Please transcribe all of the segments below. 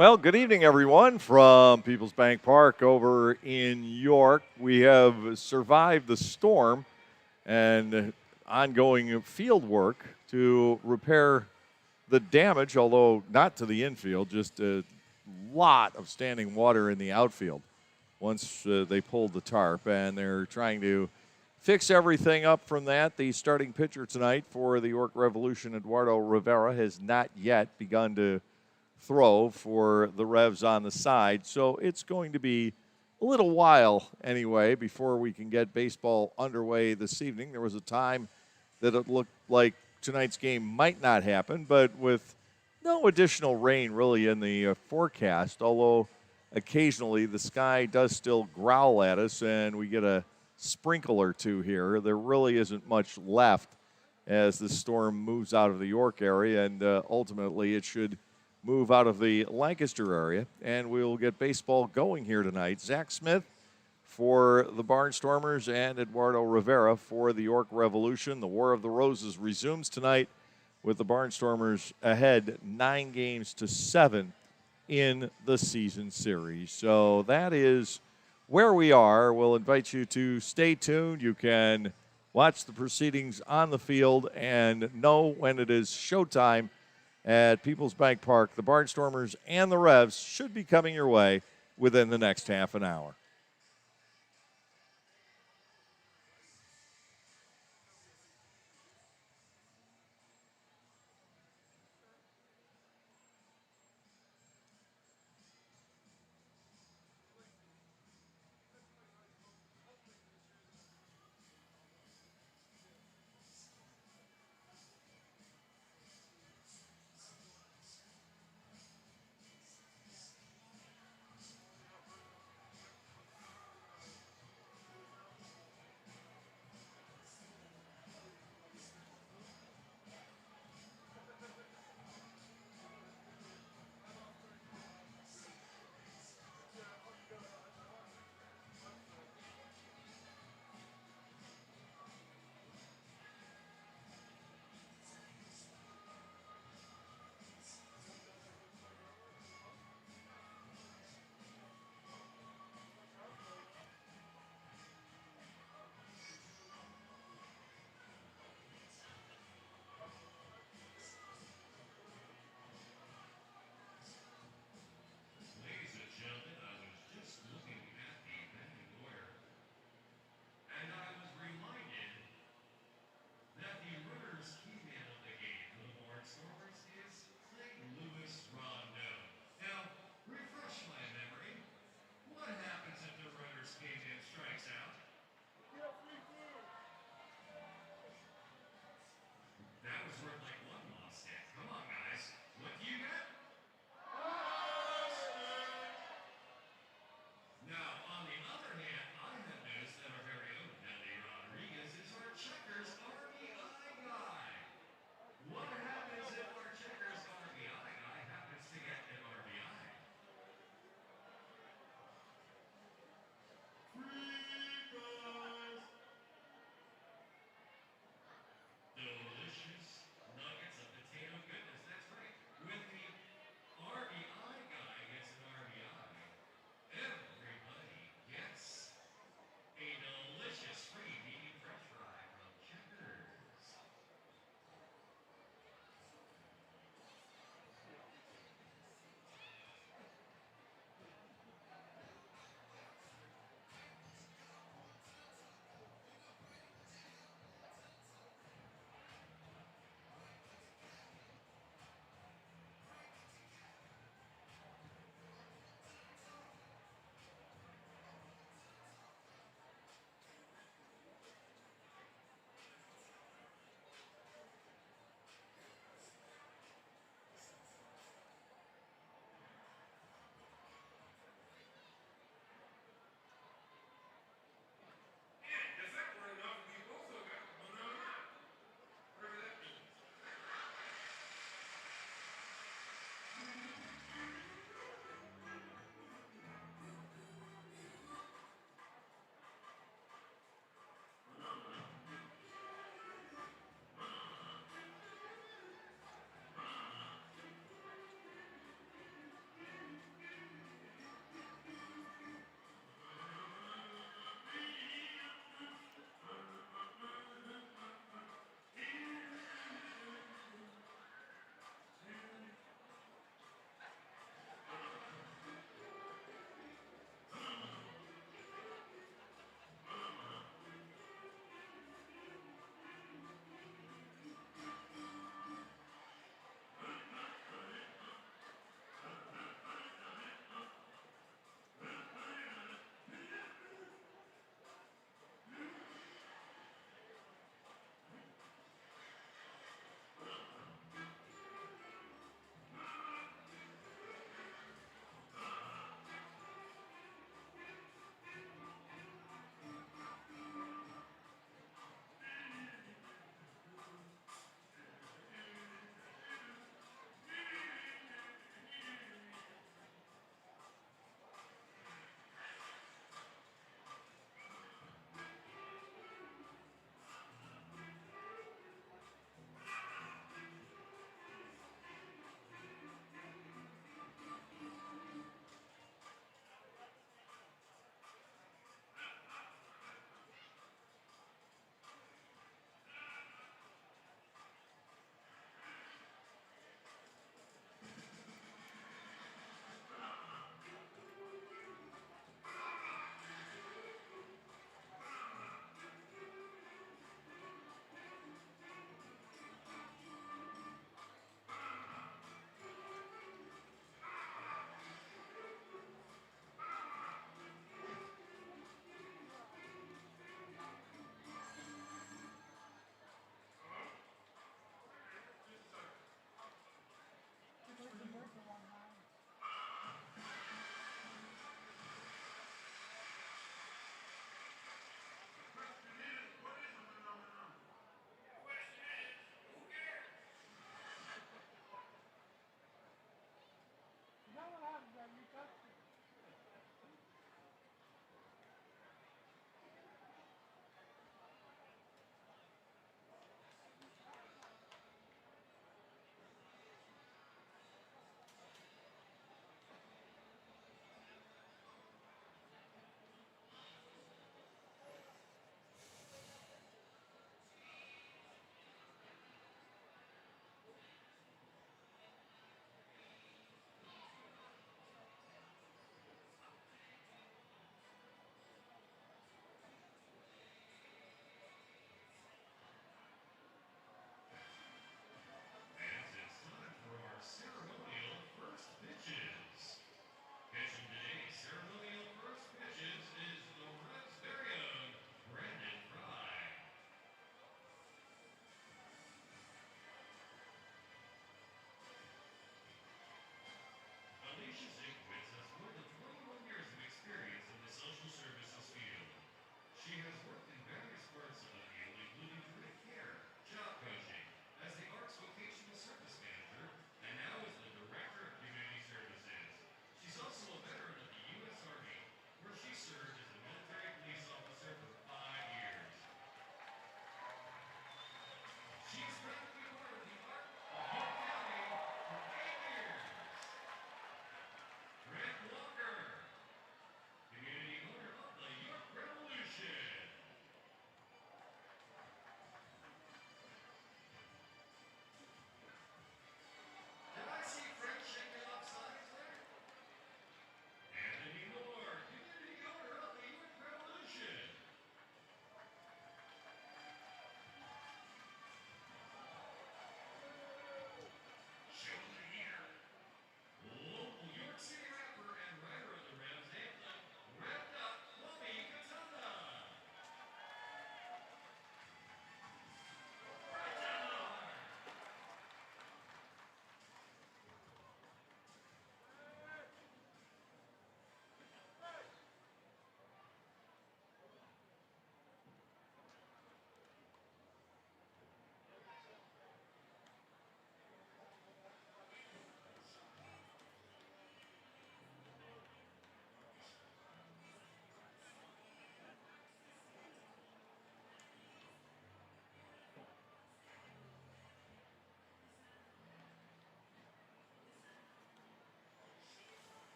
Well, good evening, everyone, from People's Bank Park over in York. We have survived the storm and ongoing field work to repair the damage, although not to the infield, just a lot of standing water in the outfield once they pulled the tarp, and they're trying to fix everything up from that. The starting pitcher tonight for the York Revolution, Eduardo Rivera, has not yet begun to throw for the Revs on the side. So it's going to be a little while anyway before we can get baseball underway this evening. There was a time that it looked like tonight's game might not happen, but with no additional rain really in the forecast, although occasionally the sky does still growl at us and we get a sprinkle or two here. There really isn't much left as the storm moves out of the York area, and ultimately it should move out of the Lancaster area, and we'll get baseball going here tonight. Zach Smith for the Barnstormers and Eduardo Rivera for the York Revolution. The War of the Roses resumes tonight with the Barnstormers ahead 9-7 in the season series. So that is where we are. We'll invite you to stay tuned. You can watch the proceedings on the field and know when it is showtime at People's Bank Park. The Barnstormers and the Revs should be coming your way within the next half an hour.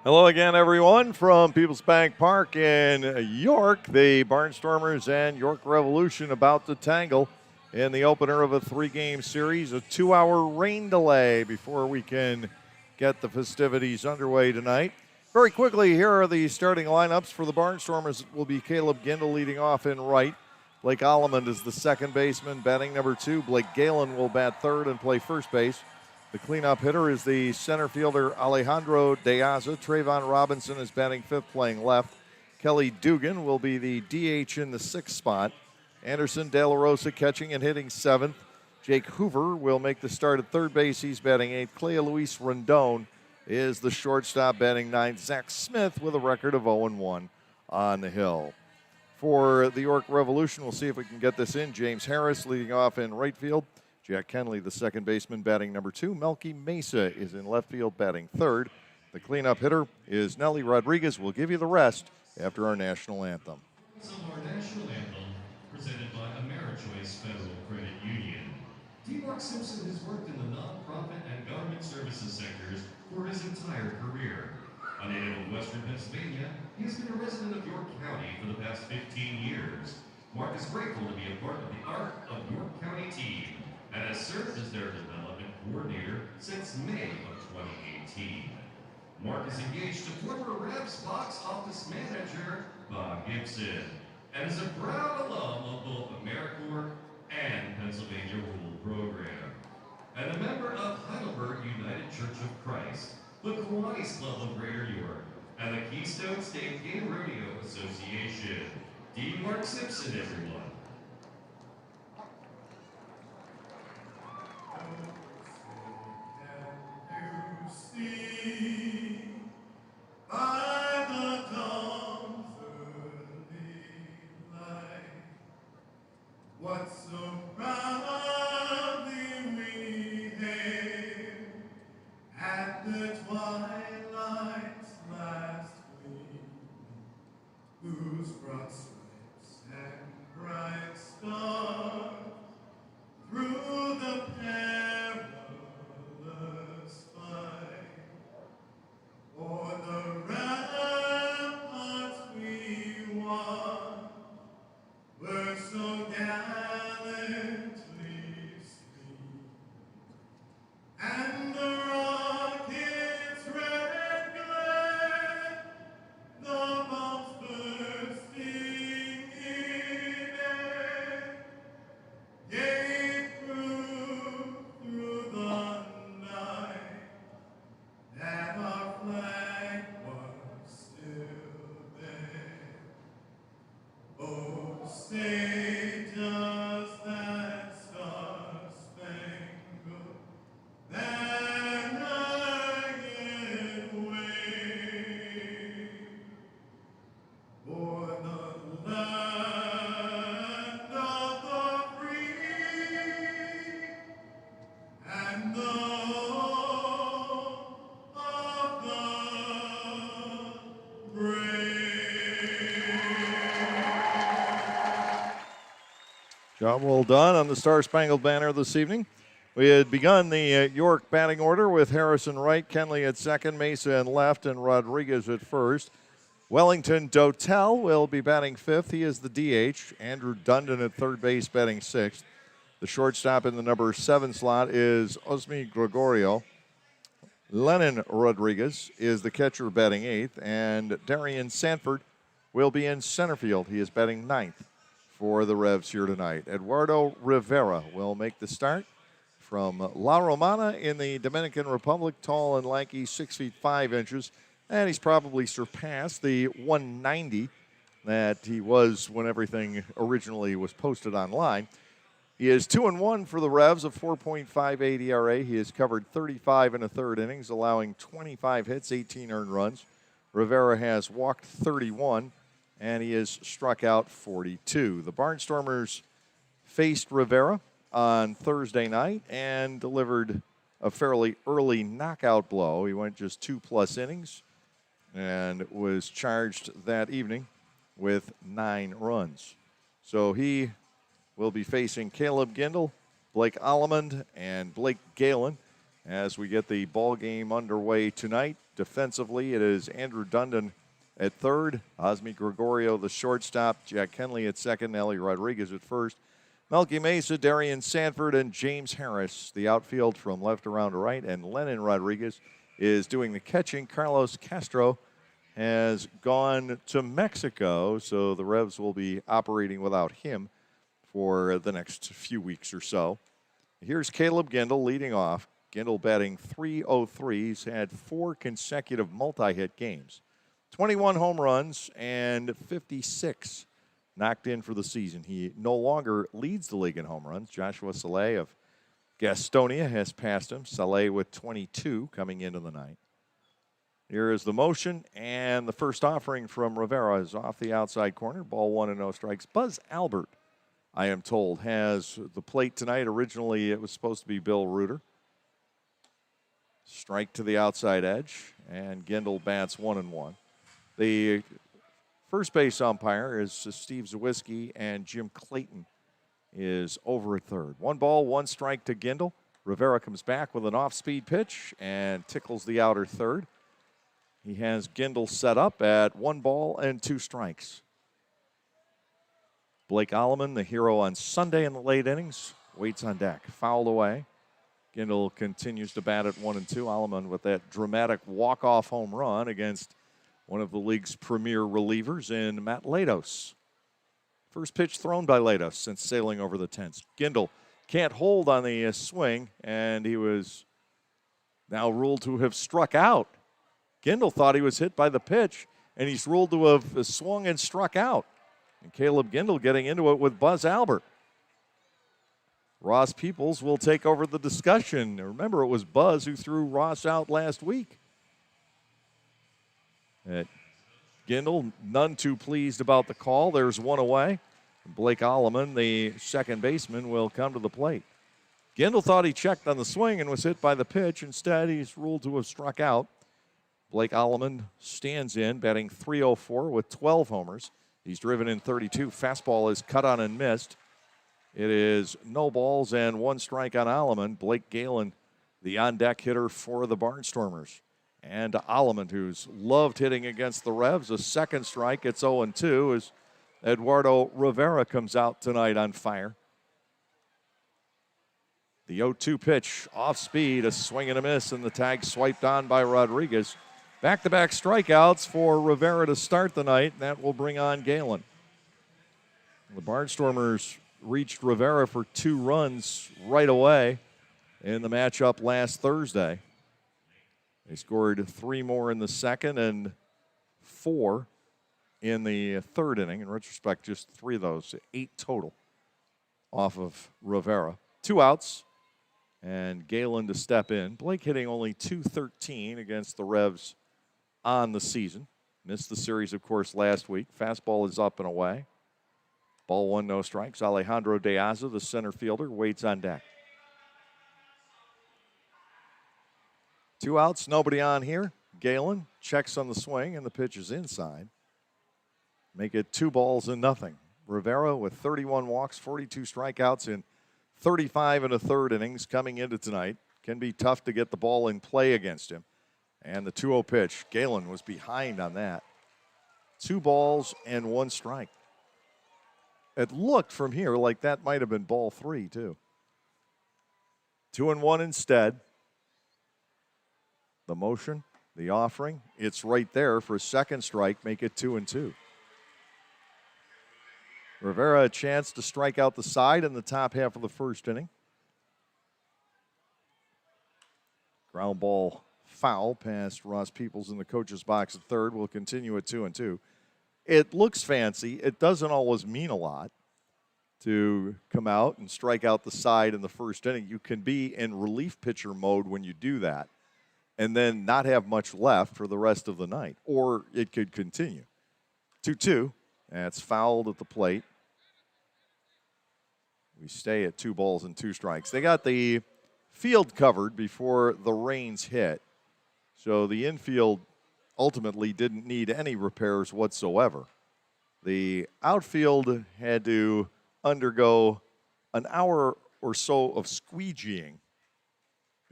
Hello again, everyone, from People's Bank Park in York. The Barnstormers and York Revolution about to tangle in the opener of a 3-game series. A 2-hour rain delay before we can get the festivities underway tonight. Very quickly, here are the starting lineups for the Barnstormers. It will be Caleb Gindel leading off in right. Blake Allemond is the second baseman, batting number 2. Blake Galen will bat third and play first base. The cleanup hitter is the center fielder Alejandro Deaza. Trayvon Robinson is batting fifth, playing left. Kelly Dugan will be the DH in the sixth spot. Anderson De La Rosa catching and hitting seventh. Jake Hoover will make the start at third base. He's batting eighth. Clea Luis Rondon is the shortstop, batting ninth. Zach Smith with a record of 0-1 on the hill. For the York Revolution, we'll see if we can get this in. James Harris leading off in right field. Jack Kenley, the second baseman, batting number 2. Melky Mesa is in left field, batting third. The cleanup hitter is Nelly Rodriguez. We'll give you the rest after our national anthem. Our national anthem, presented by AmeriChoice Federal Credit Union. D. Mark Simpson has worked in the nonprofit and government services sectors for his entire career. A native of Western Pennsylvania, he has been a resident of York County for the past 15 years. Mark is grateful to be a part of the Art of York County team and has served as their development coordinator since May of 2018. Mark is engaged to former Revs box office manager Bob Gibson and is a proud alum of both AmeriCorps and Pennsylvania Rule Program. And a member of Heidelberg United Church of Christ, the Kiwanis Club of Greater York, and the Keystone State Game Rodeo Association. D. Mark Simpson, everyone. By the dawn's early light, what so proudly we hailed at the twilight's last gleam, whose broad stripes and bright stars through the perilous fight o'er the ramparts we won were so gallantly seen, and the rocket's red glare, the bombs bursting in air, gave proof through the night that our flag was still there. Oh, say does that star-spangled banner yet wave o'er the land of the free and the home of the brave. Job well done on the Star-Spangled Banner this evening. We had begun the York batting order with Harrison right, Kenley at second, Mesa in left, and Rodriguez at first. Wellington Dotel will be batting fifth. He is the DH. Andrew Dundon at third base, batting sixth. The shortstop in the number 7 slot is Osmi Gregorio. Lennon Rodriguez is the catcher, batting eighth, and Darian Sanford will be in center field. He is batting ninth for the Revs here tonight. Eduardo Rivera will make the start from La Romana in the Dominican Republic, tall and lanky, 6 feet 5 inches, and he's probably surpassed the 190 that he was when everything originally was posted online. He is 2-1 for the Revs, a 4.58 ERA. He has covered 35 and a third innings, allowing 25 hits, 18 earned runs. Rivera has walked 31, and he has struck out 42. The Barnstormers faced Rivera on Thursday night and delivered a fairly early knockout blow. He went just 2+ innings and was charged that evening with 9 runs. So he will be facing Caleb Gindel, Blake Allemond, and Blake Galen as we get the ball game underway tonight Defensively, it is Andrew Dundon at third, Osmi Gregorio, the shortstop, Jack Henley at second, Ellie Rodriguez at first, Melky Mesa, Darian Sanford, and James Harris, the outfield from left around to right, and Lennon Rodriguez is doing the catching. Carlos Castro has gone to Mexico, so the Revs will be operating without him for the next few weeks or so. Here's Caleb Gindel leading off. Gindel batting .303. He's had 4 consecutive multi-hit games. 21 home runs and 56 knocked in for the season. He no longer leads the league in home runs. Joshua Saleh of Gastonia has passed him. Saleh with 22 coming into the night. Here is the motion, and the first offering from Rivera is off the outside corner. Ball 1 and no strikes. Buzz Albert, I am told, has the plate tonight. Originally, it was supposed to be Bill Reuter. Strike to the outside edge, and Gindel bats 1-1. The first base umpire is Steve Zawiski, and Jim Clayton is over at third. 1 ball, 1 strike to Gindel. Rivera comes back with an off-speed pitch and tickles the outer third. He has Gindel set up at 1 ball and 2 strikes. Blake Alleman, the hero on Sunday in the late innings, waits on deck. Fouled away. Gindel continues to bat at 1-2. Alleman with that dramatic walk-off home run against one of the league's premier relievers in Matt Latos. First pitch thrown by Latos since sailing over the 10th. Gindel can't hold on the swing, and he was now ruled to have struck out. Gindel thought he was hit by the pitch, and he's ruled to have swung and struck out. And Caleb Gindel getting into it with Buzz Albert. Ross Peoples will take over the discussion. Remember, it was Buzz who threw Ross out last week. Gindel, none too pleased about the call. There's 1 away. Blake Alleman, the second baseman, will come to the plate. Gindel thought he checked on the swing and was hit by the pitch. Instead, he's ruled to have struck out. Blake Alleman stands in, batting .304 with 12 homers. He's driven in 32. Fastball is cut on and missed. It is no balls and 1 strike on Alleman. Blake Galen, the on-deck hitter for the Barnstormers. And Alleman, who's loved hitting against the Revs, a second strike. It's 0-2 as Eduardo Rivera comes out tonight on fire. The 0-2 pitch, off speed, a swing and a miss, and the tag swiped on by Rodriguez. Back-to-back strikeouts for Rivera to start the night, and that will bring on Galen. The Barnstormers reached Rivera for 2 runs right away in the matchup last Thursday. They scored 3 more in the second and 4 in the third inning. In retrospect, just 3 of those, 8 total off of Rivera. 2 outs, and Galen to step in. Blake hitting only .213 against the Revs on the season. Missed the series, of course, last week. Fastball is up and away. Ball 1, no strikes. Alejandro De Aza, the center fielder, waits on deck. 2 outs, nobody on here. Galen checks on the swing, and the pitch is inside. Make it 2 balls and nothing. Rivera with 31 walks, 42 strikeouts in 35 and a third innings coming into tonight. Can be tough to get the ball in play against him. And the 2-0 pitch, Galen was behind on that. 2 balls and 1 strike. It looked from here like that might have been ball 3, too. 2-1 instead. The motion, the offering, it's right there for a second strike, make it 2-2. Rivera a chance to strike out the side in the top half of the first inning. Ground ball foul past Ross Peoples in the coach's box at third. Will continue at 2-2. It looks fancy. It doesn't always mean a lot to come out and strike out the side in the first inning. You can be in relief pitcher mode when you do that and then not have much left for the rest of the night, or it could continue. 2-2. That's fouled at the plate. We stay at 2 balls and 2 strikes. They got the field covered before the rains hit, so the infield ultimately didn't need any repairs whatsoever. The outfield had to undergo an hour or so of squeegeeing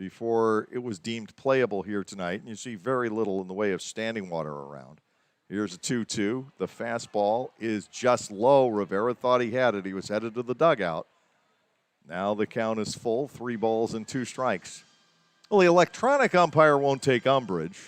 before it was deemed playable here tonight. And you see very little in the way of standing water around. Here's a 2-2. The fastball is just low. Rivera thought he had it. He was headed to the dugout. Now the count is full, 3 balls and 2 strikes. Well, the electronic umpire won't take umbrage.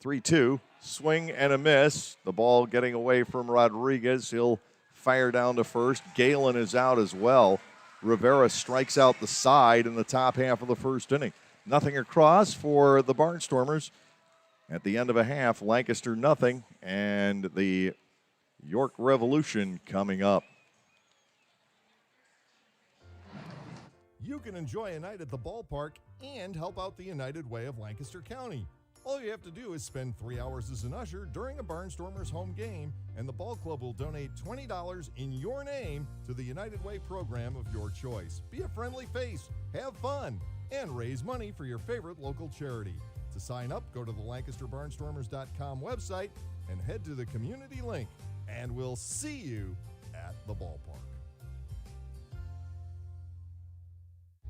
3-2, swing and a miss. The ball getting away from Rodriguez. He'll fire down to first. Galen is out as well. Rivera strikes out the side in the top half of the first inning. Nothing across for the Barnstormers. At the end of a half, Lancaster nothing, and the York Revolution coming up. You can enjoy a night at the ballpark and help out the United Way of Lancaster County. All you have to do is spend 3 hours as an usher during a Barnstormers home game, and the ball club will donate $20 in your name to the United Way program of your choice. Be a friendly face, have fun, and raise money for your favorite local charity. To sign up, go to the LancasterBarnstormers.com website and head to the community link, and we'll see you at the ballpark.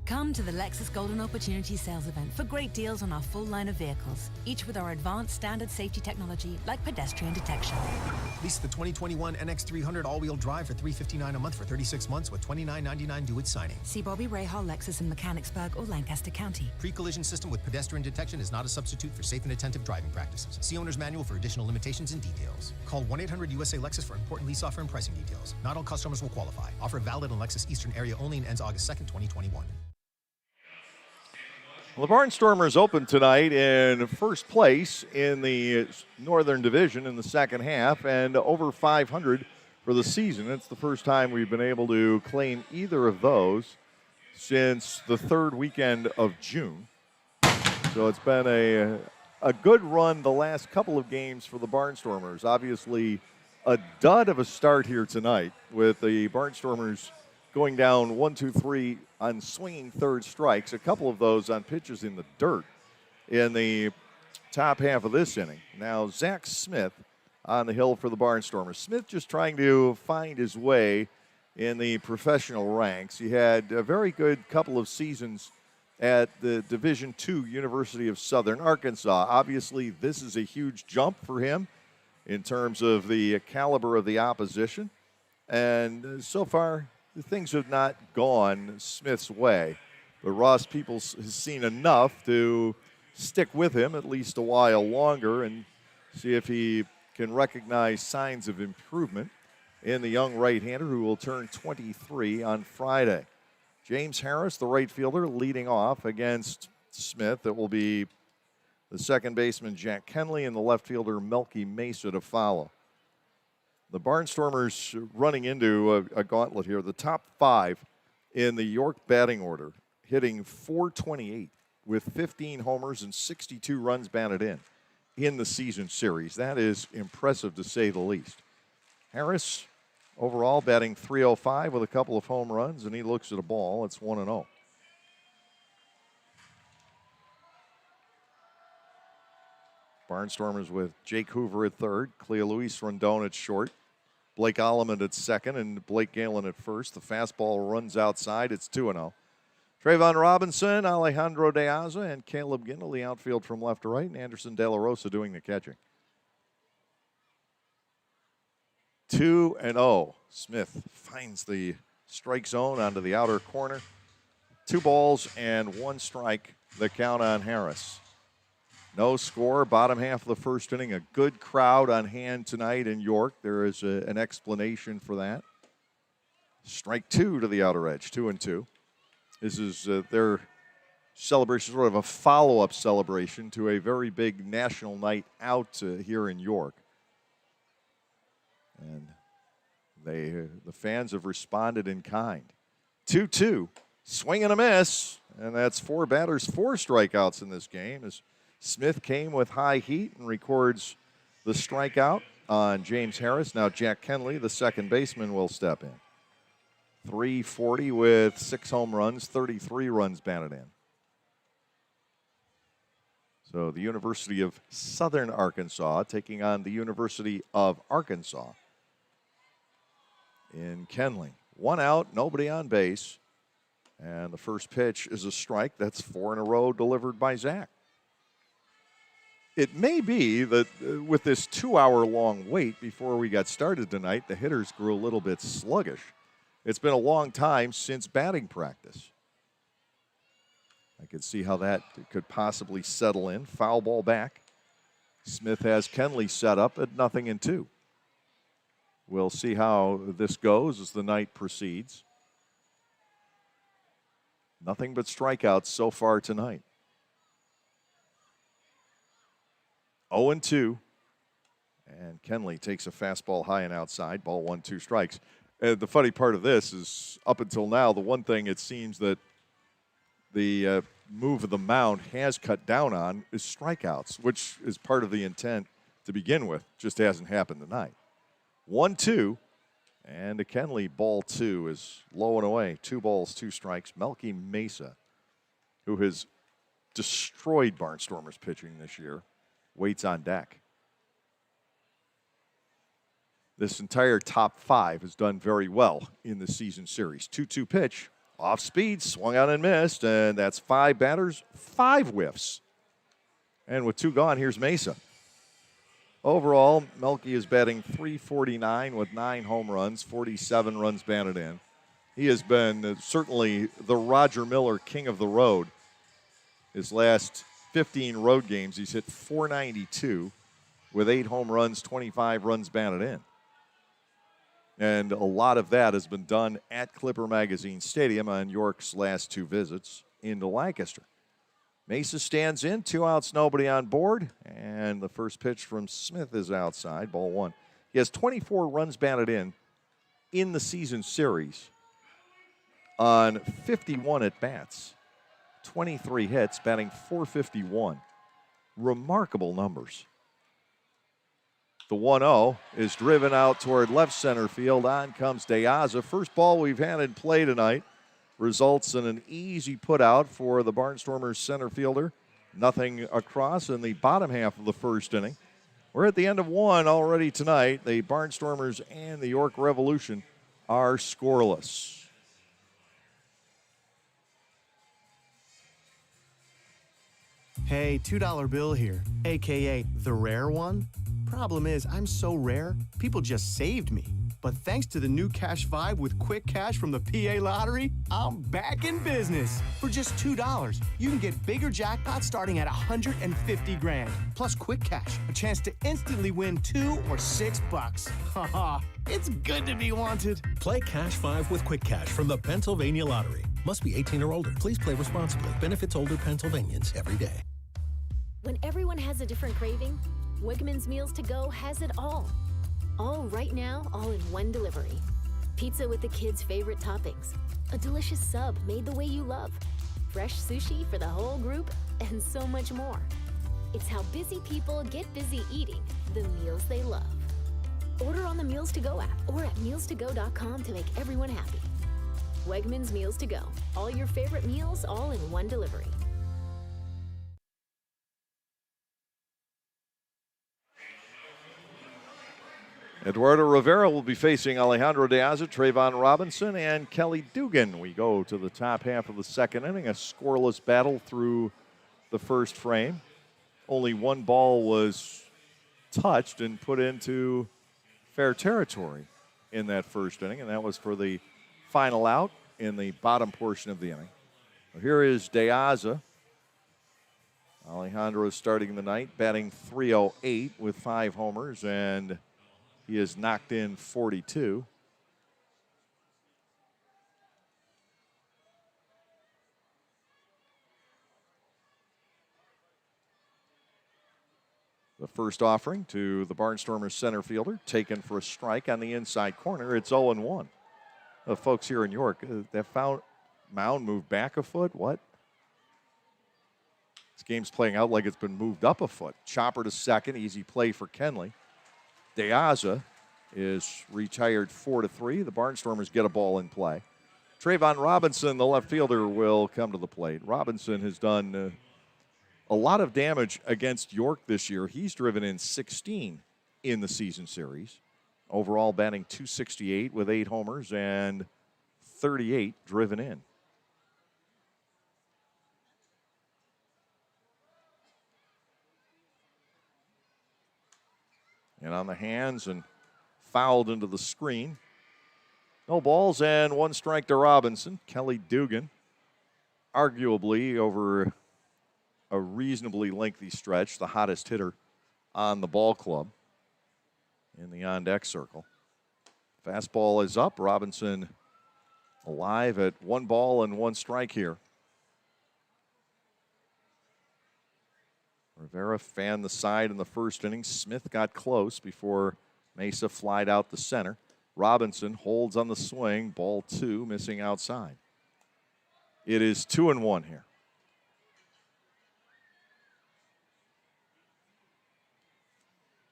Come to the Lexus Golden Opportunity Sales Event for great deals on our full line of vehicles, each with our advanced standard safety technology like pedestrian detection. Lease the 2021 NX300 all-wheel drive for $359 a month for 36 months with $29.99 due at signing. See Bobby Rahal Lexus in Mechanicsburg or Lancaster County. Pre-collision system with pedestrian detection is not a substitute for safe and attentive driving practices. See owner's manual for additional limitations and details. Call 1-800-USA-LEXUS for important lease offer and pricing details. Not all customers will qualify. Offer valid in Lexus Eastern area only and ends August 2nd, 2021. Well, the Barnstormers open tonight in first place in the Northern Division in the second half and over 500 for the season. It's the first time we've been able to claim either of those since the third weekend of June. So it's been a good run the last couple of games for the Barnstormers. Obviously, a dud of a start here tonight with the Barnstormers going down 1-2-3 on swinging third strikes, a couple of those on pitches in the dirt in the top half of this inning. Now, Zach Smith on the hill for the Barnstormers. Smith just trying to find his way in the professional ranks. He had a very good couple of seasons at the Division II University of Southern Arkansas. Obviously, this is a huge jump for him in terms of the caliber of the opposition. And so far, things have not gone Smith's way, but Ross Peoples has seen enough to stick with him at least a while longer and see if he can recognize signs of improvement in the young right-hander who will turn 23 on Friday. James Harris, the right fielder, leading off against Smith. It will be the second baseman, Jack Kenley, and the left fielder, Melky Mesa, to follow. The Barnstormers running into a gauntlet here. The top 5 in the York batting order, hitting .428 with 15 homers and 62 runs batted in the season series. That is impressive to say the least. Harris overall batting .305 with a couple of home runs, and he looks at a ball. It's 1-0. Barnstormers with Jake Hoover at third, Clea Luis Rondon at short, Blake Alleman at second, and Blake Galen at first. The fastball runs outside. It's 2-0. Trayvon Robinson, Alejandro De Aza, and Caleb Gindle, the outfield from left to right, and Anderson De La Rosa doing the catching. 2-0. Smith finds the strike zone onto the outer corner. 2 balls and 1 strike, the count on Harris. No score, bottom half of the first inning. A good crowd on hand tonight in York. There is an explanation for that. Strike 2 to the outer edge, 2-2. This is their celebration, sort of a follow-up celebration to a very big national night out here in York. And the fans have responded in kind. 2-2, swing and a miss. And that's 4 batters, 4 strikeouts in this game as Smith came with high heat and records the strikeout on James Harris. Now Jack Kenley, the second baseman, will step in. .340 with 6 home runs, 33 runs batted in. So the University of Southern Arkansas taking on the University of Arkansas in Kenley. 1 out, nobody on base. And the first pitch is a strike. That's 4 in a row delivered by Zach. It may be that with this 2-hour-long wait before we got started tonight, the hitters grew a little bit sluggish. It's been a long time since batting practice. I could see how that could possibly settle in. Foul ball back. Smith has Kenley set up at 0-2. We'll see how this goes as the night proceeds. Nothing but strikeouts so far tonight. 0-2. And Kenley takes a fastball high and outside. Ball 1, 2 strikes. The funny part of this is, up until now, the one thing it seems that the move of the mound has cut down on is strikeouts, which is part of the intent to begin with. Just hasn't happened tonight. 1-2. And a Kenley ball 2 is low and away. 2 balls, 2 strikes. Melky Mesa, who has destroyed Barnstormers pitching this year, waits on deck. This entire top 5 has done very well in the season series. 2-2 pitch, off speed, swung out and missed, and that's 5 batters, 5 whiffs. And with 2 gone, here's Mesa. Overall, Melky is batting .349 with 9 home runs, 47 runs batted in. He has been certainly the Roger Miller king of the road. His last 15 road games, he's hit .492 with 8 home runs, 25 runs batted in. And a lot of that has been done at Clipper Magazine Stadium on York's last 2 visits into Lancaster. Mesa stands in, 2 outs, nobody on board, and the first pitch from Smith is outside, ball 1. He has 24 runs batted in the season series on 51 at-bats, 23 hits, batting .451. Remarkable numbers. The 1-0 is driven out toward left center field. On comes De Aza. First ball we've had in play tonight results in an easy put out for the Barnstormers center fielder. Nothing across in the bottom half of the first inning. We're at the end of 1 already tonight. The Barnstormers and the York Revolution are scoreless. Hey, $2 bill here, AKA the rare one. Problem is, I'm so rare, people just saved me. But thanks to the new Cash 5 with quick cash from the PA Lottery, I'm back in business. For just $2, you can get bigger jackpots starting at $150 grand. Plus quick cash, a chance to instantly win $2 or $6. Haha, it's good to be wanted. Play Cash 5 with Quick Cash from the Pennsylvania Lottery. Must be 18 or older. Please play responsibly. Benefits older Pennsylvanians every day. When everyone has a different craving, Wegmans Meals to Go has it all. All right now, all in one delivery. Pizza with the kids' favorite toppings. A delicious sub made the way you love. Fresh sushi for the whole group, and so much more. It's how busy people get busy eating the meals they love. Order on the Meals to Go app or at mealstogo.com to make everyone happy. Wegmans Meals to Go. All your favorite meals, all in one delivery. Eduardo Rivera will be facing Alejandro De Aza, Trayvon Robinson, and Kelly Dugan. We go to the top half of the second inning, a scoreless battle through the first frame. Only 1 ball was touched and put into fair territory in that first inning, and that was for the final out in the bottom portion of the inning. Well, here is De Aza. Alejandro is starting the night, batting .308 with 5 homers, and he has knocked in 42. The first offering to the Barnstormers center fielder, taken for a strike on the inside corner. It's 0-1. The folks here in York, that mound moved back a foot. What? This game's playing out like it's been moved up a foot. Chopper to second, easy play for Kenley. De Aza is retired 4-3. The Barnstormers get a ball in play. Trayvon Robinson, the left fielder, will come to the plate. Robinson has done a lot of damage against York this year. He's driven in 16 in the season series. Overall batting .268 with 8 homers and 38 driven in. and on the hands and fouled into the screen. No balls and 1 strike to Robinson. Kelly Dugan, arguably over a reasonably lengthy stretch, the hottest hitter on the ball club in the on-deck circle. Fastball is up. Robinson alive at 1 ball and 1 strike here. Rivera fanned the side in the first inning. Smith got close before Mesa flied out the center. Robinson holds on the swing. Ball 2, missing outside. It is 2-1 here.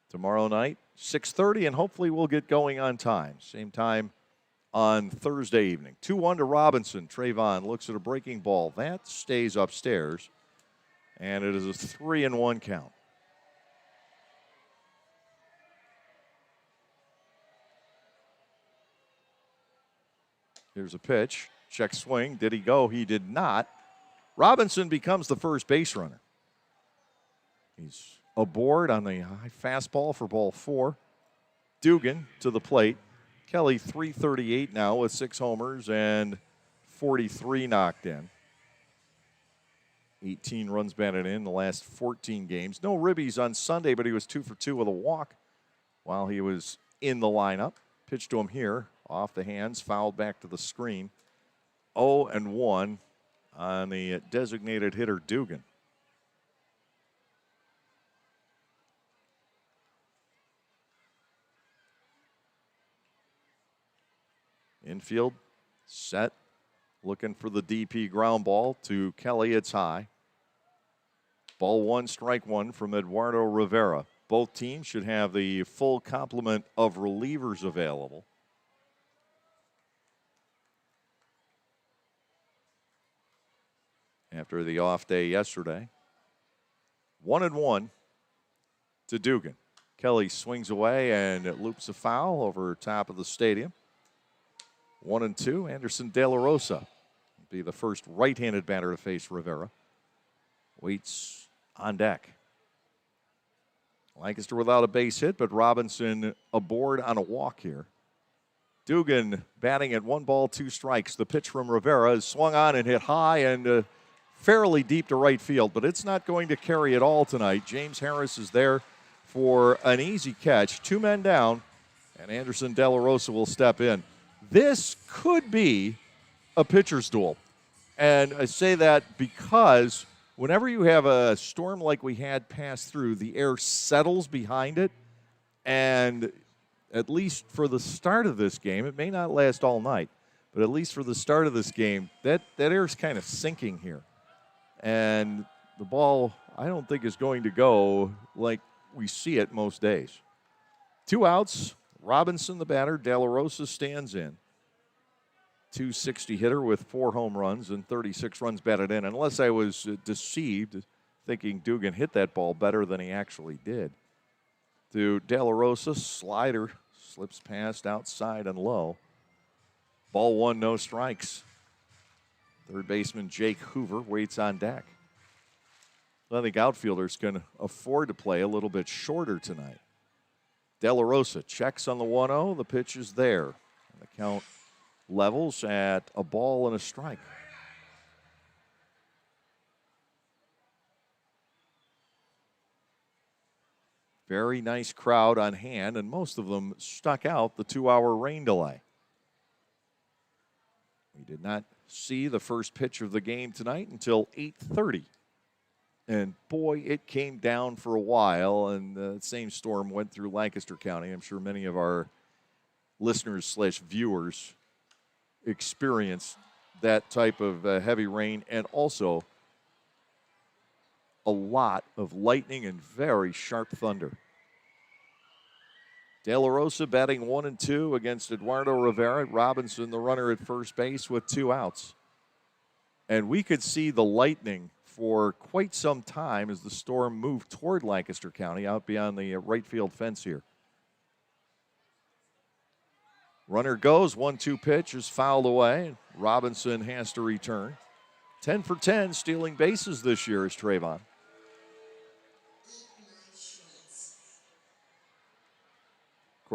Tomorrow night, 6:30, and hopefully we'll get going on time. Same time on Thursday evening. 2-1 to Robinson. Trayvon looks at a breaking ball. That stays upstairs, and it is a 3-1 count. Here's a pitch. Check swing. Did he go? He did not. Robinson becomes the first base runner. He's aboard on the high fastball for ball 4. Dugan to the plate. Kelly, .338 now with 6 homers and 43 knocked in. 18 runs batted in the last 14 games. No ribbies on Sunday, but he was 2 for 2 with a walk while he was in the lineup. Pitch to him here. Off the hands, fouled back to the screen. 0-1 on the designated hitter, Dugan. Infield, set, looking for the DP ground ball to Kelly. It's high. Ball 1, strike 1 from Eduardo Rivera. Both teams should have the full complement of relievers available. After the off day yesterday. 1-1 to Dugan. Kelly swings away and it loops a foul over top of the stadium. 1-2. Anderson De La Rosa will be the first right-handed batter to face Rivera. Waits on deck. Lancaster without a base hit, but Robinson aboard on a walk here. Dugan batting at 1 ball, 2 strikes. The pitch from Rivera is swung on and hit high and fairly deep to right field, but it's not going to carry it all tonight. James Harris is there for an easy catch. 2 men down, and Anderson De La Rosa will step in. This could be a pitcher's duel. And I say that because whenever you have a storm like we had pass through, the air settles behind it. And at least for the start of this game, it may not last all night, but at least for the start of this game, that air is kind of sinking here. And the ball, I don't think, is going to go like we see it most days. 2 outs. Robinson, the batter. De La Rosa stands in. .260 hitter with 4 home runs and 36 runs batted in. Unless I was deceived, thinking Dugan hit that ball better than he actually did. To De La Rosa, slider slips past outside and low. Ball 1, no strikes. Third baseman Jake Hoover waits on deck. I think outfielders can afford to play a little bit shorter tonight. De La Rosa checks on the 1-0. The pitch is there. And the count levels at a ball and a strike. Very nice crowd on hand, and most of them stuck out the 2-hour rain delay. We did not see the first pitch of the game tonight until 8:30. And boy, it came down for a while, and the same storm went through Lancaster County. I'm sure many of our listeners/viewers experienced that type of heavy rain, and also a lot of lightning and very sharp thunder. De La Rosa batting 1-2 against Eduardo Rivera. Robinson, the runner at first base, with 2 outs. And we could see the lightning for quite some time as the storm moved toward Lancaster County out beyond the right field fence here. Runner goes, 1-2 pitch is fouled away. Robinson has to return. 10 for 10 stealing bases this year is Trayvon.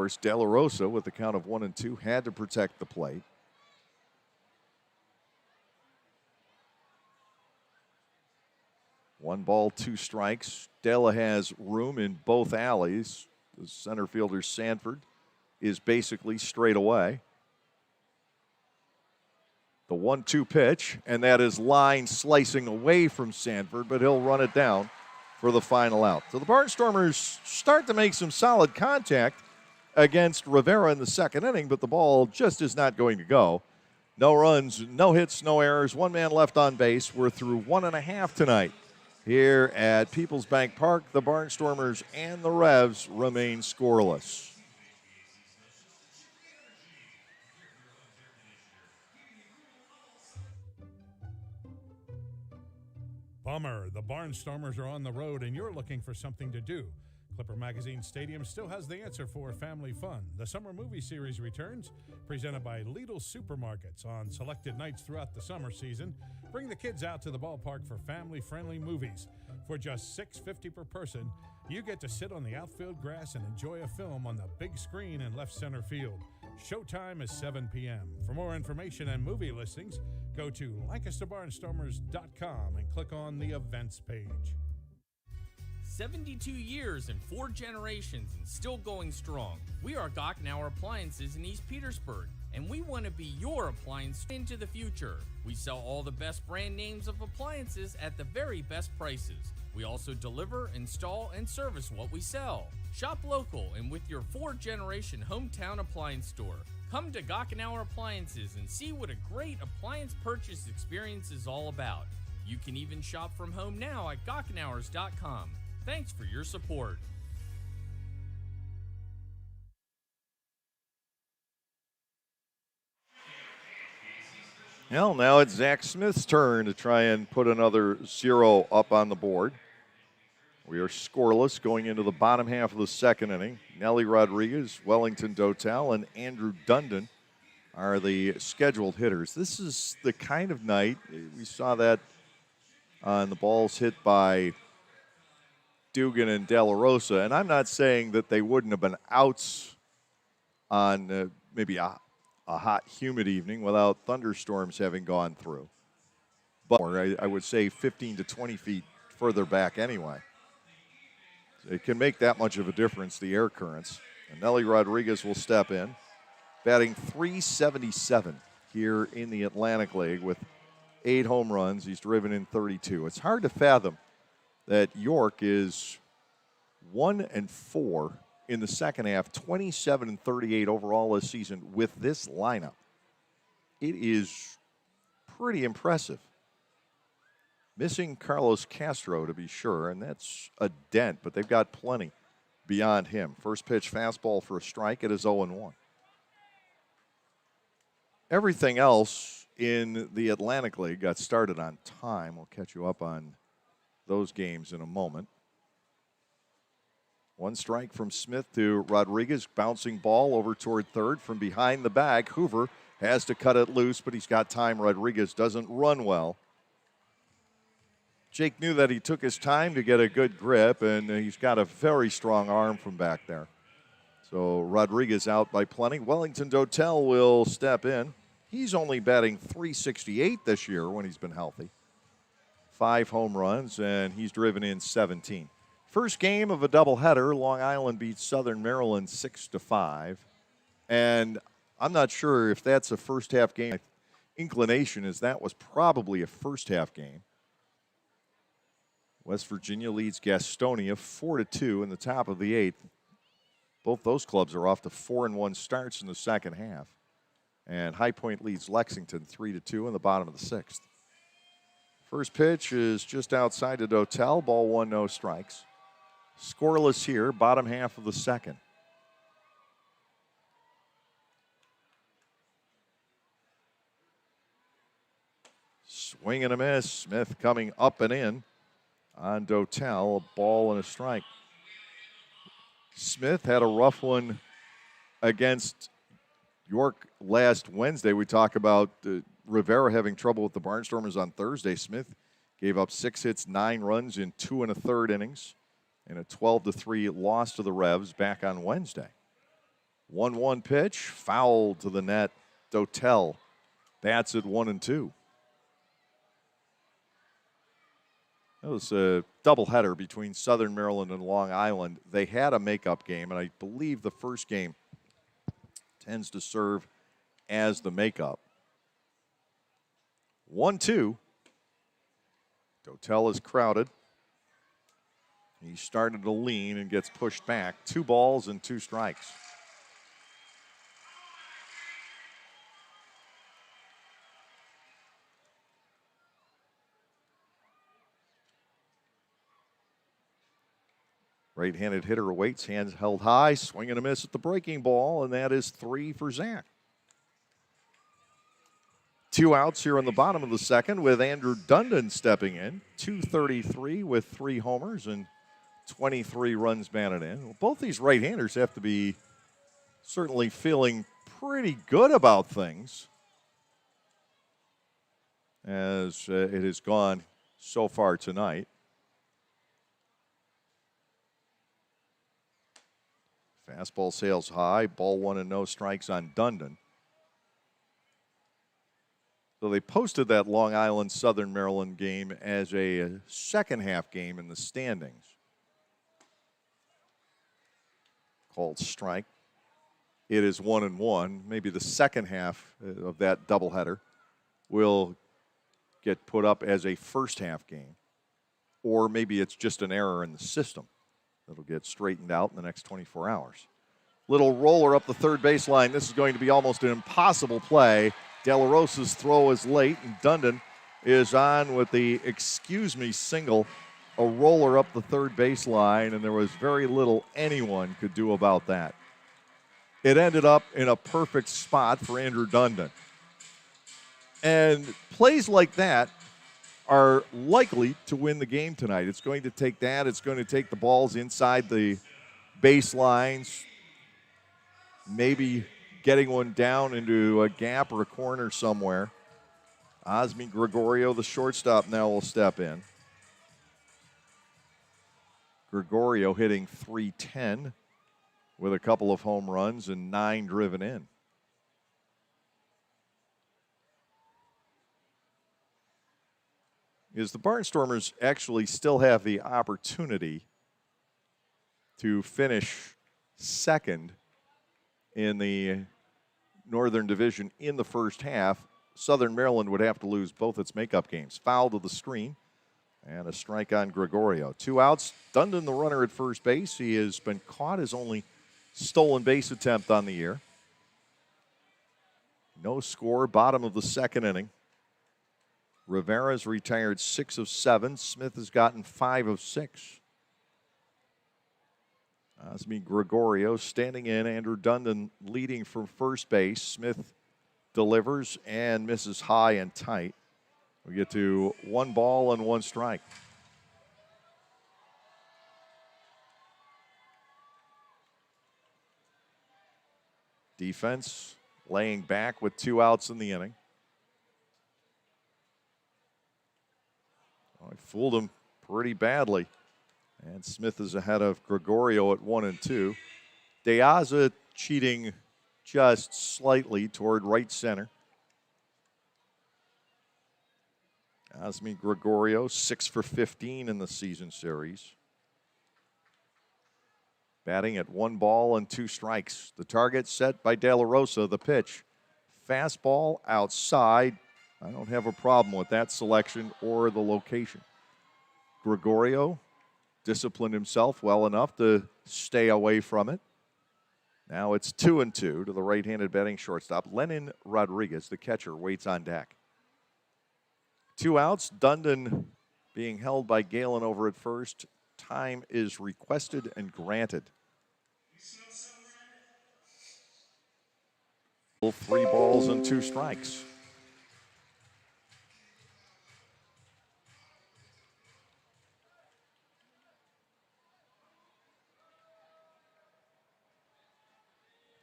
course, De La Rosa, with the count of 1-2, had to protect the plate. One ball, two strikes. Della has room in both alleys. The center fielder, Sanford, is basically straight away. The 1-2 pitch, and that is line slicing away from Sanford, but he'll run it down for the final out. So the Barnstormers start to make some solid contact against Rivera in the second inning, but the ball just is not going to go. No runs, no hits, no errors, one man left on base. We're through 1.5 tonight. Here at Peoples Bank Park, the Barnstormers and the Revs remain scoreless. Bummer, the Barnstormers are on the road and you're looking for something to do. Clipper Magazine Stadium still has the answer for family fun. The summer movie series returns, presented by Lidl Supermarkets on selected nights throughout the summer season. Bring the kids out to the ballpark for family-friendly movies. For just $6.50 per person, you get to sit on the outfield grass and enjoy a film on the big screen in left center field. Showtime is 7 p.m. For more information and movie listings, go to LancasterBarnstormers.com and click on the events page. 72 years and 4 generations and still going strong. We are Gockenauer Appliances in East Petersburg, and we want to be your appliance into the future. We sell all the best brand names of appliances at the very best prices. We also deliver, install, and service what we sell. Shop local and with your 4-generation hometown appliance store. Come to Gockenauer Appliances and see what a great appliance purchase experience is all about. You can even shop from home now at Gockenauers.com. Thanks for your support. Well, now it's Zach Smith's turn to try and put another 0 up on the board. We are scoreless going into the bottom half of the second inning. Nelly Rodriguez, Wellington Dotel, and Andrew Dundon are the scheduled hitters. This is the kind of night, we saw that on the balls hit by Dugan and De La Rosa, and I'm not saying that they wouldn't have been outs on maybe a hot, humid evening without thunderstorms having gone through. But I would say 15 to 20 feet further back anyway. It can make that much of a difference, the air currents. And Nelly Rodriguez will step in, batting .377 here in the Atlantic League with 8 home runs. He's driven in 32. It's hard to fathom that York is 1-4 in the second half, 27-38 overall this season with this lineup. It is pretty impressive. Missing Carlos Castro, to be sure, and that's a dent, but they've got plenty beyond him. First pitch fastball for a strike. It is 0-1. Everything else in the Atlantic League got started on time. We'll catch you up on those games in a moment. One strike from Smith to Rodriguez. Bouncing ball over toward third from behind the bag. Hoover has to cut it loose, but he's got time. Rodriguez doesn't run well. Jake knew that he took his time to get a good grip, and he's got a very strong arm from back there. So Rodriguez out by plenty. Wellington Dotel will step in. He's only batting .368 this year when he's been healthy. 5 home runs, and he's driven in 17. First game of a doubleheader. Long Island beats Southern Maryland 6-5. And I'm not sure if that's a first-half game. My inclination is that was probably a first-half game. West Virginia leads Gastonia 4-2 in the top of the 8th. Both those clubs are off to 4-1 starts in the second half. And High Point leads Lexington 3-2 in the bottom of the 6th. First pitch is just outside of Dotel. Ball 1, no strikes. Scoreless here, bottom half of the second. Swing and a miss. Smith coming up and in on Dotel. A ball and a strike. Smith had a rough one against York last Wednesday. We talk about Rivera having trouble with the Barnstormers on Thursday. Smith gave up 6 hits, 9 runs in 2 1/3 innings, and a 12-3 loss to the Revs back on Wednesday. 1-1 pitch, foul to the net. Dotel bats at 1-2. That was a doubleheader between Southern Maryland and Long Island. They had a makeup game, and I believe the first game tends to serve as the makeup. 1-2. Dotel is crowded. He started to lean and gets pushed back. 2 balls and 2 strikes. Right-handed hitter awaits, hands held high, swing and a miss at the breaking ball, and that is 3 for Zach. 2 outs here in the bottom of the second with Andrew Dundon stepping in. 233 with 3 homers and 23 runs batted in. Well, both these right-handers have to be certainly feeling pretty good about things as it has gone so far tonight. Fastball sails high, ball 1 and no strikes on Dundon. So they posted that Long Island Southern Maryland game as a second half game in the standings. Called strike. It is 1-1. Maybe the second half of that doubleheader will get put up as a first half game. Or maybe it's just an error in the system that'll get straightened out in the next 24 hours. Little roller up the third baseline. This is going to be almost an impossible play. De La Rosa's throw is late, and Dundon is on with the excuse me single. A roller up the third baseline, and there was very little anyone could do about that. It ended up in a perfect spot for Andrew Dundon. And plays like that are likely to win the game tonight. It's going to take that. It's going to take the balls inside the baselines, maybe getting one down into a gap or a corner somewhere. Osmi Gregorio, the shortstop, now will step in. Gregorio hitting .310 with a couple of home runs and 9 driven in. Is the Barnstormers actually still have the opportunity to finish second in the Northern Division in the first half? Southern Maryland would have to lose both its makeup games. Foul to the screen and a strike on Gregorio. 2 outs. Dundon, the runner at first base. He has been caught his only stolen base attempt on the year. No score, bottom of the second inning. Rivera's retired 6 of 7. Smith has gotten 5 of 6. Osmi Gregorio standing in. Andrew Dundon leading from first base. Smith delivers and misses high and tight. We get to 1 ball and 1 strike. Defense laying back with 2 outs in the inning. I fooled him pretty badly. And Smith is ahead of Gregorio at 1-2. De Aza cheating just slightly toward right center. Osmi Gregorio, 6 for 15 in the season series. Batting at 1 ball and 2 strikes. The target set by De La Rosa. The pitch. Fastball outside. I don't have a problem with that selection or the location. Gregorio disciplined himself well enough to stay away from it. Now it's 2-2 to the right-handed batting shortstop. Lenin Rodriguez, the catcher, waits on deck. 2 outs. Dundon being held by Galen over at first. Time is requested and granted. 3 balls and 2 strikes.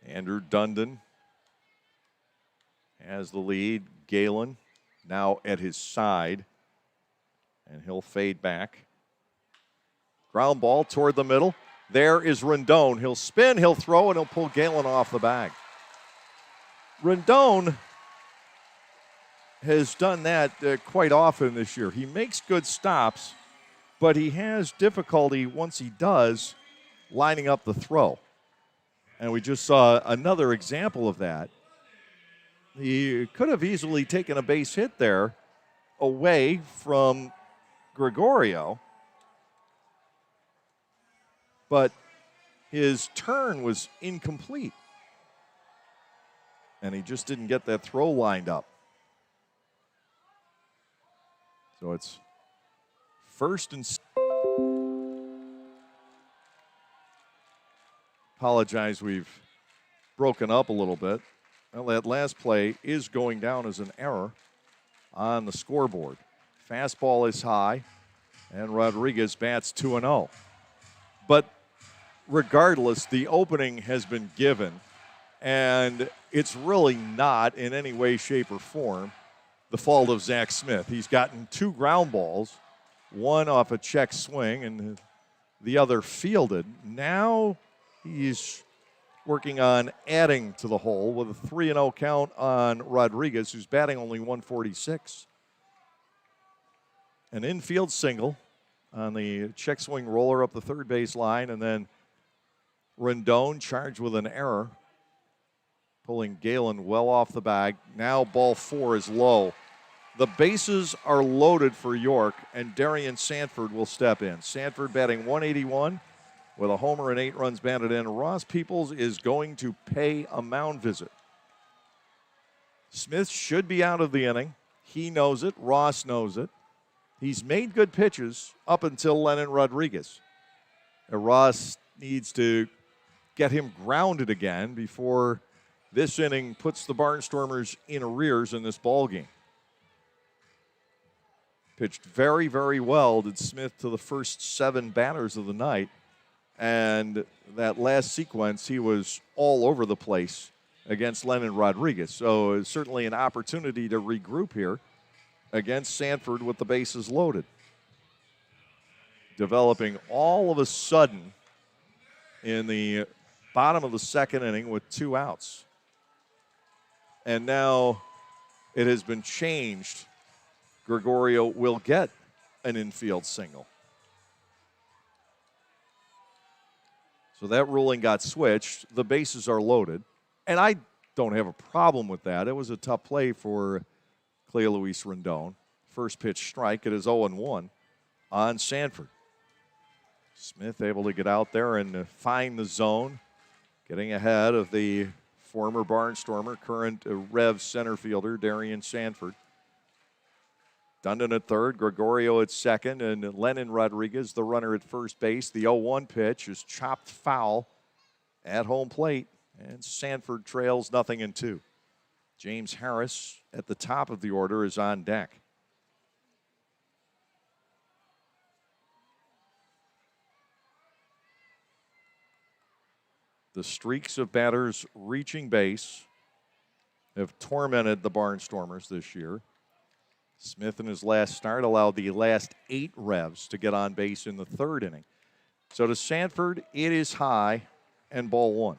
Andrew Dundon has the lead. Galen now at his side, and he'll fade back. Ground ball toward the middle. There is Rendon. He'll spin, he'll throw, and he'll pull Galen off the bag. Rendon has done that quite often this year. He makes good stops, but he has difficulty once he does lining up the throw. And we just saw another example of that. He could have easily taken a base hit there away from Gregorio, but his turn was incomplete. And he just didn't get that throw lined up. So it's first and apologize, we've broken up a little bit. Well, that last play is going down as an error on the scoreboard. Fastball is high, and Rodriguez bats 2-0. But regardless, the opening has been given, and it's really not in any way, shape, or form the fault of Zach Smith. He's gotten 2 ground balls, one off a check swing and the other fielded. Now he's working on adding to the hole with a 3-0 count on Rodriguez, who's batting only 146. An infield single on the check swing roller up the third base line, and then Rendon charged with an error, pulling Galen well off the bag. Now ball 4 is low. The bases are loaded for York, and Darian Sanford will step in. Sanford batting 181 with a homer and 8 runs batted in. Ross Peoples is going to pay a mound visit. Smith should be out of the inning. He knows it. Ross knows it. He's made good pitches up until Lennon Rodriguez. Ross needs to get him grounded again before this inning puts the Barnstormers in arrears in this ballgame. Pitched very, very well, did Smith, to the first 7 batters of the night. And that last sequence, he was all over the place against Lennon Rodriguez. So it's certainly an opportunity to regroup here against Sanford with the bases loaded. Developing all of a sudden in the bottom of the second inning with 2 outs. And now it has been changed. Gregorio will get an infield single. So that ruling got switched. The bases are loaded. And I don't have a problem with that. It was a tough play for Cleo Luis Rendon. First pitch strike. It is 0-1 on Sanford. Smith able to get out there and find the zone, getting ahead of the former Barnstormer, current Rev center fielder, Darian Sanford. Dundon at third, Gregorio at second, and Lennon Rodriguez, the runner at first base. The 0-1 pitch is chopped foul at home plate, and Sanford trails 0-2. James Harris at the top of the order is on deck. The streaks of batters reaching base have tormented the Barnstormers this year. Smith in his last start allowed the last 8 Revs to get on base in the third inning. So to Sanford, it is high and ball 1.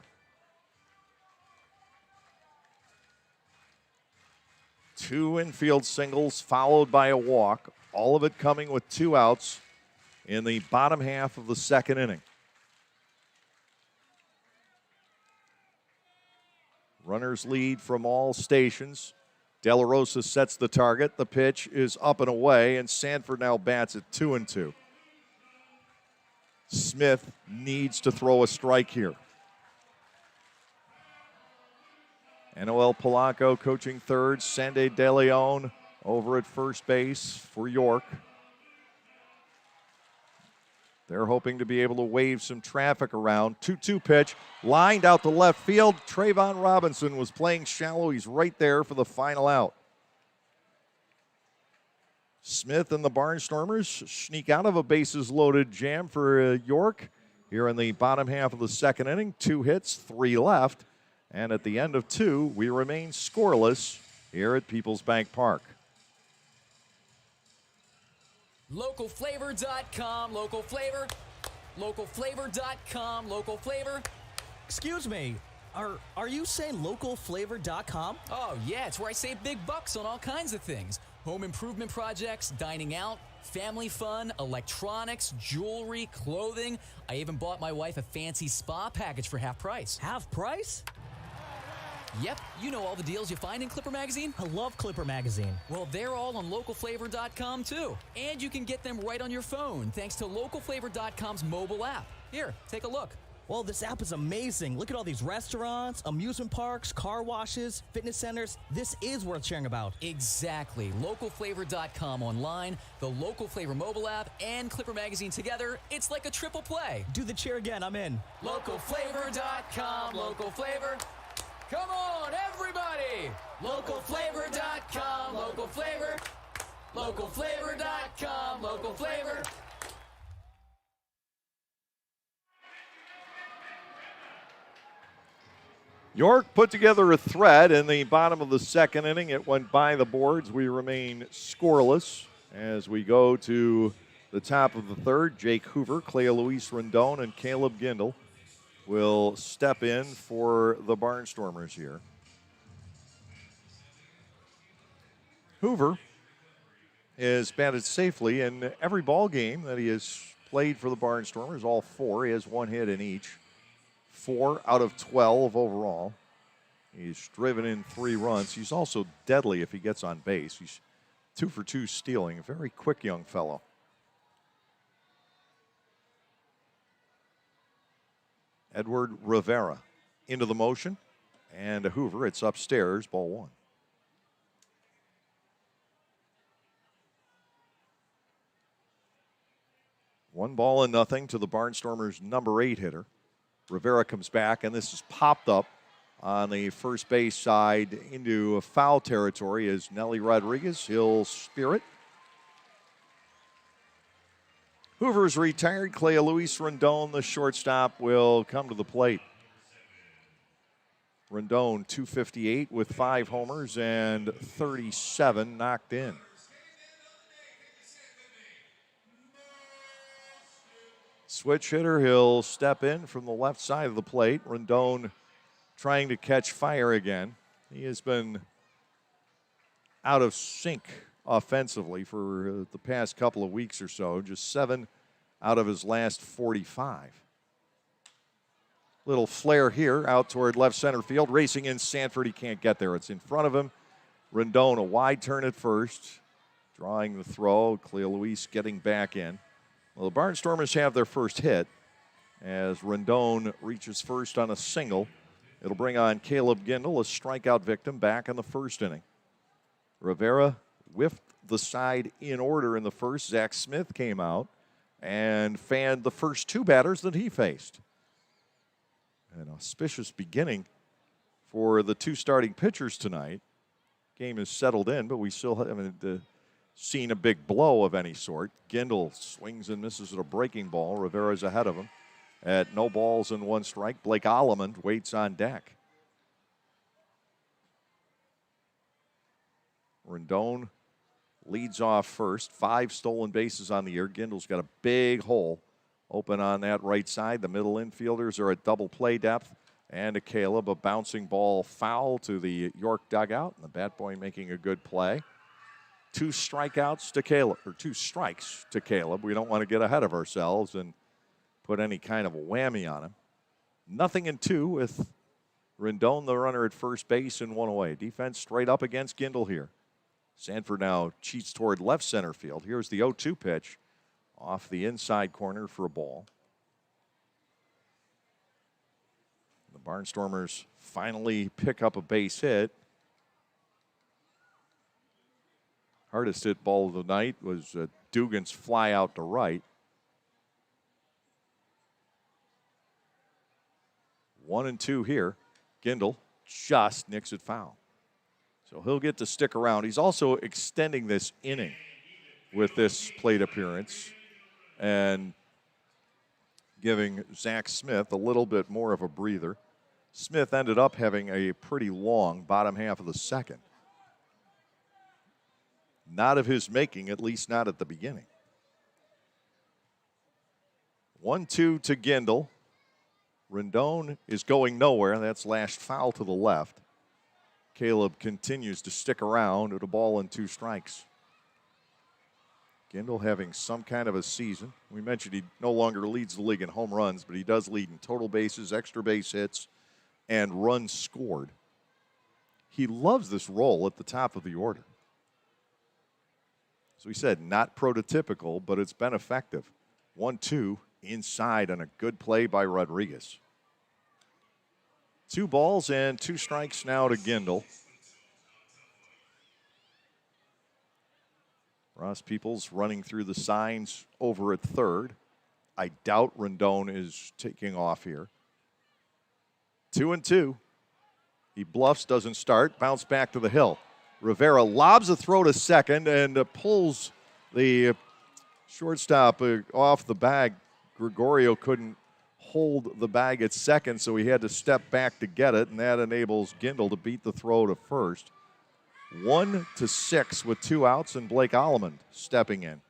2 infield singles followed by a walk, all of it coming with 2 outs in the bottom half of the second inning. Runners lead from all stations. De La Rosa sets the target. The pitch is up and away, and Sanford now bats at 2-2. Smith needs to throw a strike here. Noel Polanco coaching third. Sandy De Leon over at first base for York. They're hoping to be able to wave some traffic around. 2-2 pitch, lined out to left field. Trayvon Robinson was playing shallow. He's right there for the final out. Smith and the Barnstormers sneak out of a bases-loaded jam for York here in the bottom half of the second inning. 2 hits, 3 left. And at the end of 2, we remain scoreless here at Peoples Bank Park. Localflavor.com. Local flavor, Localflavor.com. Local flavor. Excuse me. Are you saying localflavor.com? Oh, yeah, it's where I save big bucks on all kinds of things. Home improvement projects, dining out, family fun, electronics, jewelry, clothing. I even bought my wife a fancy spa package for half price. Half price? Yep, you know all the deals you find in Clipper Magazine. I love Clipper Magazine. Well, they're all on localflavor.com too. And you can get them right on your phone thanks to localflavor.com's mobile app. Here, take a look. Well, this app is amazing. Look at all these restaurants, amusement parks, car washes, fitness centers. This is worth sharing about. Exactly. Localflavor.com online, the Local Flavor mobile app, and Clipper Magazine together. It's like a triple play. Do the cheer again. I'm in. Localflavor.com. Local Flavor. Come on, everybody! Localflavor.com. Local Flavor. Localflavor.com. Local Flavor. York put together a thread in the bottom of the second inning. It went by the boards. We remain scoreless as we go to the top of the third. Jake Hoover, Clea Luis Rendon, and Caleb Gindel will step in for the Barnstormers here. Hoover has batted safely in every ball game that he has played for the Barnstormers, all four. He has one hit in each. 4 out of 12 overall. He's driven in 3 runs. He's also deadly if he gets on base. He's 2 for 2 stealing. A very quick young fellow. Edward Rivera into the motion. And a Hoover. It's upstairs, ball 1. One ball and nothing to the Barnstormers' number 8 hitter. Rivera comes back, and this is popped up on the first base side into foul territory as Nelly Rodriguez. He'll spear it. Hoover's retired. Clea Luis Rendon, the shortstop, will come to the plate. Rendon, 258 with 5 homers and 37 knocked in. Switch hitter, he'll step in from the left side of the plate. Rendon trying to catch fire again. He has been out of sync offensively for the past couple of weeks or so. Just 7 out of his last 45. Little flare here out toward left center field. Racing in Sanford, he can't get there. It's in front of him. Rendon, a wide turn at first. Drawing the throw. Clea Luis getting back in. Well, the Barnstormers have their first hit as Rendon reaches first on a single. It'll bring on Caleb Gindel, a strikeout victim, back in the first inning. Rivera whiffed the side in order in the first. Zach Smith came out and fanned the first 2 batters that he faced. An auspicious beginning for the 2 starting pitchers tonight. Game is settled in, but we still haven't seen a big blow of any sort. Gindel swings and misses at a breaking ball. Rivera's ahead of him at no balls and 1 strike. Blake Allemond waits on deck. Rendon leads off first. 5 stolen bases on the year. Gindel's got a big hole open on that right side. The middle infielders are at double play depth. And to Caleb, a bouncing ball foul to the York dugout. And the bat boy making a good play. 2 strikeouts to Caleb, or 2 strikes to Caleb. We don't want to get ahead of ourselves and put any kind of a whammy on him. 0-2 with Rendon, the runner at first base, and 1 away. Defense straight up against Gindel here. Sanford now cheats toward left center field. Here's the 0-2 pitch off the inside corner for a ball. The Barnstormers finally pick up a base hit. Hardest hit ball of the night was Dugan's fly out to right. 1-2 here. Gindel just nicks it foul. So he'll get to stick around. He's also extending this inning with this plate appearance and giving Zach Smith a little bit more of a breather. Smith ended up having a pretty long bottom half of the second. Not of his making, at least not at the beginning. 1-2 to Gindel. Rendon is going nowhere. That's lashed foul to the left. Caleb continues to stick around at a ball and 2 strikes. Gindel having some kind of a season. We mentioned he no longer leads the league in home runs, but he does lead in total bases, extra base hits, and runs scored. He loves this role at the top of the order. So he said, not prototypical, but it's been effective. 1-2 inside on a good play by Rodriguez. 2 balls and 2 strikes now to Gindel. Ross Peoples running through the signs over at third. I doubt Rendon is taking off here. 2-2. He bluffs, doesn't start, bounce back to the hill. Rivera lobs a throw to second and pulls the shortstop off the bag. Gregorio couldn't hold the bag at second, so he had to step back to get it, and that enables Gindel to beat the throw to first. 1-6 with 2 outs, and Blake Allemond stepping in.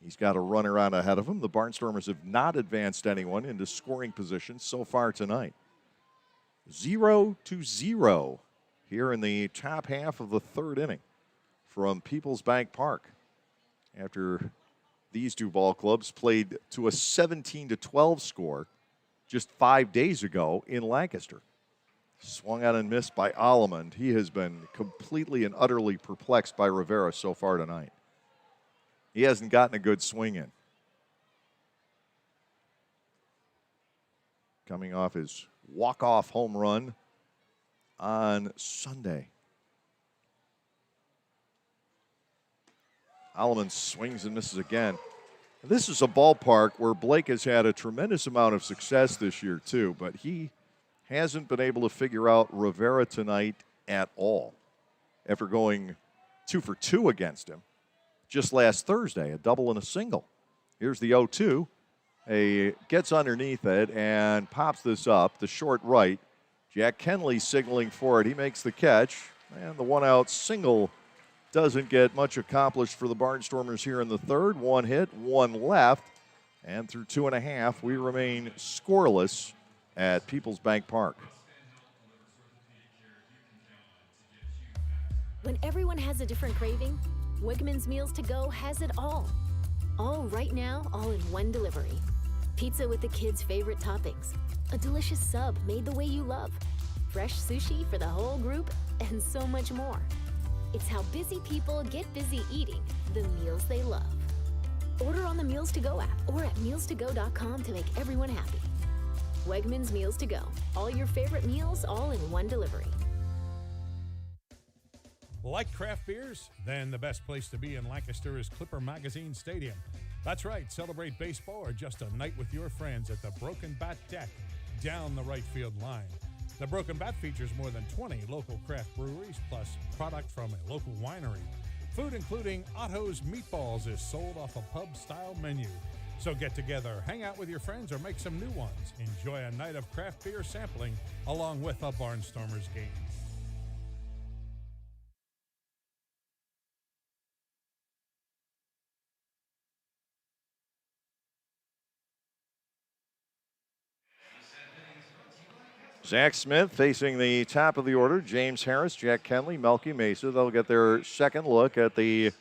He's got a runner on ahead of him. The Barnstormers have not advanced anyone into scoring position so far tonight. 0-0 here in the top half of the 3rd inning from Peoples Bank Park. After these 2 ball clubs played to a 17-12 score just 5 days ago in Lancaster. Swung out and missed by Allemond. He has been completely and utterly perplexed by Rivera so far tonight. He hasn't gotten a good swing in. Coming off his walk-off home run on Sunday. Allemond swings and misses again. This is a ballpark where Blake has had a tremendous amount of success this year too, but he hasn't been able to figure out Rivera tonight at all after going 2 for 2 against him just last Thursday, a double and a single. Here's the 0-2. He gets underneath it and pops this up to short right. Jack Kenley signaling for it. He makes the catch, and the 1-out single doesn't get much accomplished for the Barnstormers here in the 3rd. 1 hit, 1 left, and through 2.5, we remain scoreless at Peoples Bank Park. When everyone has a different craving, Wegmans Meals to Go has it all. All right now, all in one delivery. Pizza with the kids' favorite toppings. A delicious sub made the way you love. Fresh sushi for the whole group, and so much more. It's how busy people get busy eating the meals they love. Order on the Meals to Go app or at mealstogo.com to make everyone happy. Wegmans Meals to Go. All your favorite meals, all in one delivery. Like craft beers? Then the best place to be in Lancaster is Clipper Magazine Stadium. That's right, celebrate baseball or just a night with your friends at the Broken Bat Deck down the right field line. The Broken Bat features more than 20 local craft breweries plus product from a local winery. Food including Otto's Meatballs is sold off a pub-style menu. So get together, hang out with your friends, or make some new ones. Enjoy a night of craft beer sampling along with a Barnstormers game. Zach Smith facing the top of the order. James Harris, Jack Kenley, Melky Mesa. They'll get their second look at the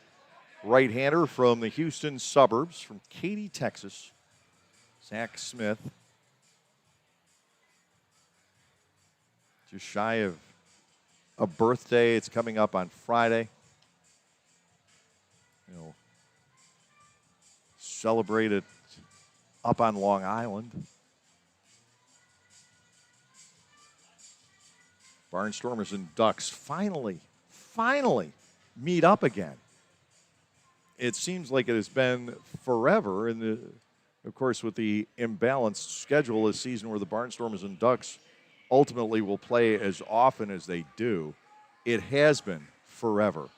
right-hander from the Houston suburbs, from Katy, Texas. Zach Smith. Just shy of a birthday. It's coming up on Friday. He'll celebrate it up on Long Island. Barnstormers and Ducks finally meet up again. It seems like it has been forever, and of course with the imbalanced schedule this season where the Barnstormers and Ducks ultimately will play as often as they do, it has been forever.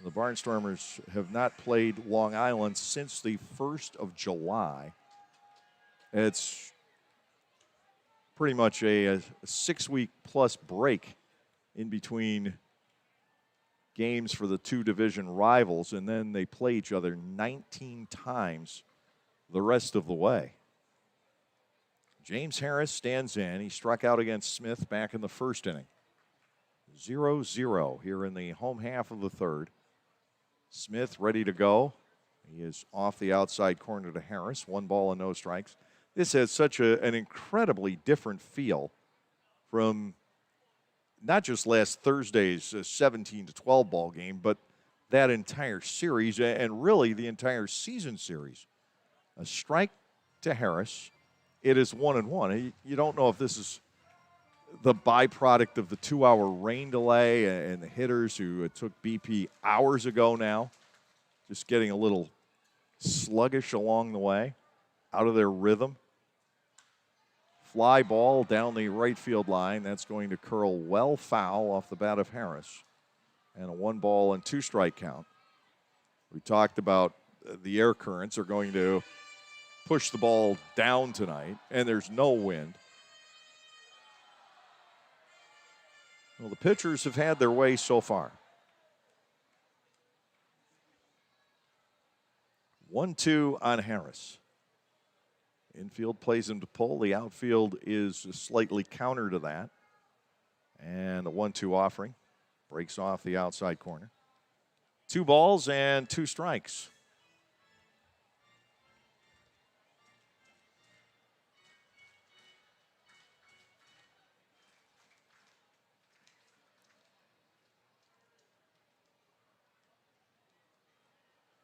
The Barnstormers have not played Long Island since the 1st of July. It's pretty much a 6-week plus break in between games for the two division rivals, and then they play each other 19 times the rest of the way. James Harris stands in. He struck out against Smith back in the first inning. 0-0 here in the home half of the third. Smith ready to go. He is off the outside corner to Harris. 1 ball and no strikes. This has such an incredibly different feel from not just last Thursday's 17-12 ball game, but that entire series and really the entire season series. A strike to Harris. It is 1-1. You don't know if this is the byproduct of the 2-hour rain delay and the hitters who took BP hours ago now, just getting a little sluggish along the way, out of their rhythm. Fly ball down the right field line. That's going to curl well foul off the bat of Harris. And a 1 ball and 2 strike count. We talked about the air currents are going to push the ball down tonight, and there's no wind. Well, the pitchers have had their way so far. 1-2 on Harris. Infield plays him to pull. The outfield is slightly counter to that. And the 1-2 offering breaks off the outside corner. 2 balls and 2 strikes.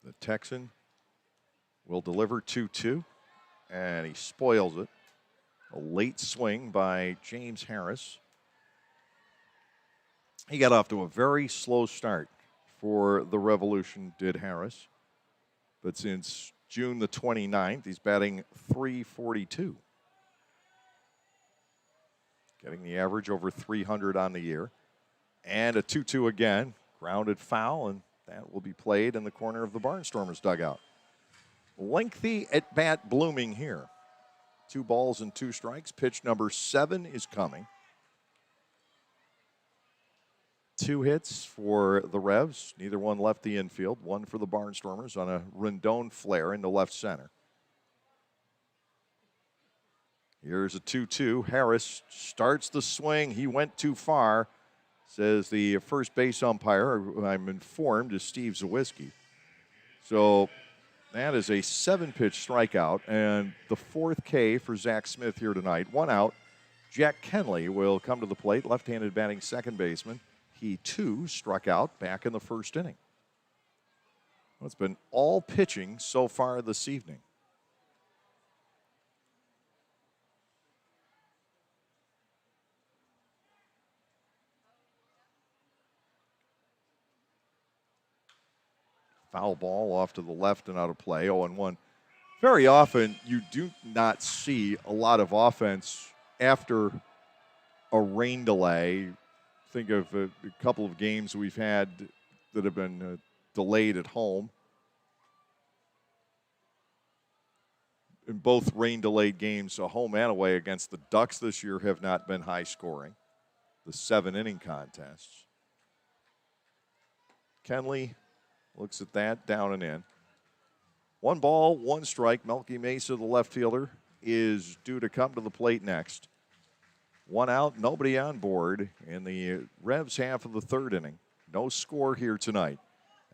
The Texan will deliver 2-2, and he spoils it. A late swing by James Harris. He got off to a very slow start for the Revolution, did Harris. But since June the 29th, he's batting .342. Getting the average over 300 on the year. And a 2-2 again, grounded foul, and that will be played in the corner of the Barnstormers dugout. Lengthy at-bat blooming here. 2 balls and 2 strikes. Pitch number 7 is coming. 2 hits for the Revs. Neither one left the infield. 1 for the Barnstormers on a Rendon flare into left center. Here's a 2-2. Harris starts the swing. He went too far, says the first base umpire, who I'm informed is Steve Zawiski. So that is a 7-pitch strikeout, and the 4th K for Zach Smith here tonight. 1 out. Jack Kenley will come to the plate, left-handed batting second baseman. He, too, struck out back in the first inning. Well, it's been all pitching so far this evening. Foul ball off to the left and out of play, 0-1. Very often, you do not see a lot of offense after a rain delay. Think of a couple of games we've had that have been delayed at home. In both rain-delayed games, a home and away against the Ducks this year have not been high-scoring. The 7-inning contests. Kenley looks at that, down and in. 1 ball, 1 strike. Melky Mesa, the left fielder, is due to come to the plate next. 1 out, nobody on board in the Revs half of the 3rd inning. No score here tonight.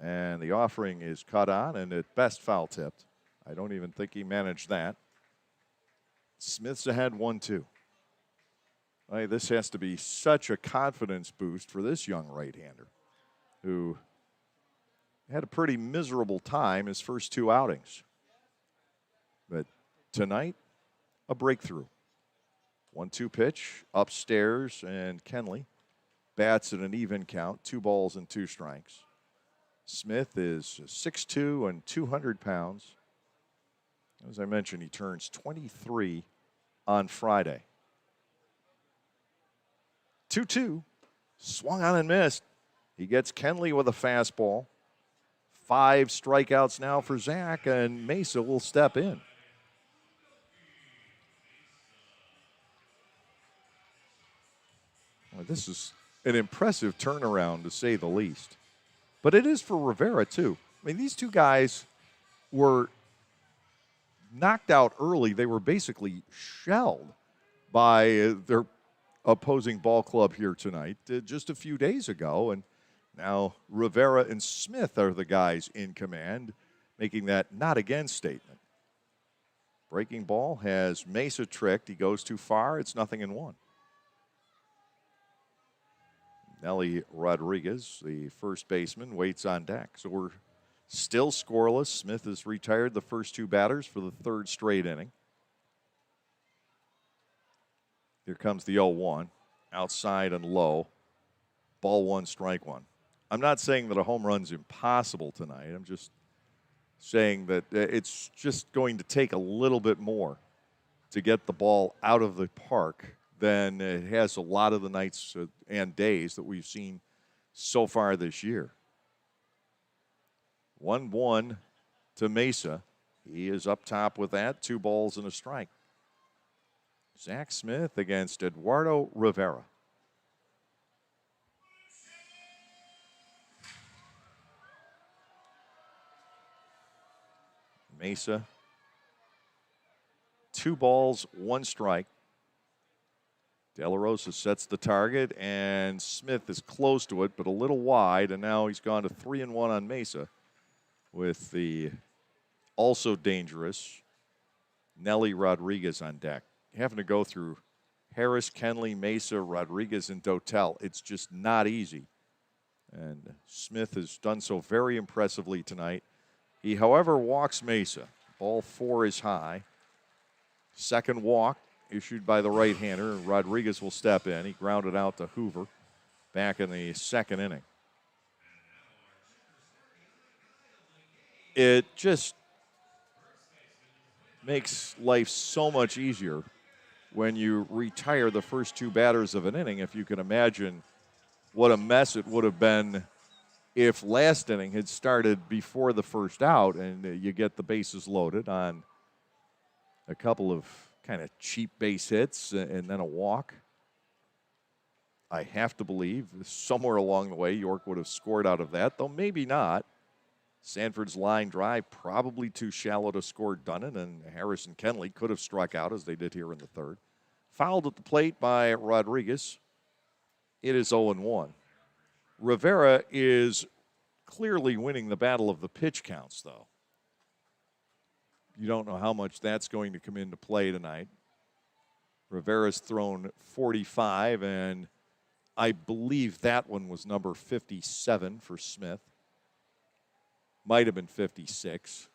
And the offering is cut on and at best foul tipped. I don't even think he managed that. Smith's ahead 1-2. Hey, this has to be such a confidence boost for this young right-hander who had a pretty miserable time his first 2 outings. But tonight, a breakthrough. 1-2 pitch, upstairs, and Kenley bats at an even count, 2 balls and 2 strikes. Smith is 6'2" and 200 pounds. As I mentioned, he turns 23 on Friday. 2-2, swung on and missed. He gets Kenley with a fastball. 5 strikeouts now for Zach, and Mesa will step in. Well, this is an impressive turnaround, to say the least. But it is for Rivera, too. I mean, these 2 guys were knocked out early. They were basically shelled by their opposing ball club here tonight just a few days ago. And now Rivera and Smith are the guys in command, making that not again statement. Breaking ball has Mesa tricked. He goes too far. It's 0-1. Nelly Rodriguez, the first baseman, waits on deck. So we're still scoreless. Smith has retired the first two batters for the third straight inning. Here comes the 0-1. Outside and low. Ball one, strike one. I'm not saying that a home run's impossible tonight. I'm just saying that it's just going to take a little bit more to get the ball out of the park than it has a lot of the nights and days that we've seen so far this year. 1-1 to Mesa. He is up top with that. 2 balls and a strike. Zach Smith against Eduardo Rivera. Mesa, 2 balls, 1 strike. De La Rosa sets the target, and Smith is close to it, but a little wide, and now he's gone to 3-1 on Mesa with the also dangerous Nelly Rodriguez on deck. Having to go through Harris, Kenley, Mesa, Rodriguez, and Dotel. It's just not easy. And Smith has done so very impressively tonight. He, however, walks Mesa. Ball 4 is high. Second walk issued by the right-hander. Rodriguez will step in. He grounded out to Hoover back in the second inning. It just makes life so much easier when you retire the first 2 batters of an inning. If you can imagine what a mess it would have been if last inning had started before the first out and you get the bases loaded on a couple of kind of cheap base hits and then a walk. I have to believe somewhere along the way York would have scored out of that, though maybe not. Sanford's line drive probably too shallow to score Dunnan, and Harris and Kenley could have struck out as they did here in the third. Fouled at the plate by Rodriguez. It is 0-1. Rivera is clearly winning the battle of the pitch counts, though. You don't know how much that's going to come into play tonight. Rivera's thrown 45, and I believe that one was number 57 for Smith. Might have been 56.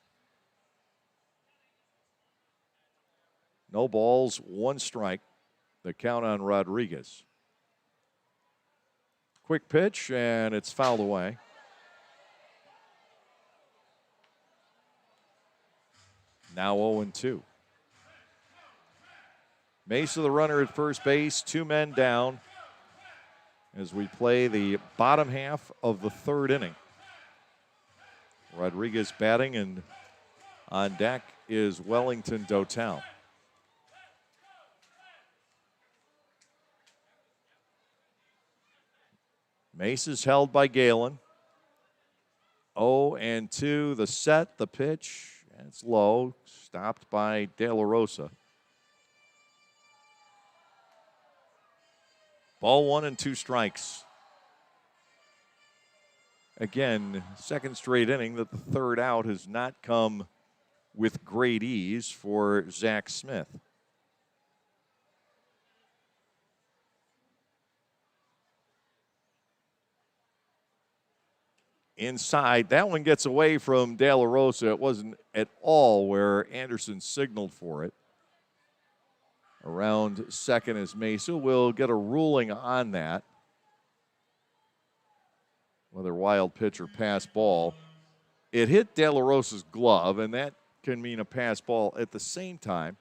No balls, 1 strike. The count on Rodriguez. Quick pitch, and it's fouled away. Now 0-2. Mesa, the runner at first base, 2 men down as we play the bottom half of the third inning. Rodriguez batting, and on deck is Wellington Dotel. Mesa's held by Galen. 0-2, the set, the pitch. It's low, stopped by De La Rosa. Ball 1 and 2 strikes. Again, second straight inning that the third out has not come with great ease for Zach Smith. Inside, that one gets away from De La Rosa. It wasn't at all where Anderson signaled for it. Around second is Mesa. We'll get a ruling on that. Whether wild pitch or pass ball. It hit De La Rosa's glove, and that can mean a pass ball. At the same time,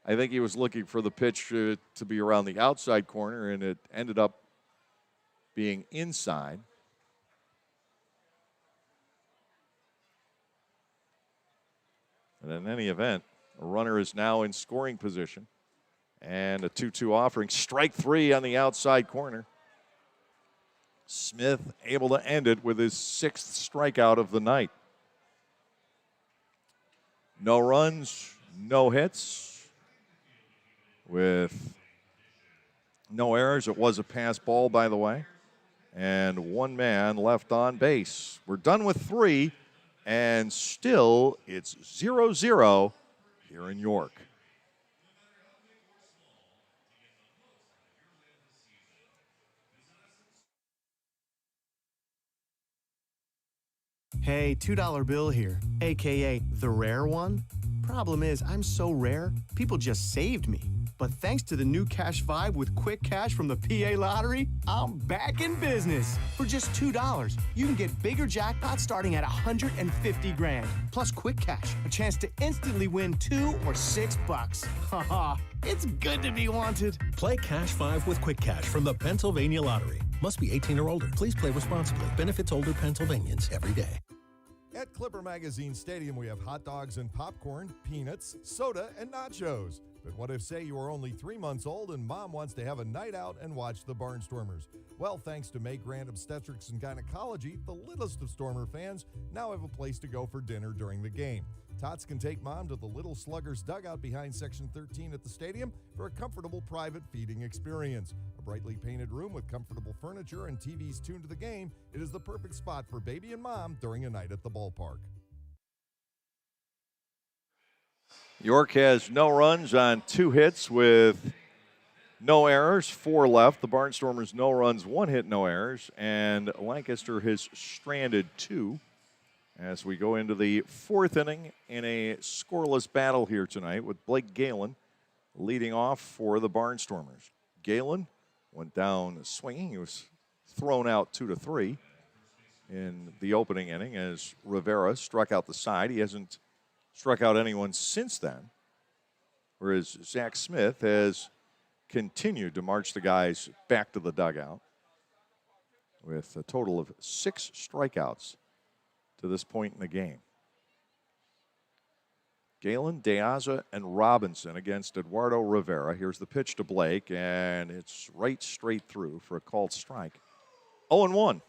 I think he was looking for the pitch to be around the outside corner, and it ended up being inside. And in any event, a runner is now in scoring position. And a 2-2 offering. Strike 3 on the outside corner. Smith able to end it with his 6th strikeout of the night. No runs, no hits with no errors. It was a pass ball, by the way. And one man left on base. We're done with 3, and still it's 0-0 here in York. Hey, $2 bill here, aka the rare one. Problem is, I'm so rare, people just saved me. But thanks to the new Cash Vibe with quick cash from the PA Lottery, I'm back in business. For just $2, you can get bigger jackpots starting at 150 grand. Plus quick cash, a chance to instantly win $2 or $6. Haha, it's good to be wanted. Play Cash 5 with Quick Cash from the Pennsylvania Lottery. Must be 18 or older. Please play responsibly. Benefits older Pennsylvanians every day. At Clipper Magazine Stadium, we have hot dogs and popcorn, peanuts, soda, and nachos. But what if, say, you are only 3 months old and mom wants to have a night out and watch the Barnstormers? Well, thanks to May Grant Obstetrics and Gynecology, the littlest of Stormer fans now have a place to go for dinner during the game. Tots can take mom to the Little Sluggers dugout behind Section 13 at the stadium for a comfortable private feeding experience. A brightly painted room with comfortable furniture and TVs tuned to the game, it is the perfect spot for baby and mom during a night at the ballpark. York has no runs on 2 hits with no errors, 4 left. The Barnstormers no runs, 1 hit, no errors. And Lancaster has stranded 2 as we go into the 4th inning in a scoreless battle here tonight with Blake Galen leading off for the Barnstormers. Galen went down swinging. He was thrown out 2-3 in the opening inning as Rivera struck out the side. He hasn't struck out anyone since then, whereas Zach Smith has continued to march the guys back to the dugout with a total of 6 strikeouts to this point in the game. Galen, Deaza, and Robinson against Eduardo Rivera. Here's the pitch to Blake, and it's right straight through for a called strike. 0-1.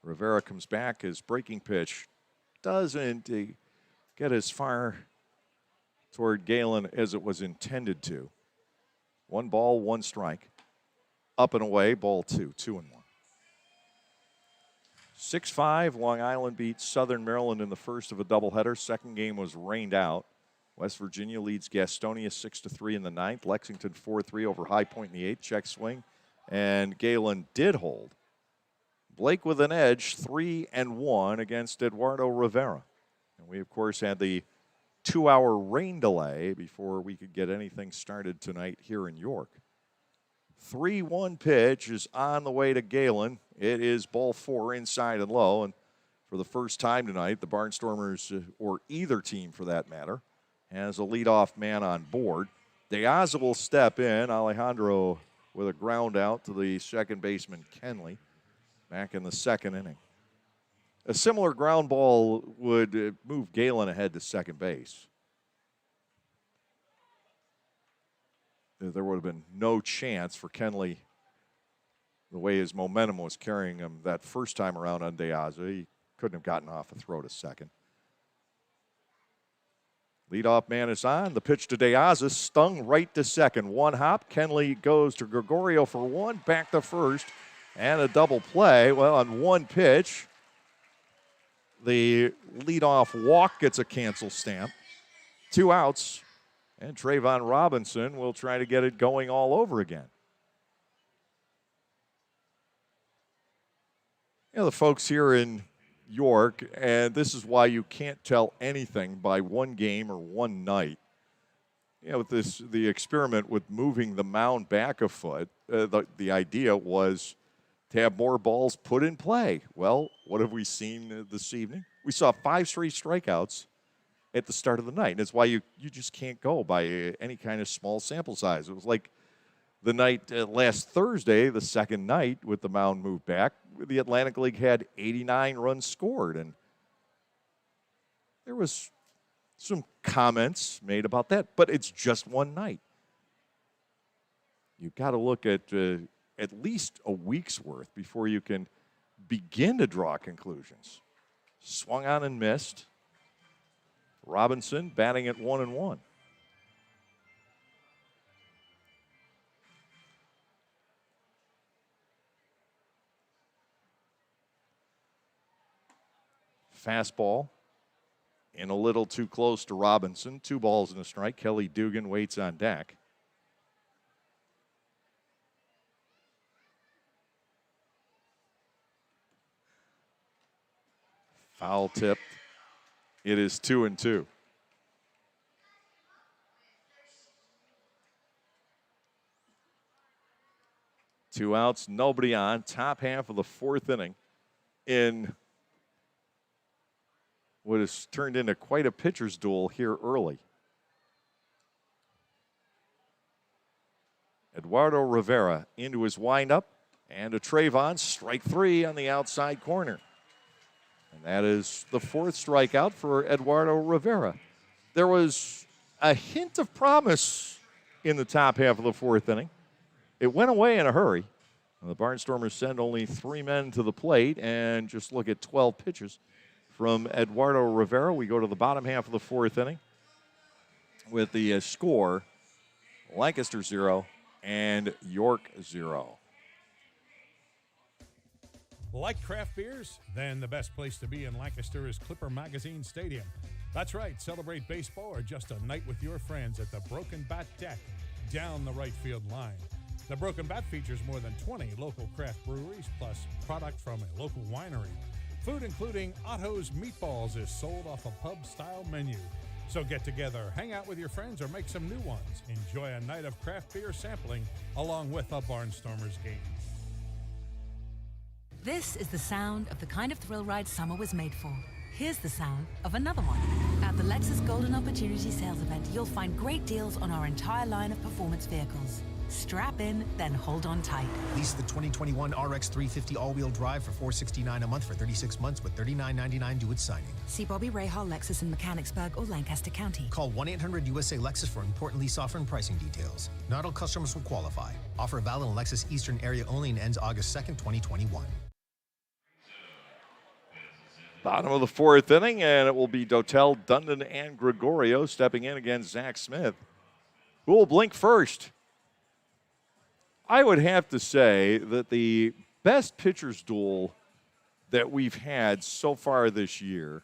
Rivera comes back. His breaking pitch doesn't get as far toward Galen as it was intended to. 1 ball, 1 strike. Up and away, ball 2, 2-1. 6-5, Long Island beats Southern Maryland in the first of a doubleheader. Second game was rained out. West Virginia leads Gastonia 6-3 in the 9th. Lexington 4-3 over High Point in the 8th. Check swing. And Galen did hold. Blake with an edge, 3-1 against Eduardo Rivera. And we, of course, had the 2-hour rain delay before we could get anything started tonight here in York. 3-1 pitch is on the way to Galen. It is ball 4 inside and low. And for the first time tonight, the Barnstormers, or either team for that matter, has a leadoff man on board. Deaza will step in. Alejandro with a ground out to the second baseman, Kenley, back in the 2nd inning. A similar ground ball would move Galen ahead to second base. There would have been no chance for Kenley, the way his momentum was carrying him that first time around on Deaza. He couldn't have gotten off a throw to second. Leadoff man is on. The pitch to Deaza, stung right to second. 1 hop. Kenley goes to Gregorio for 1, back to first, and a double play. Well, on 1 pitch, the leadoff walk gets a cancel stamp. 2 outs. And Trayvon Robinson will try to get it going all over again. You know, the folks here in York, and this is why you can't tell anything by 1 game or 1 night. You know, with the experiment with moving the mound back a foot, the idea was to have more balls put in play. Well, what have we seen this evening? We saw 5 straight strikeouts at the start of the night. And it's why you just can't go by any kind of small sample size. It was like the night last Thursday, the second night with the mound moved back, the Atlantic League had 89 runs scored. And there was some comments made about that, but it's just 1 night. You've got to look at least a week's worth before you can begin to draw conclusions. Swung on and missed. Robinson batting at 1-1. Fastball and a little too close to Robinson. 2 balls and a strike. Kelly Dugan waits on deck. Foul tipped. It is 2-2. Two outs, nobody on. Top half of the 4th inning in what has turned into quite a pitcher's duel here early. Eduardo Rivera into his windup, and a Trayvon, strike 3 on the outside corner. And that is the 4th strikeout for Eduardo Rivera. There was a hint of promise in the top half of the 4th inning. It went away in a hurry. And the Barnstormers send only 3 men to the plate, and just look at 12 pitches from Eduardo Rivera. We go to the bottom half of the 4th inning with the score, Lancaster 0 and York 0. Like craft beers? Then the best place to be in Lancaster is Clipper Magazine Stadium. That's right, celebrate baseball or just a night with your friends at the Broken Bat Deck down the right field line. The Broken Bat features more than 20 local craft breweries, plus product from a local winery. Food including Otto's Meatballs is sold off a pub-style menu. So get together, hang out with your friends, or make some new ones. Enjoy a night of craft beer sampling along with a Barnstormers game. This is the sound of the kind of thrill ride summer was made for. Here's the sound of another one. At the Lexus Golden Opportunity Sales Event, you'll find great deals on our entire line of performance vehicles. Strap in, then hold on tight. Lease the 2021 RX 350 all-wheel drive for $469 a month for 36 months with $39.99 due at signing. See Bobby Rahal Lexus in Mechanicsburg or Lancaster County. Call 1-800-USA-LEXUS for important lease offer and pricing details. Not all customers will qualify. Offer valid in Lexus Eastern area only and ends August 2nd, 2021. Bottom of the 4th inning, and it will be Dotel, Dundon, and Gregorio stepping in against Zach Smith. Who will blink first? I would have to say that the best pitcher's duel that we've had so far this year,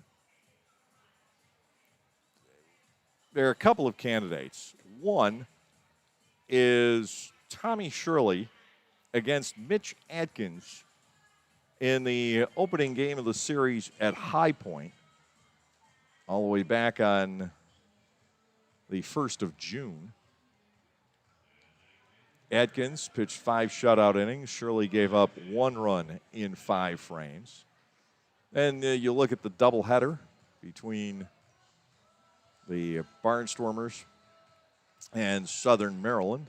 there are a couple of candidates. One is Tommy Shirley against Mitch Adkins in the opening game of the series at High Point, all the way back on the 1st of June. Adkins pitched 5 shutout innings. Shirley gave up 1 run in 5 frames. And you look at the doubleheader between the Barnstormers and Southern Maryland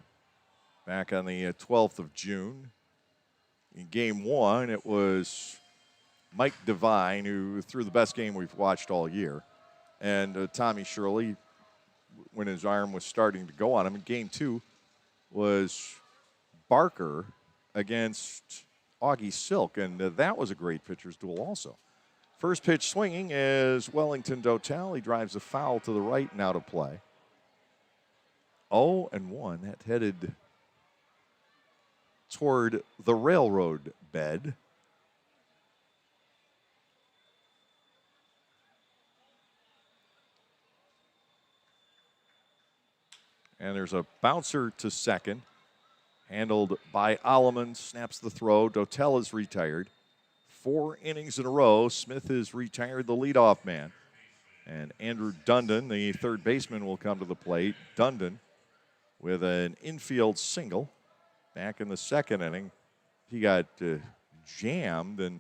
back on the 12th of June. In Game 1, it was Mike Devine who threw the best game we've watched all year. And Tommy Shirley, when his arm was starting to go on him. In Game 2, was Barker against Augie Silk, and that was a great pitcher's duel also. First pitch swinging is Wellington Dotel. He drives a foul to the right and out of play. 0-1. That headed toward the railroad bed. And there's a bouncer to second, handled by Alleman, snaps the throw. Dotel is retired. 4 innings in a row, Smith has retired the leadoff man. And Andrew Dundon, the third baseman, will come to the plate. Dundon with an infield single. Back in the 2nd inning, he got jammed and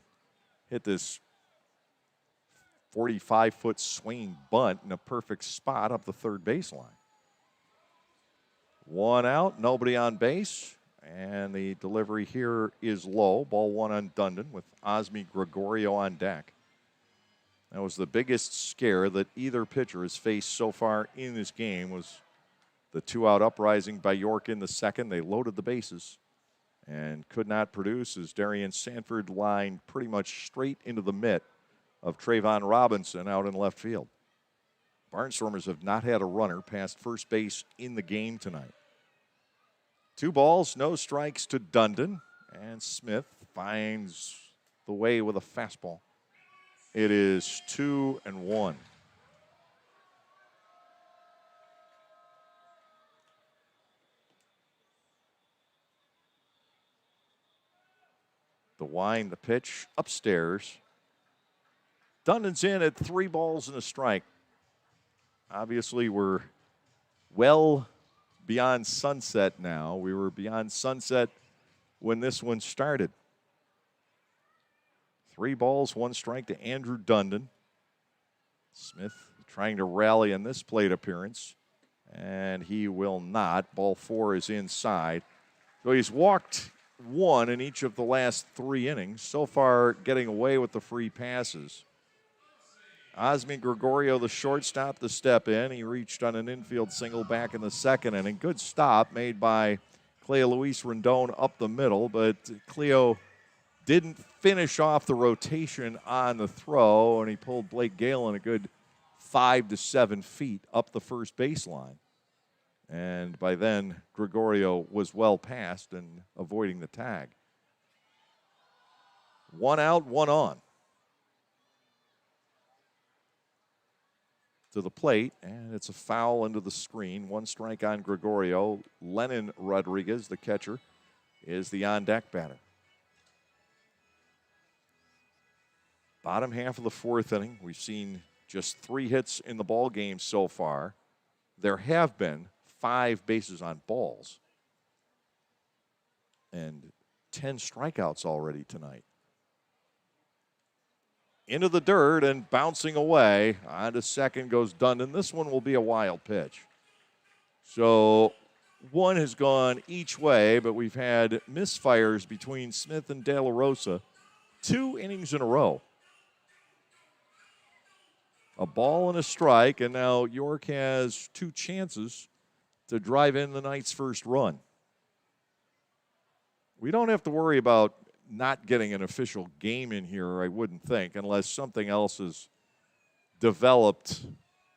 hit this 45-foot swinging bunt in a perfect spot up the third baseline. 1 out, nobody on base, and the delivery here is low. Ball 1 on Dundon with Osmi Gregorio on deck. That was the biggest scare that either pitcher has faced so far in this game, was the 2-out uprising by York in the 2nd. They loaded the bases and could not produce as Darian Sanford lined pretty much straight into the mitt of Trayvon Robinson out in left field. Barnstormers have not had a runner past first base in the game tonight. 2 balls, no strikes to Dundon, and Smith finds the way with a fastball. It is 2-1. The wind, the pitch, upstairs. Dundon's in at 3 balls and a strike. Obviously, we're well beyond sunset now. We were beyond sunset when this one started. 3 balls, 1 strike to Andrew Dundon. Smith trying to rally in this plate appearance, and he will not. Ball 4 is inside. So he's walked 1 in each of the last 3 innings. So far, getting away with the free passes. Osmi Gregorio, the shortstop, the step in. He reached on an infield single back in the 2nd inning. Good stop made by Cleo Luis Rendon up the middle, but Cleo didn't finish off the rotation on the throw, and he pulled Blake Galen a good 5 to 7 feet up the first baseline. And by then, Gregorio was well past and avoiding the tag. 1 out, 1 on. To the plate, and it's a foul into the screen. 1 strike on Gregorio. Lennon Rodriguez, the catcher, is the on-deck batter. Bottom half of the 4th inning, we've seen just 3 hits in the ball game so far. There have been 5 bases on balls and 10 strikeouts already tonight. Into the dirt and bouncing away. On to second goes Dundon. This one will be a wild pitch. So 1 has gone each way, but we've had misfires between Smith and De La Rosa 2 innings in a row. A ball and a strike, and now York has 2 chances to drive in the night's first run. We don't have to worry about not getting an official game in here, I wouldn't think, unless something else is developed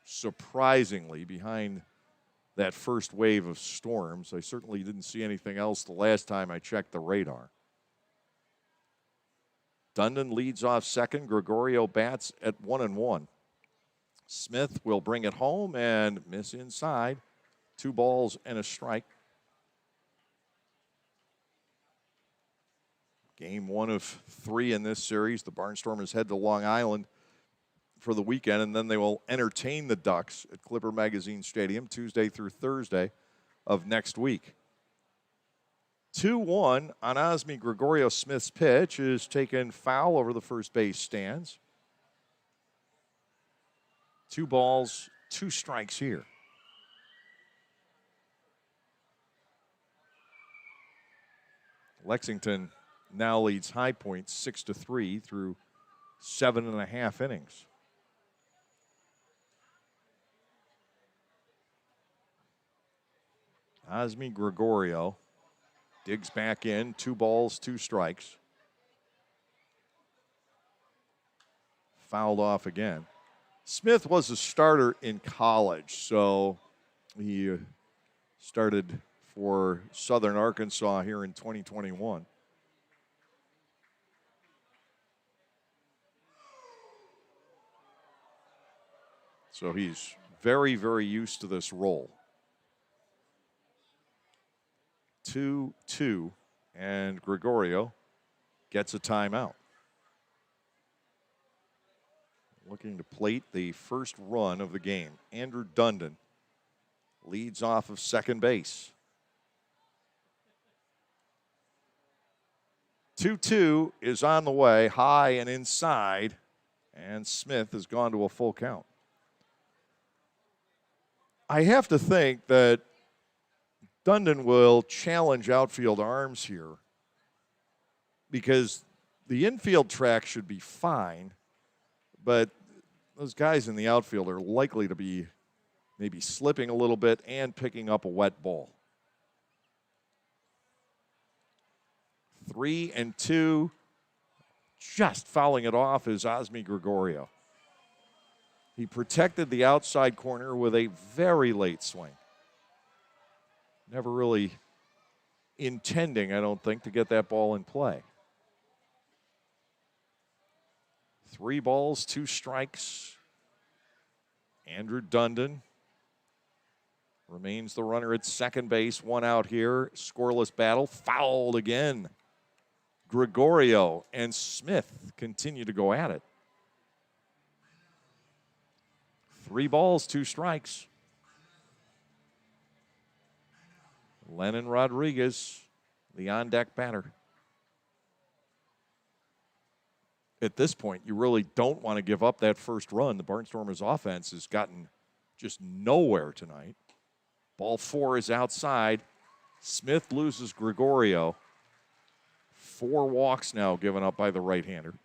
surprisingly behind that first wave of storms. I certainly didn't see anything else the last time I checked the radar. Dundon leads off second. Gregorio bats at 1-1. Smith will bring it home and miss inside. 2 balls and a strike. Game 1 of 3 in this series. The Barnstormers head to Long Island for the weekend, and then they will entertain the Ducks at Clipper Magazine Stadium Tuesday through Thursday of next week. 2-1 on Osmi Gregorio. Smith's pitch is taken foul over the first base stands. 2 balls, 2 strikes here. Lexington now leads High Point 6-3 through 7.5 innings. Osmi Gregorio digs back in, 2 balls, 2 strikes. Fouled off again. Smith was a starter in college, so he started for Southern Arkansas here in 2021. So he's very, very used to this role. 2-2, and Gregorio gets a timeout. Looking to plate the first run of the game. Andrew Dundon leads off of second base. 2-2 is on the way, high and inside, and Smith has gone to a full count. I have to think that Dundon will challenge outfield arms here because the infield track should be fine, but those guys in the outfield are likely to be maybe slipping a little bit and picking up a wet ball. 3-2. just fouling it off is Osmi Gregorio. He protected the outside corner with a very late swing. Never really intending, I don't think, to get that ball in play. 3 balls, 2 strikes. Andrew Dundon remains the runner at second base. 1 out here. Scoreless battle. Fouled again. Gregorio and Smith continue to go at it. 3 balls, 2 strikes. Lennon Rodriguez, the on-deck batter. At this point, you really don't want to give up that first run. The Barnstormers offense has gotten just nowhere tonight. Ball 4 is outside. Smith loses Gregorio. 4 walks now given up by the right-hander.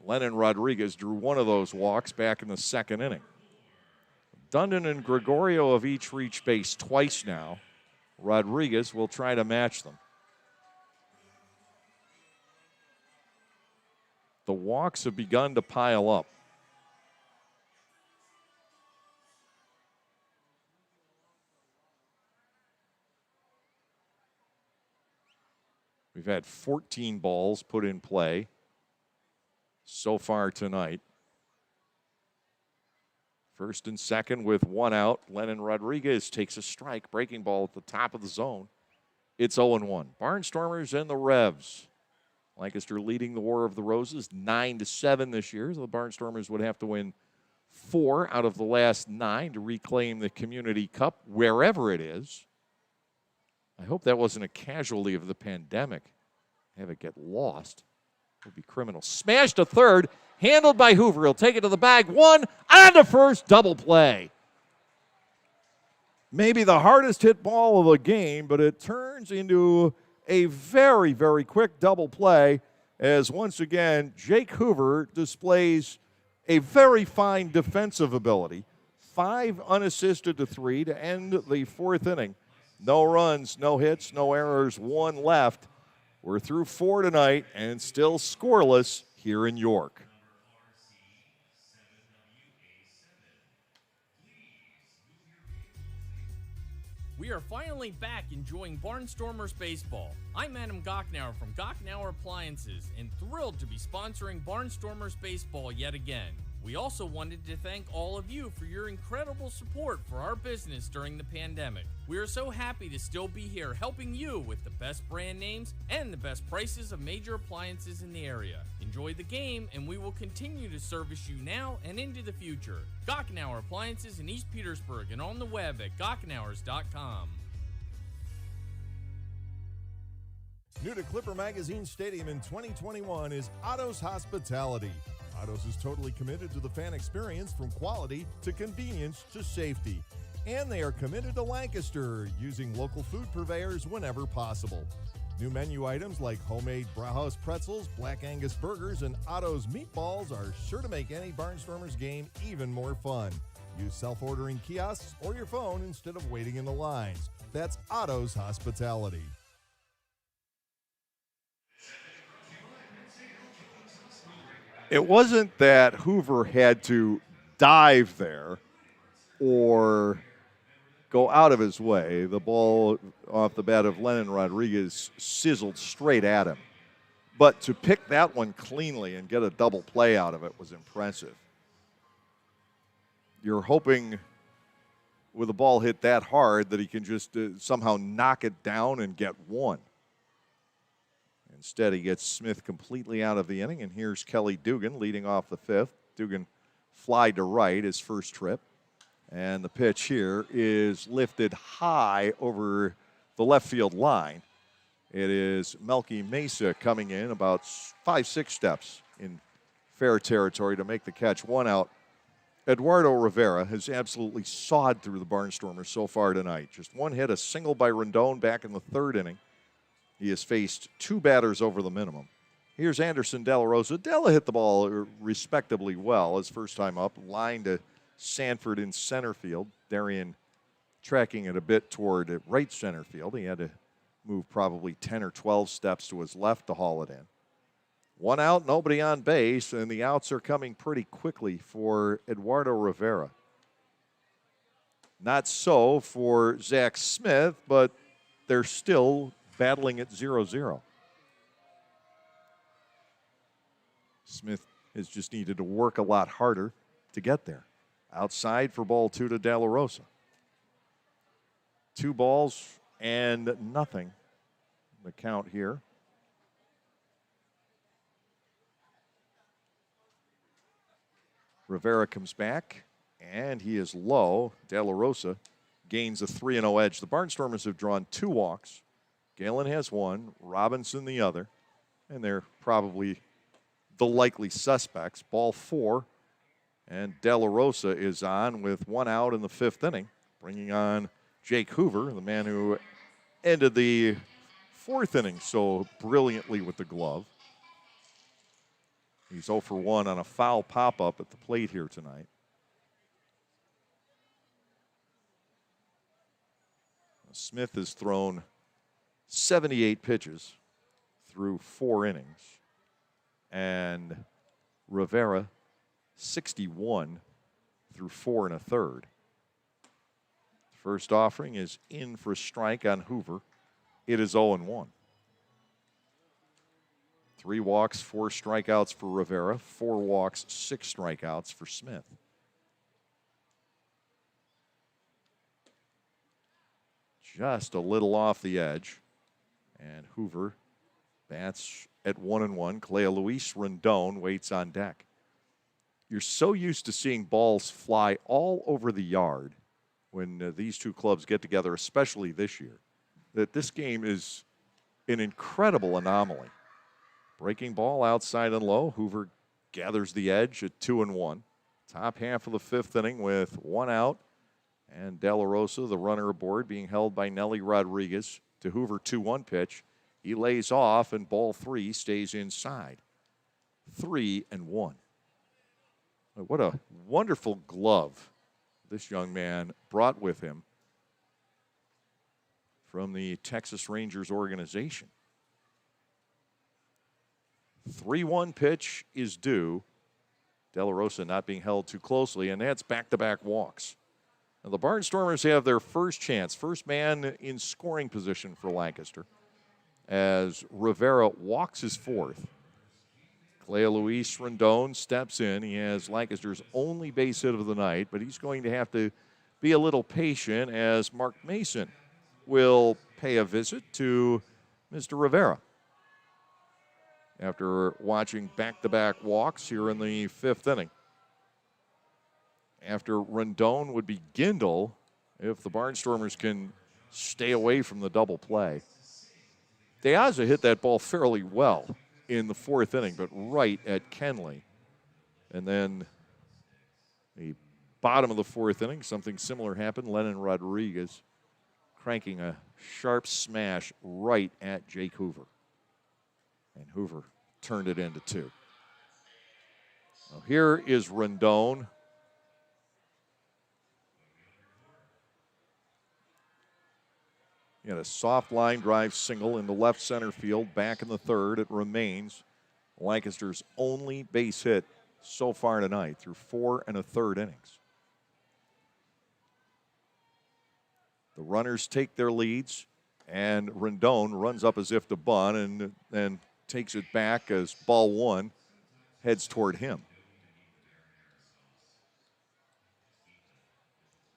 Lennon Rodriguez drew one of those walks back in the second inning. Dundon and Gregorio have each reached base twice now. Rodriguez will try to match them. The walks have begun to pile up. We've had 14 balls put in play so far tonight. First and second with 1 out. Lennon Rodriguez takes a strike. Breaking ball at the top of the zone. It's 0-1. Barnstormers and the Revs. Lancaster leading the War of the Roses 9-7 this year. So the Barnstormers would have to win 4 out of the last 9 to reclaim the Community Cup wherever it is. I hope that wasn't a casualty of the pandemic. Have it get lost. It would be criminal. Smashed to third. Handled by Hoover. He'll take it to the bag. 1 on to first. Double play. Maybe the hardest hit ball of the game, but it turns into a very, very quick double play as once again Jake Hoover displays a very fine defensive ability. 5 unassisted to 3 to end the 4th inning. No runs, no hits, no errors, 1 left. We're through 4 tonight and still scoreless here in York. We are finally back enjoying Barnstormers baseball. I'm Adam Gocknauer from Gocknauer Appliances and thrilled to be sponsoring Barnstormers baseball yet again. We also wanted to thank all of you for your incredible support for our business during the pandemic. We are so happy to still be here helping you with the best brand names and the best prices of major appliances in the area. Enjoy the game and we will continue to service you now and into the future. Gocknauer Appliances in East Petersburg and on the web at gocknauers.com. New to Clipper Magazine Stadium in 2021 is Otto's Hospitality. Otto's is totally committed to the fan experience, from quality to convenience to safety. And they are committed to Lancaster, using local food purveyors whenever possible. New menu items like homemade Brauhaus pretzels, Black Angus burgers, and Otto's meatballs are sure to make any Barnstormers game even more fun. Use self-ordering kiosks or your phone instead of waiting in the lines. That's Otto's Hospitality. It wasn't that Hoover had to dive there or go out of his way. The ball off the bat of Lennon Rodriguez sizzled straight at him. But to pick that one cleanly and get a double play out of it was impressive. You're hoping with a ball hit that hard that he can just somehow knock it down and get one. Instead, he gets Smith completely out of the inning, and here's Kelly Dugan leading off the 5th. Dugan fly to right his first trip, and the pitch here is lifted high over the left field line. It is Melky Mesa coming in about 5-6 steps in fair territory to make the catch. 1 out. Eduardo Rivera has absolutely sawed through the Barnstormers so far tonight. Just 1 hit, a single by Rendon back in the 3rd inning. He has faced 2 batters over the minimum. Here's Anderson De La Rosa. Della hit the ball respectably well his first time up. Line to Sanford in center field. Darian tracking it a bit toward right center field. He had to move probably 10 or 12 steps to his left to haul it in. One out, nobody on base, and the outs are coming pretty quickly for Eduardo Rivera. Not so for Zach Smith, but they're still battling at 0-0. Smith has just needed to work a lot harder to get there. Outside for ball 2 to De La Rosa. 2 balls and nothing. The count here. Rivera comes back, and he is low. De La Rosa gains a 3-0 edge. The Barnstormers have drawn 2 walks. Galen has 1, Robinson the other, and they're probably the likely suspects. Ball 4, and De La Rosa is on with 1 out in the 5th inning, bringing on Jake Hoover, the man who ended the 4th inning so brilliantly with the glove. He's 0 for 1 on a foul pop-up at the plate here tonight. Smith has thrown 78 pitches through 4 innings. And Rivera, 61 through 4 1/3. First offering is in for a strike on Hoover. It is 0-1. 3 walks, 4 strikeouts for Rivera. 4 walks, 6 strikeouts for Smith. Just a little off the edge. And Hoover bats at 1-1. Clea Luis Rendon waits on deck. You're so used to seeing balls fly all over the yard when these two clubs get together, especially this year, that this game is an incredible anomaly. Breaking ball outside and low. Hoover gathers the edge at 2-1. Top half of the 5th inning with 1 out. And De La Rosa, the runner aboard, being held by Nelly Rodriguez. To Hoover, 2-1 pitch. He lays off, and ball 3 stays inside. 3-1. What a wonderful glove this young man brought with him from the Texas Rangers organization. 3-1 pitch is due. De La Rosa not being held too closely, and that's back-to-back walks. Now the Barnstormers have their first chance, first man in scoring position for Lancaster, as Rivera walks his 4th. Clea Luis Rendon steps in. He has Lancaster's only base hit of the night, but he's going to have to be a little patient as Mark Mason will pay a visit to Mr. Rivera. After watching back-to-back walks here in the 5th inning. After Rendon would be Gindel if the Barnstormers can stay away from the double play. De Aza hit that ball fairly well in the 4th inning, but right at Kenley. And then the bottom of the 4th inning, something similar happened. Lennon Rodriguez cranking a sharp smash right at Jake Hoover. And Hoover turned it into 2. Now here is Rendon. He had a soft line drive single in the left center field. Back in the 3rd, it remains Lancaster's only base hit so far tonight through 4 1/3 innings. The runners take their leads, and Rendon runs up as if to bunt and then takes it back as ball 1 heads toward him.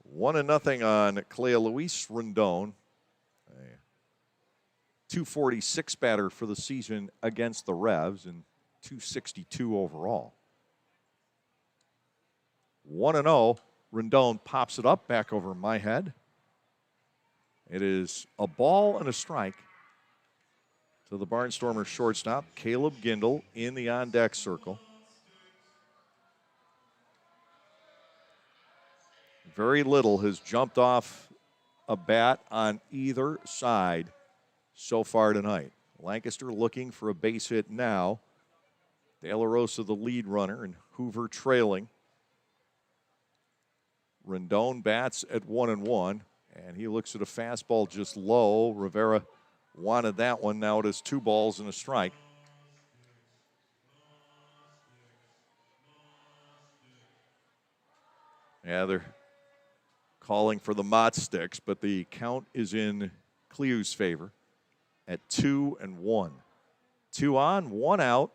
1-0 on Clea Luis Rendon. 246 batter for the season against the Revs and 262 overall. 1-0. Rendon pops it up back over my head. It is a ball and a strike to the Barnstormers shortstop, Caleb Gindel, in the on-deck circle. Very little has jumped off a bat on either side so far tonight. Lancaster looking for a base hit now. De La Rosa the lead runner and Hoover trailing. Rendon bats at 1-1, and he looks at a fastball just low. Rivera wanted that one. Now it is 2 balls and a strike. Yeah, they're calling for the Mott sticks, but the count is in Clew's favor at 2-1. 2 on, 1 out.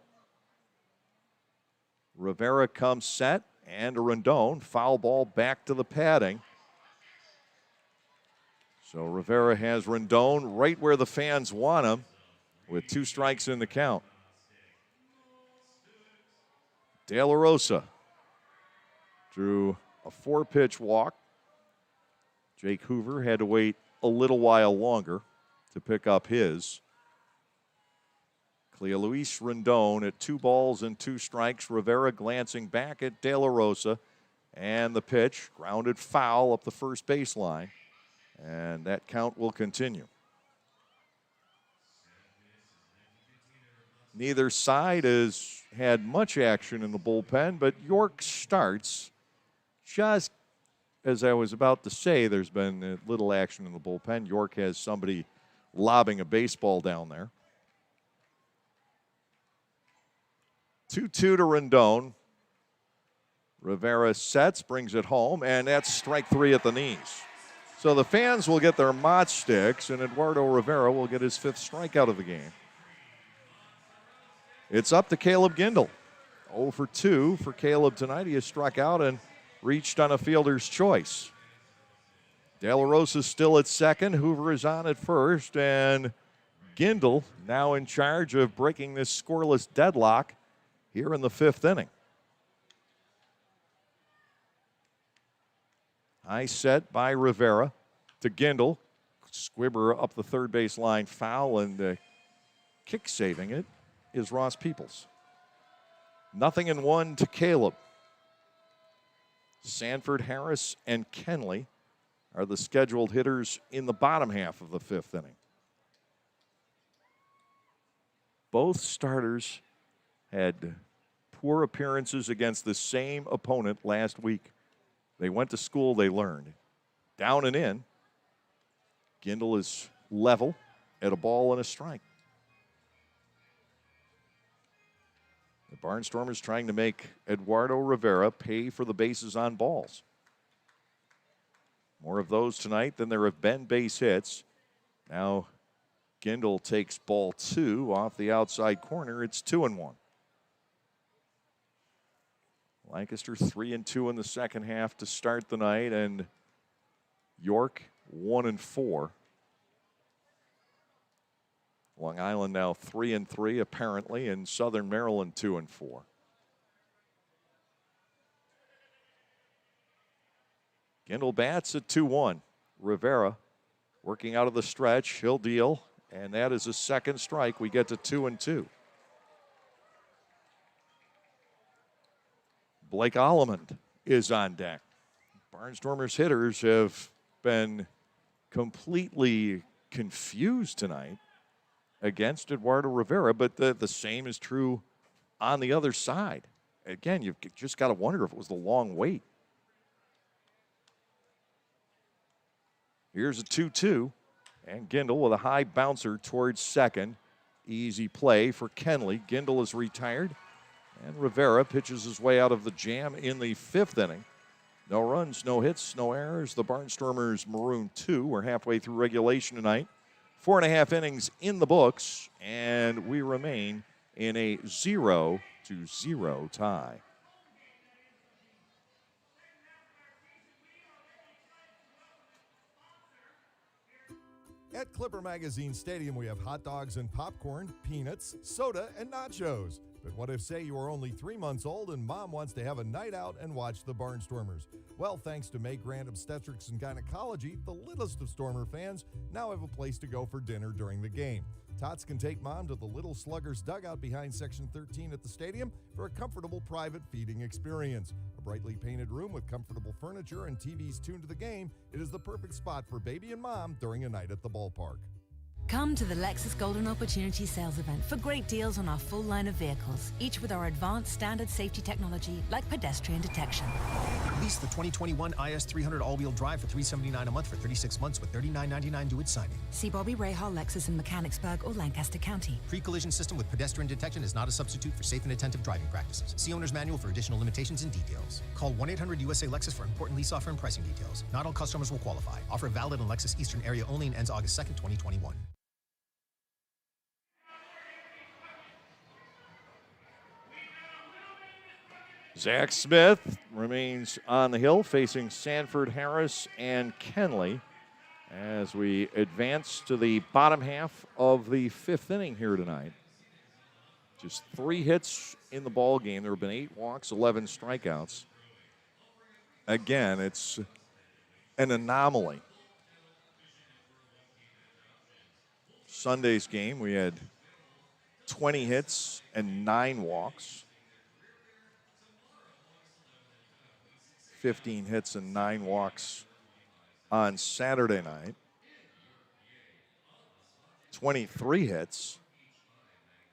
Rivera comes set, and a Rendon. Foul ball back to the padding. So Rivera has Rendon right where the fans want him with 2 strikes in the count. De La Rosa drew a 4-pitch walk. Jake Hoover had to wait a little while longer to pick up his. Cleo Luis Rendon at 2 balls and 2 strikes. Rivera glancing back at De La Rosa. And the pitch, grounded foul up the first baseline. And that count will continue. Neither side has had much action in the bullpen, but York starts just as I was about to say. There's been little action in the bullpen. York has somebody lobbing a baseball down there. 2-2 to Rendon. Rivera sets, brings it home, and that's strike 3 at the knees. So the fans will get their Mott sticks, and Eduardo Rivera will get his 5th strikeout of the game. It's up to Caleb Gindel. 0 for 2 for Caleb tonight. He has struck out and reached on a fielder's choice. De La Rosa's still at second. Hoover is on at first, and Gindel now in charge of breaking this scoreless deadlock here in the 5th inning. High set by Rivera to Gindel. Squibber up the third base line, foul, and kick saving it is Ross Peoples. 0-1 to Caleb. Sanford, Harris, and Kenley are the scheduled hitters in the bottom half of the 5th inning. Both starters had poor appearances against the same opponent last week. They went to school, they learned. Down and in. Gindel is level at a ball and a strike. The Barnstormers trying to make Eduardo Rivera pay for the bases on balls. More of those tonight than there have been base hits. Now Gindel takes ball 2 off the outside corner. It's 2-1. Lancaster 3-2 in the second half to start the night, and York 1-4. Long Island now 3-3 apparently, and Southern Maryland 2-4. Gindel bats at 2-1. Rivera working out of the stretch. He'll deal, and that is a second strike. We get to 2-2. Blake Allemond is on deck. Barnstormers hitters have been completely confused tonight against Eduardo Rivera, but the same is true on the other side. Again, you've just got to wonder if it was the long wait. Here's a 2-2, and Gindel with a high bouncer towards second. Easy play for Kenley. Gindel is retired. And Rivera pitches his way out of the jam in the 5th inning. No runs, no hits, no errors. The Barnstormers maroon 2. We're halfway through regulation tonight. 4.5 innings in the books, and we remain in a 0-0 tie. At Clipper Magazine Stadium, we have hot dogs and popcorn, peanuts, soda, and nachos. But what if, say, you are only 3 months old and mom wants to have a night out and watch the Barnstormers? Well, thanks to May Grant Obstetrics and Gynecology, the littlest of Stormer fans now have a place to go for dinner during the game. Tots can take mom to the Little Sluggers dugout behind Section 13 at the stadium for a comfortable private feeding experience. A brightly painted room with comfortable furniture and TVs tuned to the game, it is the perfect spot for baby and mom during a night at the ballpark. Come to the Lexus Golden Opportunity Sales Event for great deals on our full line of vehicles, each with our advanced standard safety technology like pedestrian detection. Lease the 2021 IS300 all-wheel drive for $379 a month for 36 months with $39.99 due at signing. See Bobby Rahal Lexus in Mechanicsburg or Lancaster County. Pre-collision system with pedestrian detection is not a substitute for safe and attentive driving practices. See owner's manual for additional limitations and details. Call 1-800-USA-LEXUS for important lease offer and pricing details. Not all customers will qualify. Offer valid in Lexus Eastern area only and ends August 2nd, 2021. Zach Smith remains on the hill facing Sanford, Harris, and Kenley as we advance to the bottom half of the fifth inning here tonight. Just 3 hits in the ball game. There have been 8 walks, 11 strikeouts. Again, it's an anomaly. Sunday's game, we had 20 hits and 9 walks. 15 hits and 9 walks on Saturday night. 23 hits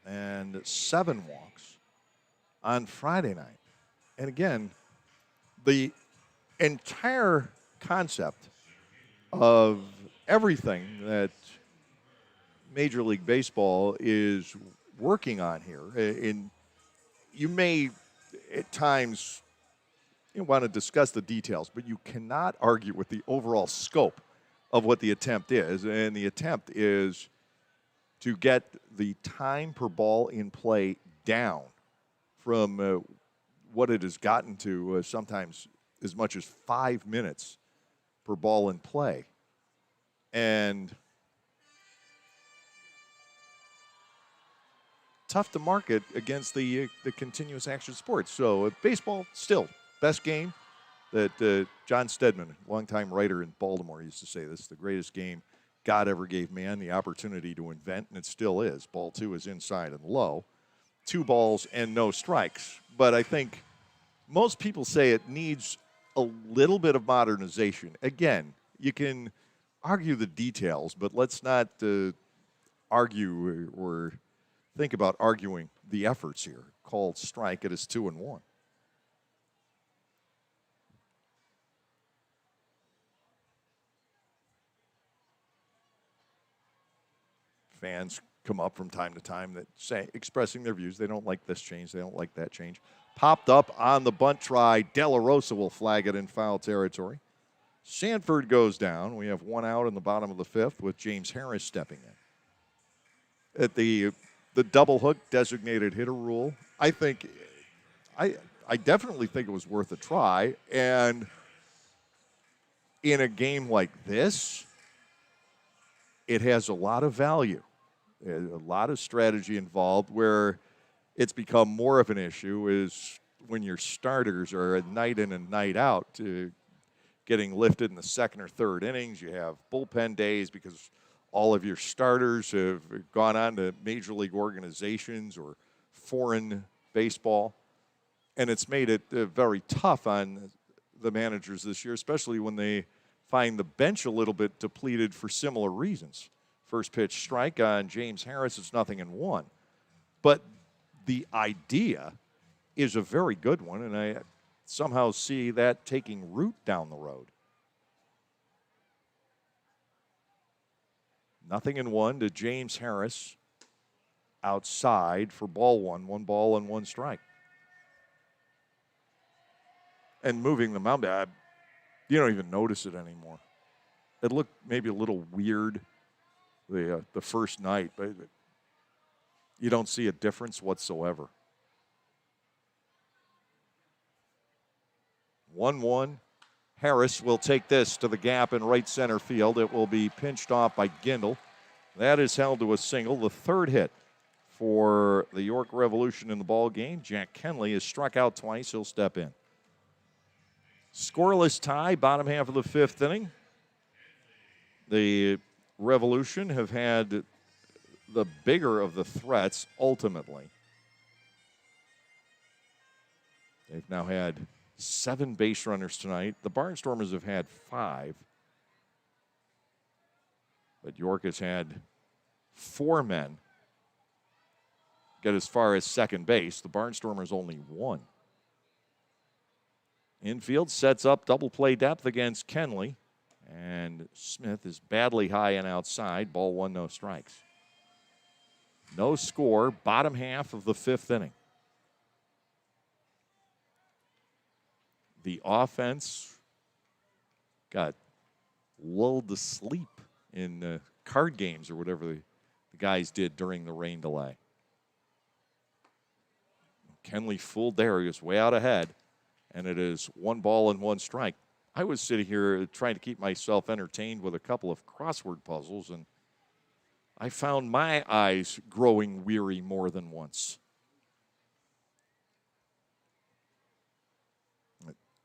and 7 walks on Friday night. And again, the entire concept of everything that Major League Baseball is working on here, you may at times want to discuss the details, but you cannot argue with the overall scope of what the attempt is. And the attempt is to get the time per ball in play down from what it has gotten to sometimes as much as 5 minutes per ball in play. And tough to market against the continuous action sports. So baseball still best game that John Stedman, longtime writer in Baltimore, used to say, this is the greatest game God ever gave man the opportunity to invent, and it still is. Ball 2 is inside and low. 2 balls and no strikes. But I think most people say it needs a little bit of modernization. Again, you can argue the details, but let's not argue or think about arguing the efforts here. Called strike, it is 2-1. Fans come up from time to time that say, expressing their views. They don't like this change. They don't like that change. Popped up on the bunt try. De La Rosa will flag it in foul territory. Sanford goes down. We have 1 out in the bottom of the 5th with James Harris stepping in. At the double hook designated hitter rule, I definitely think it was worth a try. And in a game like this, it has a lot of value. A lot of strategy involved. Where it's become more of an issue is when your starters are a night in and night out getting lifted in the 2nd or 3rd innings. You have bullpen days because all of your starters have gone on to major league organizations or foreign baseball. And it's made it very tough on the managers this year, especially when they find the bench a little bit depleted for similar reasons. First pitch strike on James Harris, it's 0-1. But the idea is a very good one, and I somehow see that taking root down the road. 0-1 to James Harris outside for ball 1. 1 ball and 1 strike. And moving the mound, you don't even notice it anymore. It looked maybe a little weird the first night, but you don't see a difference whatsoever. 1-1. Harris will take this to the gap in right center field. It will be pinched off by Gindel. That is held to a single. The 3rd hit for the York Revolution in the ball game. Jack Kenley is struck out twice. He'll step in. Scoreless tie, bottom half of the 5th inning. The Revolution have had the bigger of the threats ultimately. They've now had 7 base runners tonight. The Barnstormers have had 5. But York has had 4 men get as far as second base. The Barnstormers only 1. Infield sets up double play depth against Kenley. And Smith is badly high and outside. Ball 1, no strikes. No score, bottom half of the 5th inning. The offense got lulled to sleep in card games or whatever the guys did during the rain delay. Kenley fooled there. He was way out ahead, and it is 1 ball and 1 strike. I was sitting here trying to keep myself entertained with a couple of crossword puzzles, and I found my eyes growing weary more than once.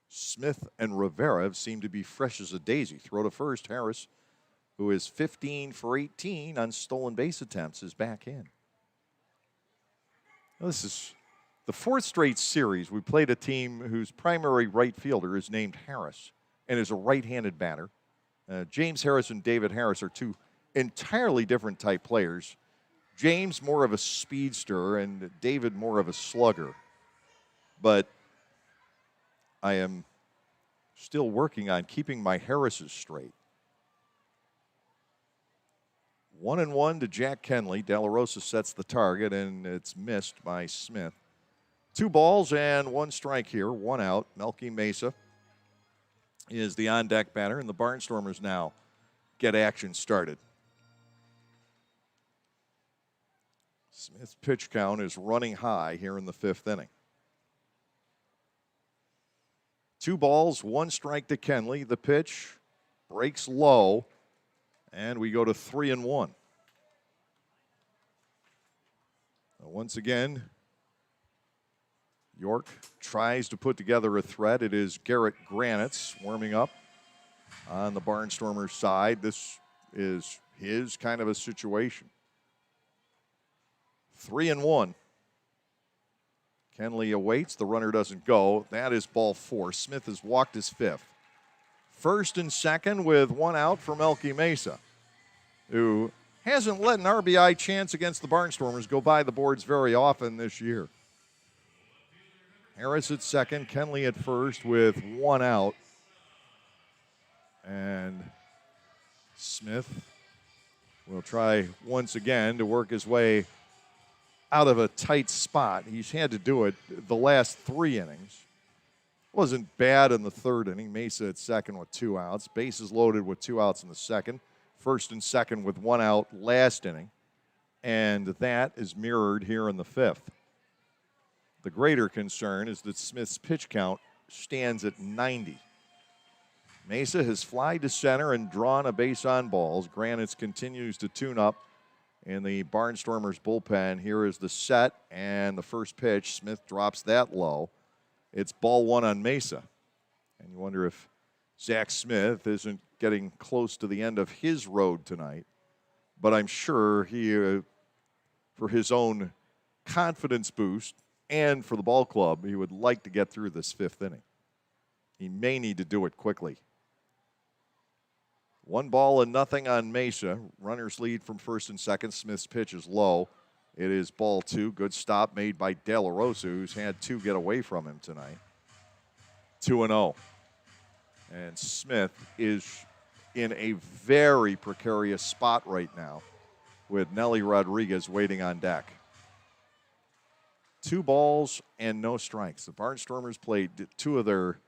Smith and Rivera have seemed to be fresh as a daisy. Throw to first. Harris, who is 15 for 18 on stolen base attempts, is back in. Now, this is the 4th straight series. We played a team whose primary right fielder is named Harris and is a right-handed batter. James Harris and David Harris are 2 entirely different type players. James more of a speedster and David more of a slugger. But I am still working on keeping my Harrises straight. 1-1 to Jack Kenley. De La Rosa sets the target, and it's missed by Smith. 2 balls and 1 strike here. 1 out. Melky Mesa is the on-deck batter, and the Barnstormers now get action started. Smith's pitch count is running high here in the 5th inning. 2 balls, 1 strike to Kenley. The pitch breaks low, and we go to 3-1. Once again, York tries to put together a threat. It is Garrett Granitz warming up on the Barnstormers side. This is his kind of a situation. 3-1. Kenley awaits. The runner doesn't go. That is ball 4. Smith has walked his 5th. First and second with 1 out for Melky Mesa, who hasn't let an RBI chance against the Barnstormers go by the boards very often this year. Harris at second, Kenley at first with 1 out. And Smith will try once again to work his way out of a tight spot. He's had to do it the last 3 innings. Wasn't bad in the 3rd inning. Mesa at second with 2 outs. Bases loaded with 2 outs in the 2nd. First and second with 1 out last inning. And that is mirrored here in the 5th. The greater concern is that Smith's pitch count stands at 90. Mesa has flied to center and drawn a base on balls. Granitz continues to tune up in the Barnstormers bullpen. Here is the set and the first pitch. Smith drops that low. It's ball 1 on Mesa. And you wonder if Zach Smith isn't getting close to the end of his road tonight. But I'm sure he, for his own confidence boost and for the ball club, he would like to get through this 5th inning. He may need to do it quickly. 1 ball and nothing on Mesa. Runners lead from first and second. Smith's pitch is low. It is ball 2. Good stop made by De La Rosa, who's had 2 get away from him tonight. 2-0. And Smith is in a very precarious spot right now with Nelly Rodriguez waiting on deck. 2 balls and no strikes. The Barnstormers played 2 of their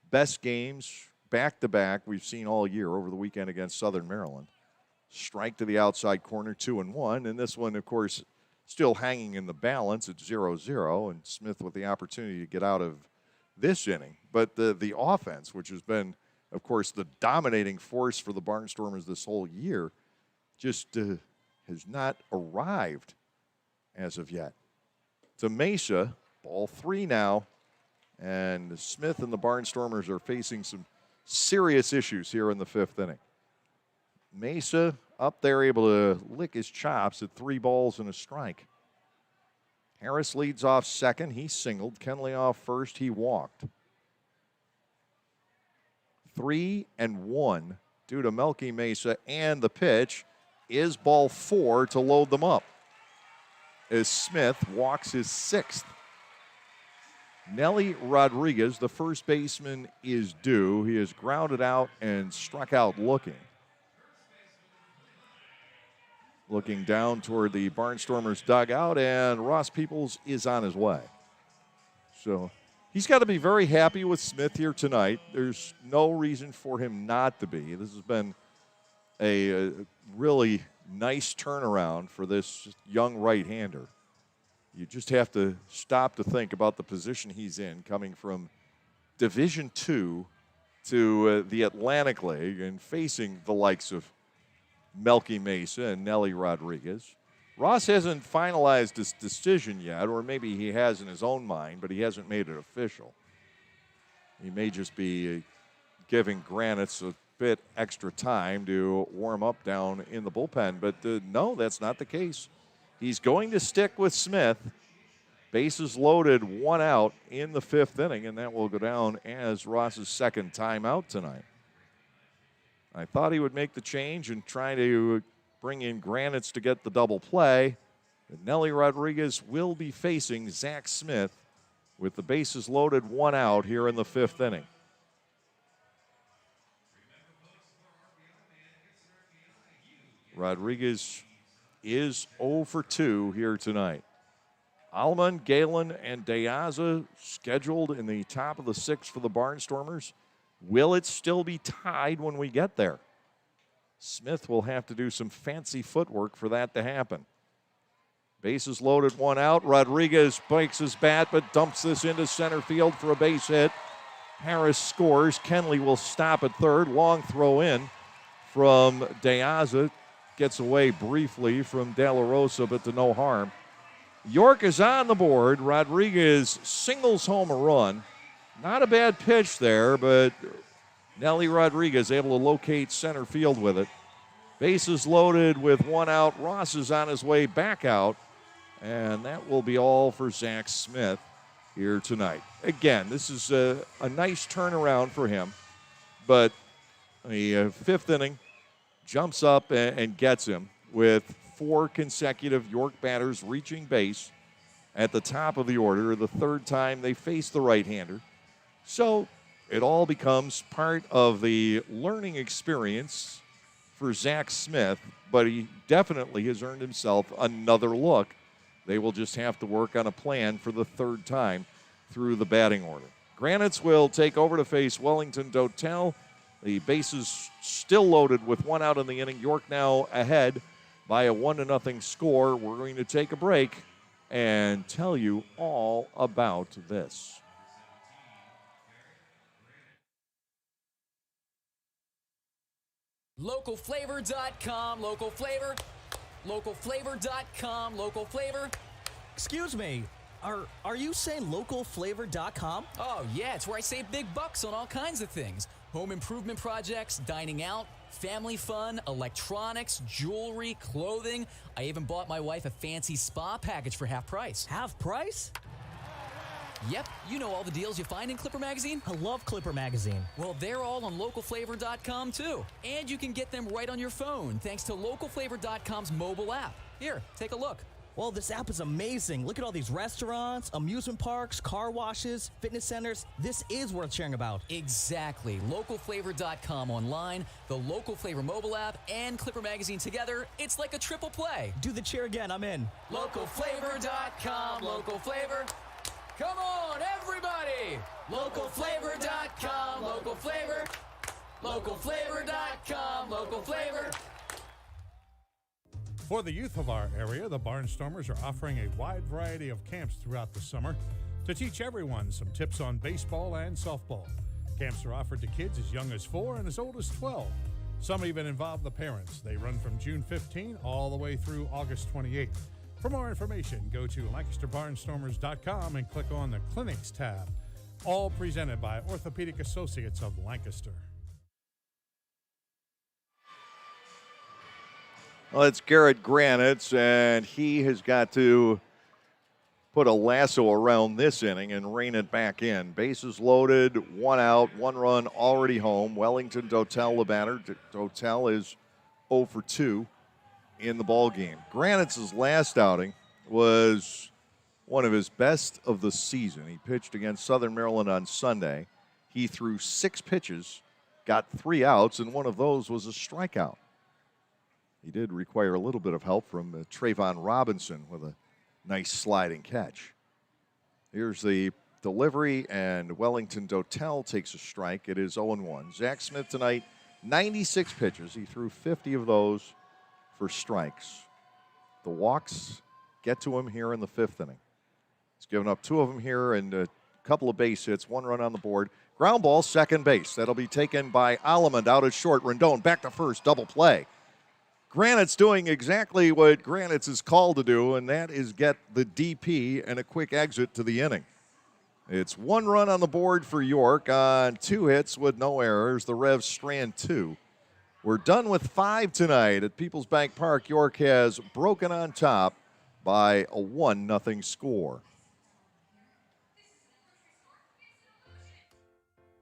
best games back-to-back we've seen all year over the weekend against Southern Maryland. Strike to the outside corner, 2-1. And this one, of course, still hanging in the balance at 0-0. And Smith with the opportunity to get out of this inning. But the offense, which has been, of course, the dominating force for the Barnstormers this whole year, just has not arrived as of yet. To Mesa, ball 3 now. And Smith and the Barnstormers are facing some serious issues here in the 5th inning. Mesa up there able to lick his chops at 3 balls and a strike. Harris leads off second. He singled. Kenley off first. He walked. 3-1 due to Melky Mesa, and the pitch is ball 4 to load them up, as Smith walks his 6th. Nelly Rodriguez, the first baseman, is due. He is grounded out and struck out looking. Looking down toward the Barnstormers dugout, and Ross Peoples is on his way. So he's got to be very happy with Smith here tonight. There's no reason for him not to be. This has been a really nice turnaround for this young right-hander. You just have to stop to think about the position he's in, coming from Division II to the Atlantic League and facing the likes of Melky Mesa and Nelly Rodriguez. Ross hasn't finalized his decision yet, or maybe he has in his own mind, but he hasn't made it official. He may just be giving Granite's a bit extra time to warm up down in the bullpen, but no, that's not the case. He's going to stick with Smith. Bases loaded, 1 out in the 5th inning, and that will go down as Ross's 2nd timeout tonight. I thought he would make the change and try to bring in Granite's to get the double play. And Nelly Rodriguez will be facing Zach Smith with the bases loaded, 1 out here in the 5th inning. Rodriguez is 0 for 2 here tonight. Alman, Galen, and Deaza scheduled in the top of the 6th for the Barnstormers. Will it still be tied when we get there? Smith will have to do some fancy footwork for that to happen. Bases loaded, 1 out. Rodriguez breaks his bat but dumps this into center field for a base hit. Harris scores. Kenley will stop at third. Long throw in from Deaza. Gets away briefly from De La Rosa, but to no harm. York is on the board. Rodriguez singles home a run. Not a bad pitch there, but Nelly Rodriguez able to locate center field with it. Bases loaded with 1 out. Ross is on his way back out, and that will be all for Zach Smith here tonight. Again, this is a nice turnaround for him, but the 5th inning jumps up and gets him with 4 consecutive York batters reaching base at the top of the order, the 3rd time they face the right-hander. So it all becomes part of the learning experience for Zach Smith, but he definitely has earned himself another look. They will just have to work on a plan for the 3rd time through the batting order. Granites will take over to face Wellington Dotel. The bases still loaded with 1 out in the inning. York now ahead by a 1-0 score. We're going to take a break and tell you all about this. Localflavor.com, local flavor. Localflavor.com, local flavor. Excuse me, are you saying localflavor.com? Oh, yeah, it's where I save big bucks on all kinds of things. Home improvement projects, dining out, family fun, electronics, jewelry, clothing. I even bought my wife a fancy spa package for half price. Half price? Yep, you know all the deals you find in Clipper Magazine. I love Clipper Magazine. Well, they're all on localflavor.com too. And you can get them right on your phone thanks to localflavor.com's mobile app. Here, take a look. Well, this app is amazing. Look at all these restaurants, amusement parks, car washes, fitness centers. This is worth sharing about. Exactly. Localflavor.com online, the Local Flavor mobile app, and Clipper Magazine together. It's like a triple play. Do the cheer again. I'm in. Localflavor.com, local flavor. Come on, everybody! Localflavor.com, local flavor. Localflavor.com, local flavor. For the youth of our area, the Barnstormers are offering a wide variety of camps throughout the summer to teach everyone some tips on baseball and softball. Camps are offered to kids as young as 4 and as old as 12. Some even involve the parents. They run from June 15 all the way through August 28. For more information, go to LancasterBarnstormers.com and click on the Clinics tab. All presented by Orthopedic Associates of Lancaster. Well, it's Garrett Granitz, and he has got to put a lasso around this inning and rein it back in. Bases loaded, 1 out, 1 run already home. Wellington Dotel the batter. Dotel is 0 for 2. in the ball game. Granite's last outing was one of his best of the season. He pitched against Southern Maryland on Sunday. He threw 6 pitches, got 3 outs, and one of those was a strikeout. He did require a little bit of help from Trayvon Robinson with a nice sliding catch. Here's the delivery, and Wellington Dotel takes a strike. It is 0-1. Zach Smith tonight, 96 pitches. He threw 50 of those for strikes. The walks get to him here in the 5th inning. He's given up 2 of them here and a couple of base hits, 1 run on the board. Ground ball, second base. That'll be taken by Allemond out at short. Rendon back to first, double play. Granite's doing exactly what Granite's is called to do, and that is get the DP and a quick exit to the inning. It's 1 run on the board for York on 2 hits with no errors. The Revs strand 2. We're done with 5 tonight at Peoples Bank Park. York has broken on top by a 1-0 score.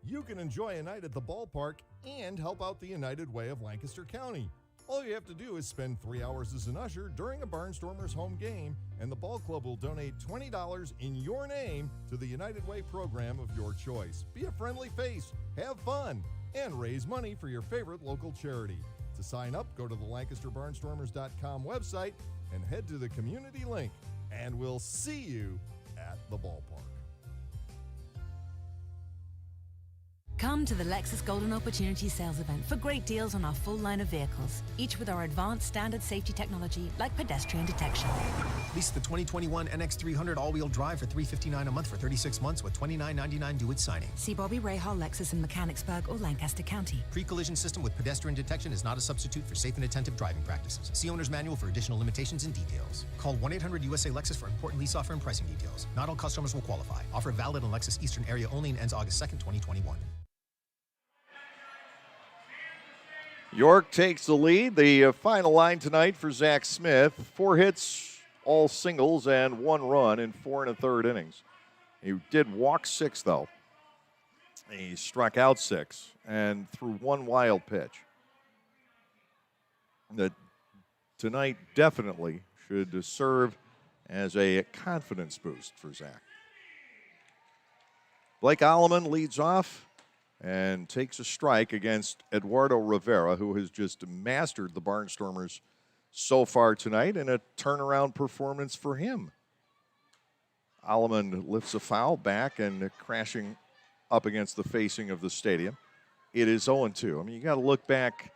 You can enjoy a night at the ballpark and help out the United Way of Lancaster County. All you have to do is spend 3 hours as an usher during a Barnstormers home game, and the ball club will donate $20 in your name to the United Way program of your choice. Be a friendly face, have fun, and raise money for your favorite local charity. To sign up, go to the LancasterBarnstormers.com website and head to the community link, and we'll see you at the ballpark. Come to the Lexus Golden Opportunity Sales Event for great deals on our full line of vehicles, each with our advanced standard safety technology like pedestrian detection. Lease the 2021 NX300 all-wheel drive for $359 a month for 36 months with $29.99 due at signing. See Bobby Rahal Lexus in Mechanicsburg or Lancaster County. Pre-collision system with pedestrian detection is not a substitute for safe and attentive driving practices. See owner's manual for additional limitations and details. Call 1-800-USA-LEXUS for important lease offer and pricing details. Not all customers will qualify. Offer valid in Lexus Eastern area only and ends August 2nd, 2021. York takes the lead. The final line tonight for Zach Smith, 4 hits, all singles, and 1 run in 4 1/3 innings. He did walk 6, though. He struck out 6 and threw 1 wild pitch. That tonight definitely should serve as a confidence boost for Zach. Blake Allemond leads off and takes a strike against Eduardo Rivera, who has just mastered the Barnstormers so far tonight, and a turnaround performance for him. Allemond lifts a foul back and crashing up against the facing of the stadium. It is 0-2. I mean, you got to look back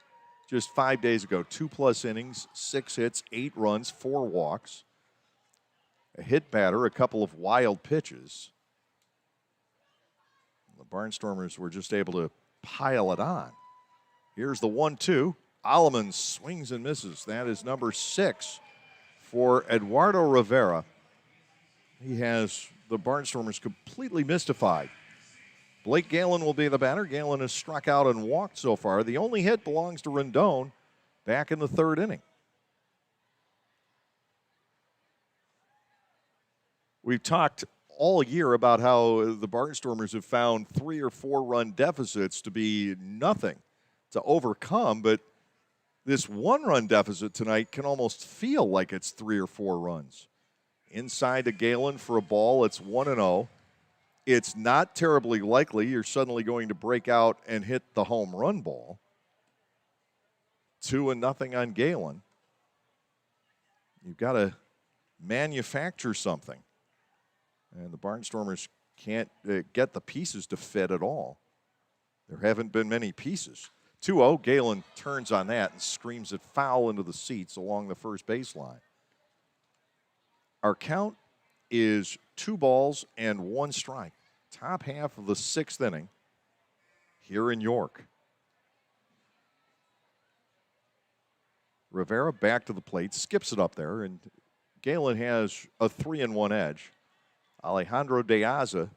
just 5 days ago. 2+ innings, 6 hits, 8 runs, 4 walks. A hit batter, a couple of wild pitches. The Barnstormers were just able to pile it on. Here's the 1-2. Allemond swings and misses. That is number 6 for Eduardo Rivera. He has the Barnstormers completely mystified. Blake Galen will be the batter. Galen has struck out and walked so far. The only hit belongs to Rendon back in the 3rd inning. We've talked all year about how the Barnstormers have found 3 or 4 run deficits to be nothing to overcome, but this 1 run deficit tonight can almost feel like it's 3 or 4 runs. Inside to Galen for a ball, it's 1-0. It's not terribly likely you're suddenly going to break out and hit the home run ball. 2-0 on Galen. You've got to manufacture something. And the Barnstormers can't get the pieces to fit at all. There haven't been many pieces. 2-0, Galen turns on that and screams it foul into the seats along the first baseline. Our count is 2 balls and 1 strike. Top half of the 6th inning here in York. Rivera back to the plate, skips it up there, and Galen has a 3-1 edge. Alejandro De Aza,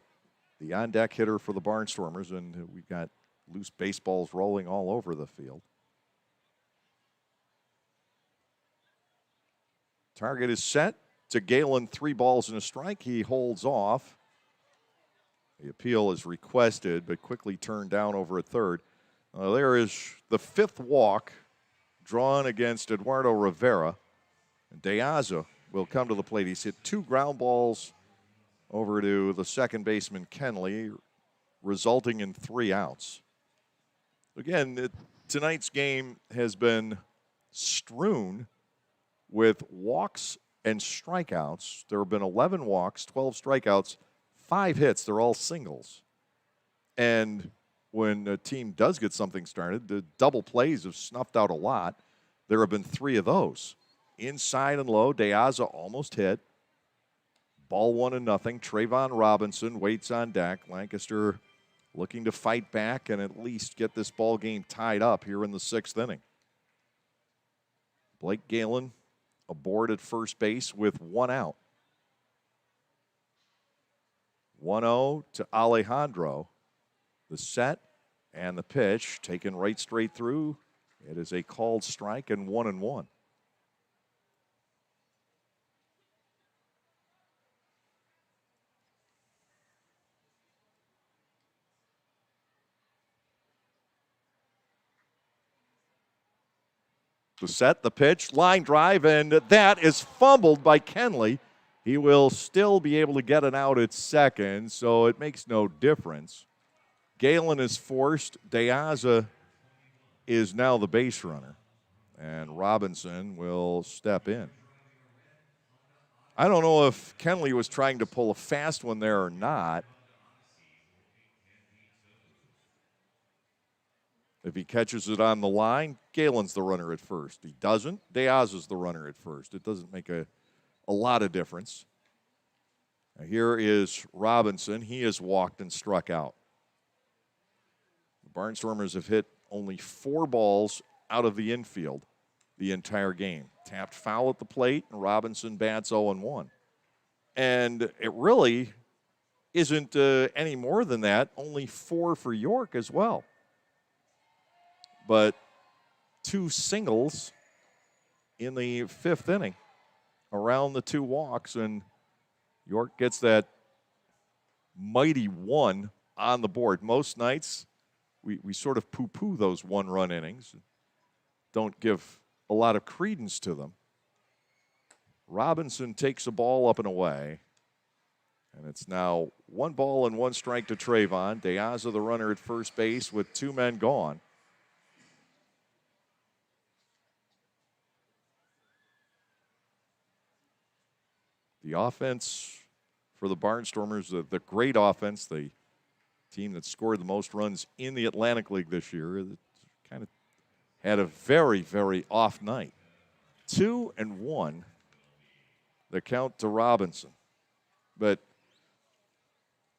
the on-deck hitter for the Barnstormers, and we've got loose baseballs rolling all over the field. Target is set to Galen, 3 balls and a strike. He holds off. The appeal is requested, but quickly turned down over at third. There is the 5th walk drawn against Eduardo Rivera. And De Aza will come to the plate. He's hit 2 ground balls over to the second baseman, Kenley, resulting in 3 outs. Again, tonight's game has been strewn with walks and strikeouts. There have been 11 walks, 12 strikeouts, 5 hits. They're all singles. And when a team does get something started, the double plays have snuffed out a lot. There have been 3 of those. Inside and low, De Aza almost hit. Ball 1-0. Trayvon Robinson waits on deck. Lancaster looking to fight back and at least get this ball game tied up here in the 6th inning. Blake Galen aboard at first base with 1 out. 1-0 to Alejandro. The set and the pitch taken right straight through. It is a called strike and 1-1. The set, the pitch, line drive, and that is fumbled by Kenley. He will still be able to get an out at second, so it makes no difference. Galen is forced. De Aza is now the base runner, and Robinson will step in. I don't know if Kenley was trying to pull a fast one there or not. If he catches it on the line, Galen's the runner at first. He doesn't, De Aza's the runner at first. It doesn't make a lot of difference. Now here is Robinson. He has walked and struck out. The Barnstormers have hit only 4 balls out of the infield the entire game. Tapped foul at the plate, and Robinson bats 0-1. And it really isn't any more than that, only 4 for York as well. But 2 singles in the 5th inning around the 2 walks, and York gets that mighty 1 on the board. Most nights we sort of poo-poo those 1-run innings, don't give a lot of credence to them. Robinson takes a ball up and away, and it's now 1 ball and 1 strike to Trayvon. De Aza, the runner at first base with 2 men gone. The offense for the Barnstormers, the great offense, the team that scored the most runs in the Atlantic League this year, kind of had a very, very off night. 2-1, the count to Robinson. But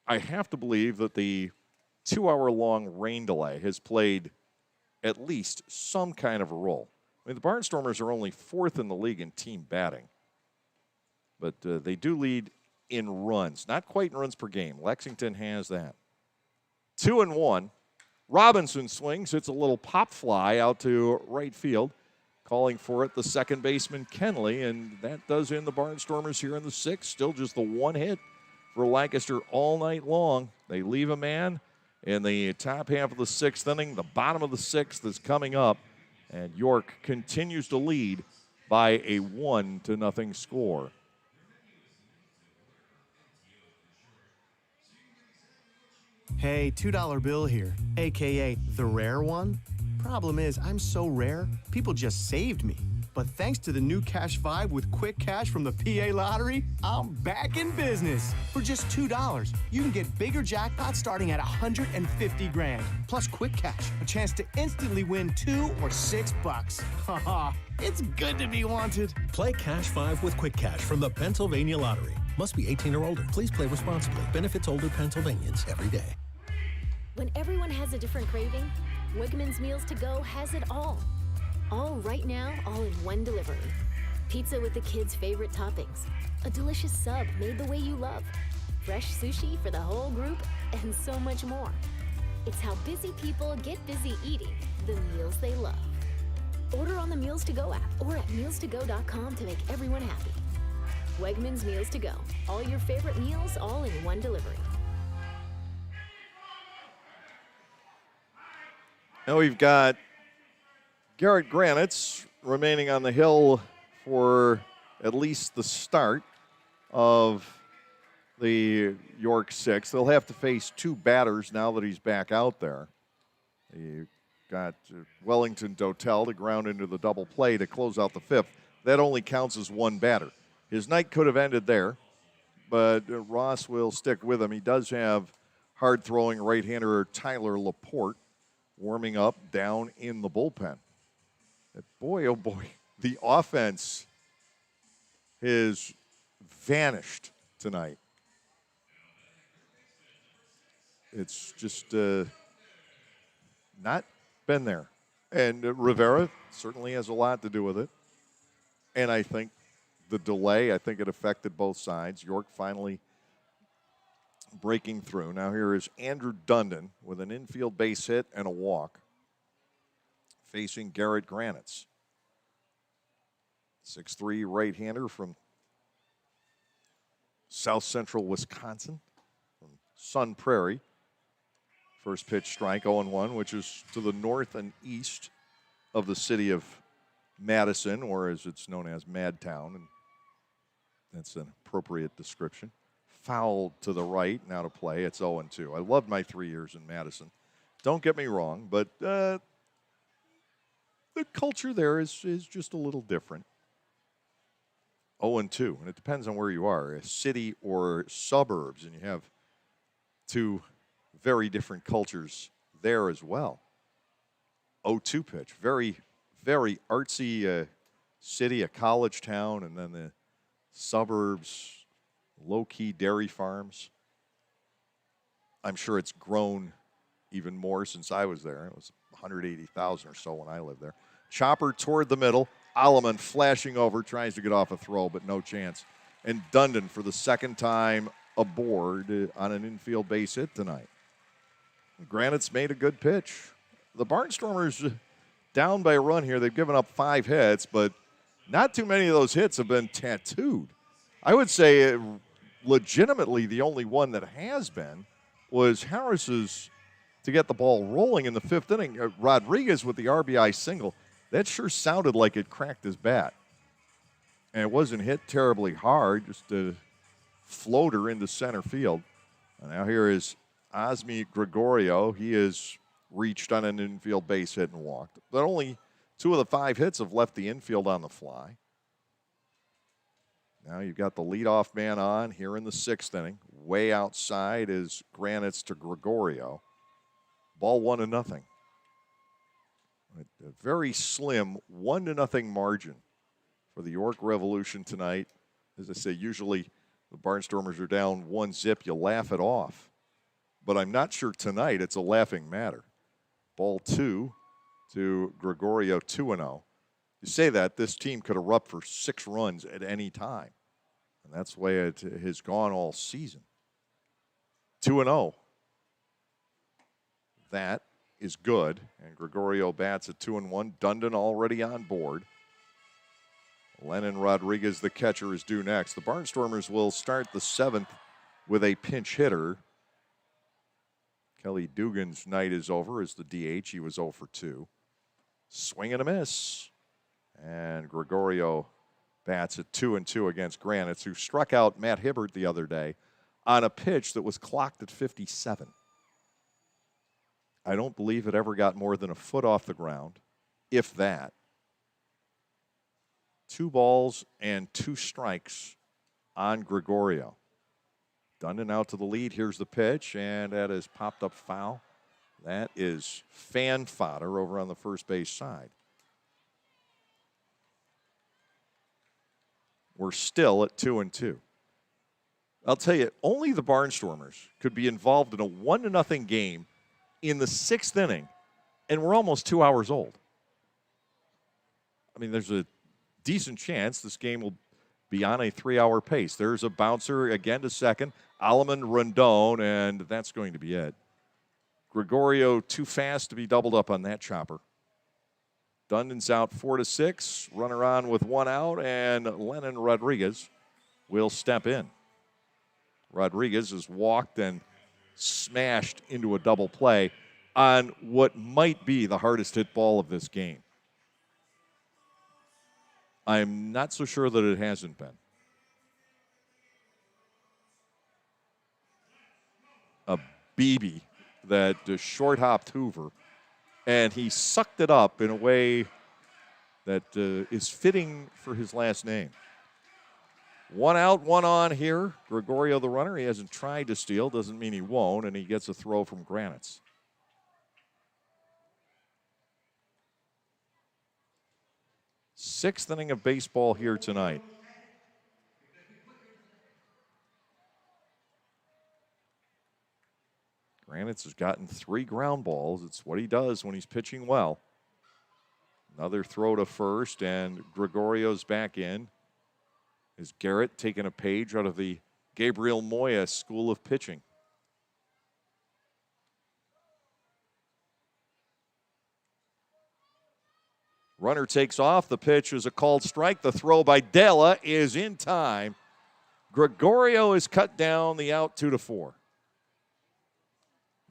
I have to believe that the 2-hour-long rain delay has played at least some kind of a role. I mean, the Barnstormers are only 4th in the league in team batting. But they do lead in runs. Not quite in runs per game. Lexington has that. 2-1. Robinson swings. It's a little pop fly out to right field. Calling for it, the second baseman, Kenley. And that does end the Barnstormers here in the 6th. Still just the 1 hit for Lancaster all night long. They leave a man in the top half of the 6th inning. The bottom of the 6th is coming up. And York continues to lead by a 1-0 score. Hey, $2 bill here, aka the rare one. Problem is, I'm so rare, people just saved me. But thanks to the new Cash Vibe with Quick Cash from the PA Lottery, I'm back in business. For just $2, you can get bigger jackpots starting at $150 grand. Plus Quick Cash, a chance to instantly win $2 or $6. Haha, it's good to be wanted. Play Cash 5 with Quick Cash from the Pennsylvania Lottery. Must be 18 or older. Please play responsibly. Benefits older Pennsylvanians every day. When everyone has a different craving, Wegmans Meals to Go has it all. All right now, all in one delivery. Pizza with the kids' favorite toppings. A delicious sub made the way you love. Fresh sushi for the whole group, and so much more. It's how busy people get busy eating the meals they love. Order on the Meals to Go app or at mealstogo.com to make everyone happy. Wegmans Meals to Go. All your favorite meals, all in one delivery. Now we've got Garrett Granite's remaining on the hill for at least the start of the York sixth. They'll have to face two batters now that he's back out there. You got Wellington Dotel to ground into the double play to close out the fifth. That only counts as one batter. His night could have ended there, but Ross will stick with him. He does have hard-throwing right-hander Tyler Laporte warming up down in the bullpen. But boy, oh boy, the offense has vanished tonight. It's just not been there. And Rivera certainly has a lot to do with it. And I think the delay, I think it affected both sides. York finally breaking through. Now here is Andrew Dundon with an infield base hit and a walk facing Garrett Granitz. 6'3" right-hander from South Central Wisconsin, from Sun Prairie. First pitch strike, 0-1, which is to the north and east of the city of Madison, or as it's known as, Madtown, and that's an appropriate description. Foul to the right, now to play. It's 0-2. I loved my 3 years in Madison. Don't get me wrong, but the culture there is just a little different. 0-2, and it depends on where you are, a city or suburbs, and you have two very different cultures there as well. 0-2 pitch, very, very artsy city, a college town, and then the suburbs, low-key dairy farms. I'm sure it's grown even more since I was there. It was 180,000 or so when I lived there. Chopper toward the middle. Alleman flashing over, tries to get off a throw, but no chance. And Dundon for the second time aboard on an infield base hit tonight. Granite's made a good pitch. The Barnstormers down by a run here. They've given up 5 hits, but not too many of those hits have been tattooed. I would say legitimately the only one that has been was Harris's to get the ball rolling in the 5th inning. Rodriguez with the RBI single. That sure sounded like it cracked his bat. And it wasn't hit terribly hard, just a floater into center field. And now here is Osmi Gregorio. He has reached on an infield base hit and walked. But only 2 of the 5 hits have left the infield on the fly. Now you've got the leadoff man on here in the 6th inning. Way outside is Granite's to Gregorio. Ball 1-0. A very slim 1-0 margin for the York Revolution tonight. As I say, usually the Barnstormers are down 1-0. You laugh it off. But I'm not sure tonight it's a laughing matter. Ball 2 to Gregorio, 2-0. You say that, this team could erupt for 6 runs at any time. And that's the way it has gone all season. 2-0. That is good. And Gregorio bats at 2-1. Dundon already on board. Lennon Rodriguez, the catcher, is due next. The Barnstormers will start the 7th with a pinch hitter. Kelly Dugan's night is over as the DH. He was 0 for 2. Swing and a miss. And Gregorio bats at 2-2 against Granite, who struck out Matt Hibbert the other day on a pitch that was clocked at 57. I don't believe it ever got more than a foot off the ground, if that. 2 balls and 2 strikes on Gregorio. Dundon out to the lead. Here's the pitch, and that is popped up foul. That is fan fodder over on the first base side. We're still at 2-2. I'll tell you, only the Barnstormers could be involved in a 1-0 game in the 6th inning, and we're almost 2 hours old. I mean, there's a decent chance this game will be on a 3-hour pace. There's a bouncer again to second. Alleman Rondon, and that's going to be it. Gregorio too fast to be doubled up on that chopper. Dundon's out 4-6. Runner on with 1 out, and Lennon Rodriguez will step in. Rodriguez has walked and smashed into a double play on what might be the hardest hit ball of this game. I'm not so sure that it hasn't been. A BB that short hopped Hoover, and he sucked it up in a way that is fitting for his last name. 1 out, 1 on here. Gregorio, the runner, he hasn't tried to steal. Doesn't mean he won't, and he gets a throw from Granitz. Sixth inning of baseball here tonight. Granitz has gotten 3 ground balls. It's what he does when he's pitching well. Another throw to first, and Gregorio's back in. Is Garrett taking a page out of the Gabriel Moya School of Pitching? Runner takes off. The pitch is a called strike. The throw by Della is in time. Gregorio is cut down the out 2-4.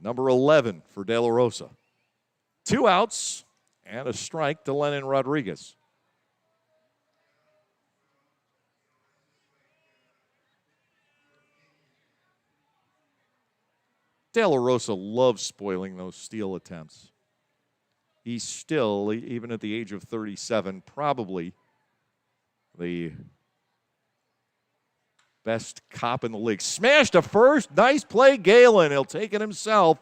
Number 11 for De La Rosa. 2 outs and a strike to Lennon Rodriguez. De La Rosa loves spoiling those steal attempts. He's still, even at the age of 37, probably the best cop in the league. Smashed to first. Nice play, Galen. He'll take it himself.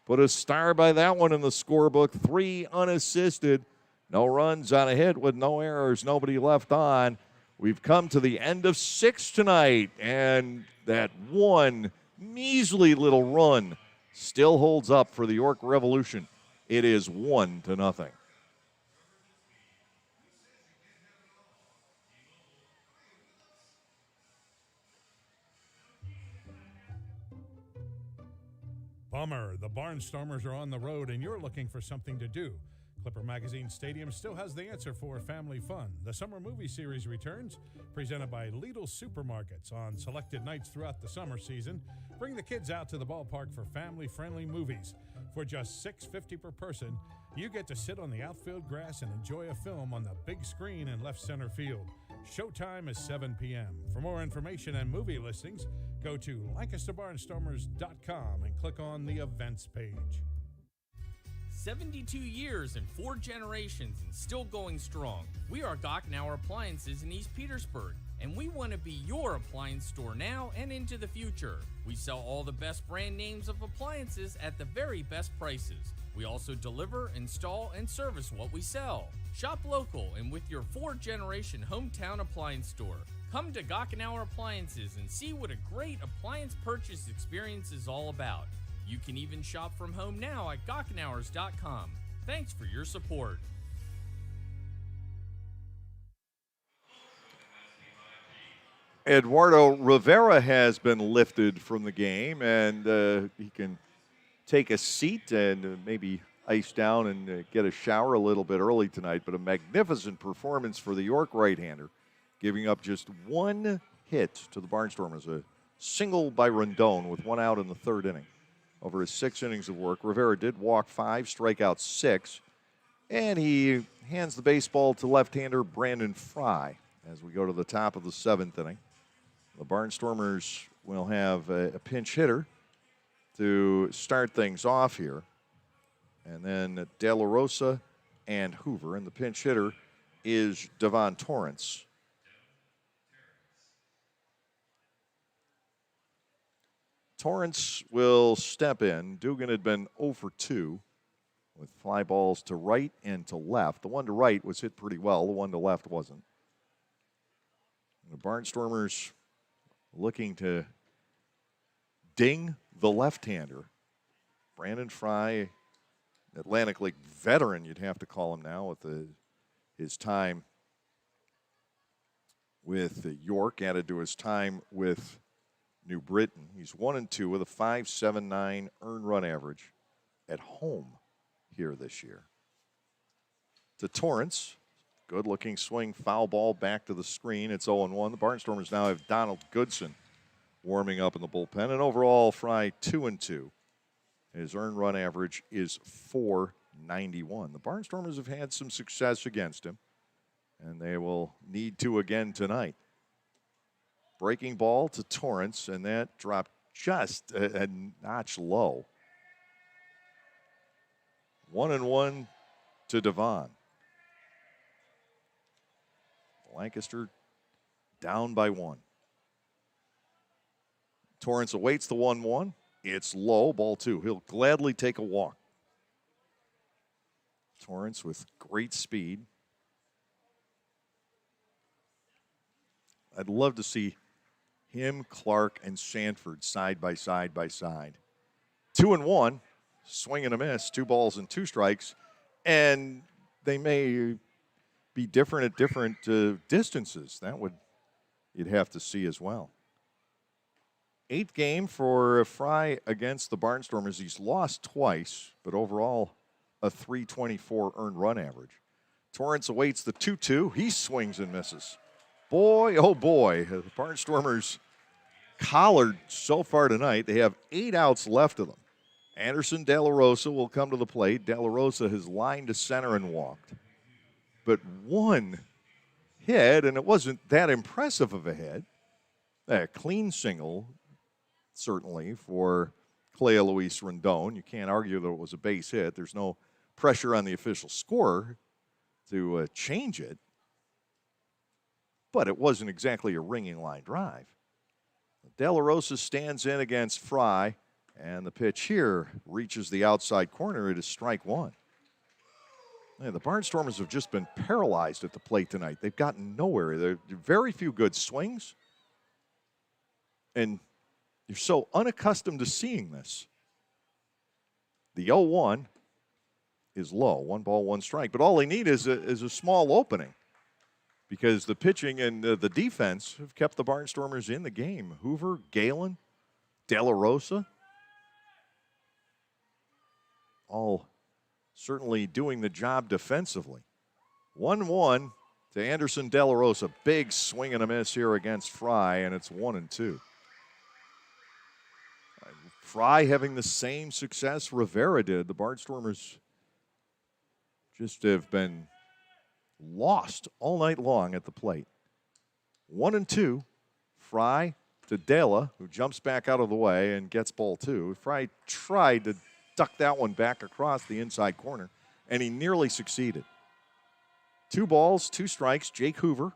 Put a star by that one in the scorebook. 3 unassisted. No runs on a hit with no errors. Nobody left on. We've come to the end of 6 tonight. And that one measly little run still holds up for the York Revolution. It is 1-0. Bummer. The Barnstormers are on the road and you're looking for something to do. Clipper Magazine Stadium still has the answer for family fun. The summer movie series returns, presented by Lidl Supermarkets on selected nights throughout the summer season. Bring the kids out to the ballpark for family-friendly movies. For just $6.50 per person, you get to sit on the outfield grass and enjoy a film on the big screen in left center field. Showtime is 7 p.m. For more information and movie listings, go to LancasterBarnstormers.com and click on the events page. 72 years and 4 generations and still going strong. We are Gochenauer Appliances in East Petersburg, and we want to be your appliance store now and into the future. We sell all the best brand names of appliances at the very best prices. We also deliver, install, and service what we sell. Shop local and with your 4-generation hometown appliance store. Come to Gochenauer Appliances and see what a great appliance purchase experience is all about. You can even shop from home now at Gochenauers.com. Thanks for your support. Eduardo Rivera has been lifted from the game, and he can take a seat and maybe ice down and get a shower a little bit early tonight. But a magnificent performance for the York right-hander, giving up just 1 hit to the Barnstormers, a single by Rondon with 1 out in the 3rd inning. Over his 6 innings of work, Rivera did walk 5, strike out 6, and he hands the baseball to left-hander Brandon Fry as we go to the top of the 7th inning. The Barnstormers will have a pinch hitter to start things off here, and then De La Rosa and Hoover, and the pinch hitter is Devon Torrance. Torrance will step in. Dugan had been 0 for 2 with fly balls to right and to left. The one to right was hit pretty well. The one to left wasn't. And the Barnstormers looking to ding the left-hander. Brandon Fry, Atlantic League veteran, you'd have to call him now, with his time with York added to his time with New Britain. He's 1-2 with a 5.79 earned run average at home here this year. To Torrance, good-looking swing, foul ball back to the screen. It's 0-1. The Barnstormers now have Donald Goodson warming up in the bullpen, and overall Fry 2-2. His earned run average is .491. The Barnstormers have had some success against him. and they will need to again tonight. Breaking ball to Torrance, and that dropped just a notch low. 1-1 to Devon. Lancaster down by 1. Torrance awaits the 1-1. It's low, ball 2. He'll gladly take a walk. Torrance with great speed. I'd love to see him, Clark, and Sanford side by side by side. 2-1, swing and a miss, 2 balls and 2 strikes, and they may be different at different distances. That would you'd have to see as well. 8th game for Fry against the Barnstormers. He's lost twice, but overall a .324 earned run average. Torrance awaits the 2-2. He swings and misses. Boy, oh boy, the Barnstormers collared so far tonight. They have 8 outs left of them. Anderson De La Rosa will come to the plate. De La Rosa has lined to center and walked. But one hit, and it wasn't that impressive of a hit. A clean single, certainly, for Clea Luis Rendon. You can't argue that it was a base hit. There's no pressure on the official scorer to change it. But it wasn't exactly a ringing line drive. De La Rosa stands in against Fry, and the pitch here reaches the outside corner. It is strike 1. Man, the Barnstormers have just been paralyzed at the plate tonight. They've gotten nowhere. There are very few good swings, and you're so unaccustomed to seeing this. The 0-1 is low, 1 ball, 1 strike, but all they need is a small opening, because the pitching and the defense have kept the Barnstormers in the game. Hoover, Galen, De La Rosa, all certainly doing the job defensively. 1-1 to Anderson De La Rosa. Big swing and a miss here against Fry, and it's 1-2. Fry having the same success Rivera did. The Barnstormers just have been lost all night long at the plate. 1-2. Fry to Dela, who jumps back out of the way and gets ball 2. Fry tried to duck that one back across the inside corner, and he nearly succeeded. 2 balls, 2 strikes. Jake Hoover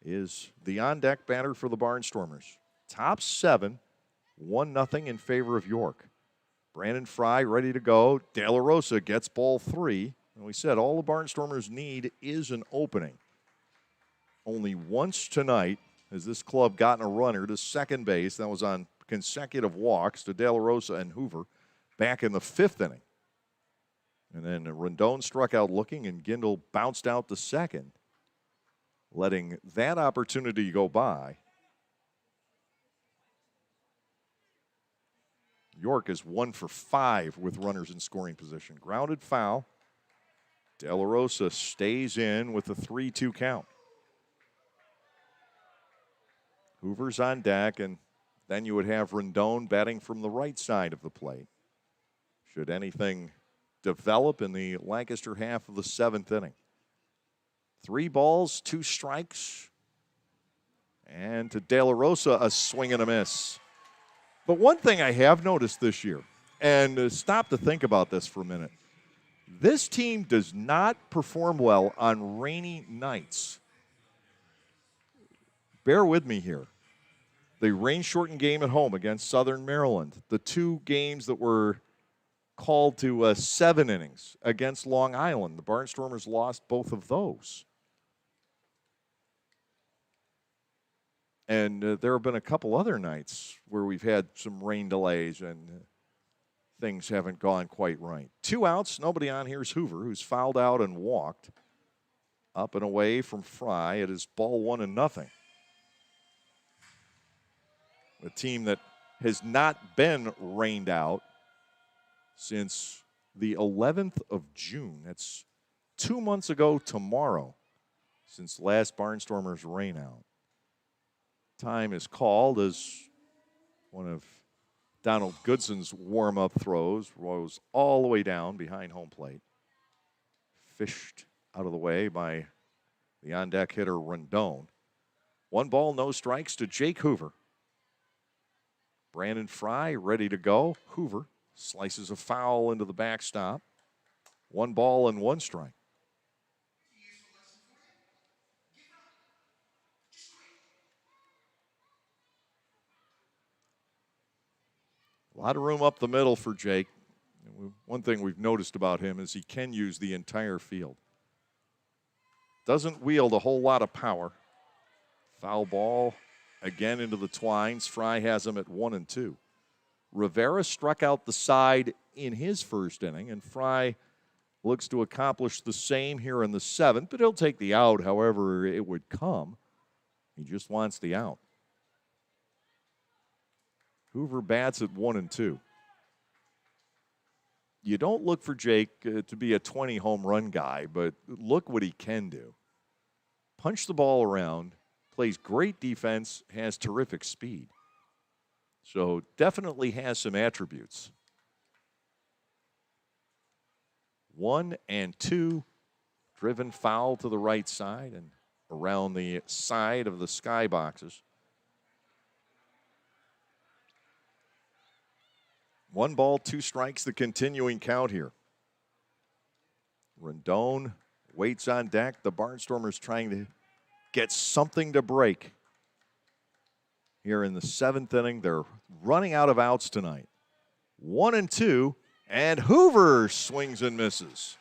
is the on-deck batter for the Barnstormers. Top 7, 1-0 in favor of York. Brandon Fry ready to go. De La Rosa gets ball 3. And we said all the Barnstormers need is an opening. Only once tonight has this club gotten a runner to second base. That was on consecutive walks to De La Rosa and Hoover back in the 5th inning. And then Rendon struck out looking, and Gindel bounced out to second, letting that opportunity go by. York is 1 for 5 with runners in scoring position. Grounded foul. De La Rosa stays in with a 3-2 count. Hoover's on deck, and then you would have Rendon batting from the right side of the plate. Should anything develop in the Lancaster half of the 7th inning. 3 balls, 2 strikes. And to De La Rosa, a swing and a miss. But one thing I have noticed this year, and stop to think about this for a minute, this team does not perform well on rainy nights. Bear with me here. The rain-shortened game at home against Southern Maryland, the 2 games that were called to 7 innings against Long Island, the Barnstormers lost both of those. And there have been a couple other nights where we've had some rain delays and things haven't gone quite right. 2 outs, nobody on. Here's Hoover, who's fouled out and walked. Up and away from Fry. It is ball 1-0. A team that has not been rained out since the 11th of June. That's 2 months ago tomorrow since last Barnstormers rain out. Time is called as one of Donald Goodson's warm-up throws rose all the way down behind home plate. Fished out of the way by the on-deck hitter Rendon. 1 ball, no strikes to Jake Hoover. Brandon Fry ready to go. Hoover slices a foul into the backstop. 1 ball and 1 strike. A lot of room up the middle for Jake. One thing we've noticed about him is he can use the entire field. Doesn't wield a whole lot of power. Foul ball again into the twines. Fry has him at 1-2. Rivera struck out the side in his first inning, and Fry looks to accomplish the same here in the 7th, but he'll take the out however it would come. He just wants the out. Hoover bats at 1-2. You don't look for Jake to be a 20 home run guy, but look what he can do. Punch the ball around, plays great defense, has terrific speed. So definitely has some attributes. 1-2, driven foul to the right side and around the side of the sky boxes. 1 ball, 2 strikes, the continuing count here. Rendon waits on deck. The Barnstormers trying to get something to break. Here in the 7th inning, they're running out of outs tonight. 1-2, and Hoover swings and misses.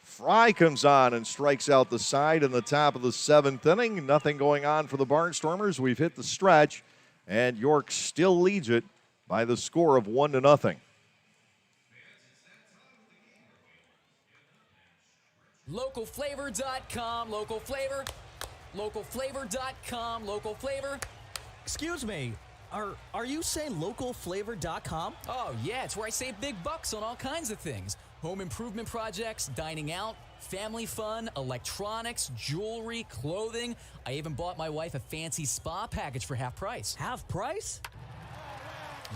Fry comes on and strikes out the side in the top of the 7th inning. Nothing going on for the Barnstormers. We've hit the stretch, and York still leads it by the score of 1-0. Localflavor.com, local flavor. Localflavor.com, local flavor. Excuse me, are you saying localflavor.com? Oh, yeah, it's where I save big bucks on all kinds of things. Home improvement projects, dining out, family fun, electronics, jewelry, clothing. I even bought my wife a fancy spa package for half price. Half price?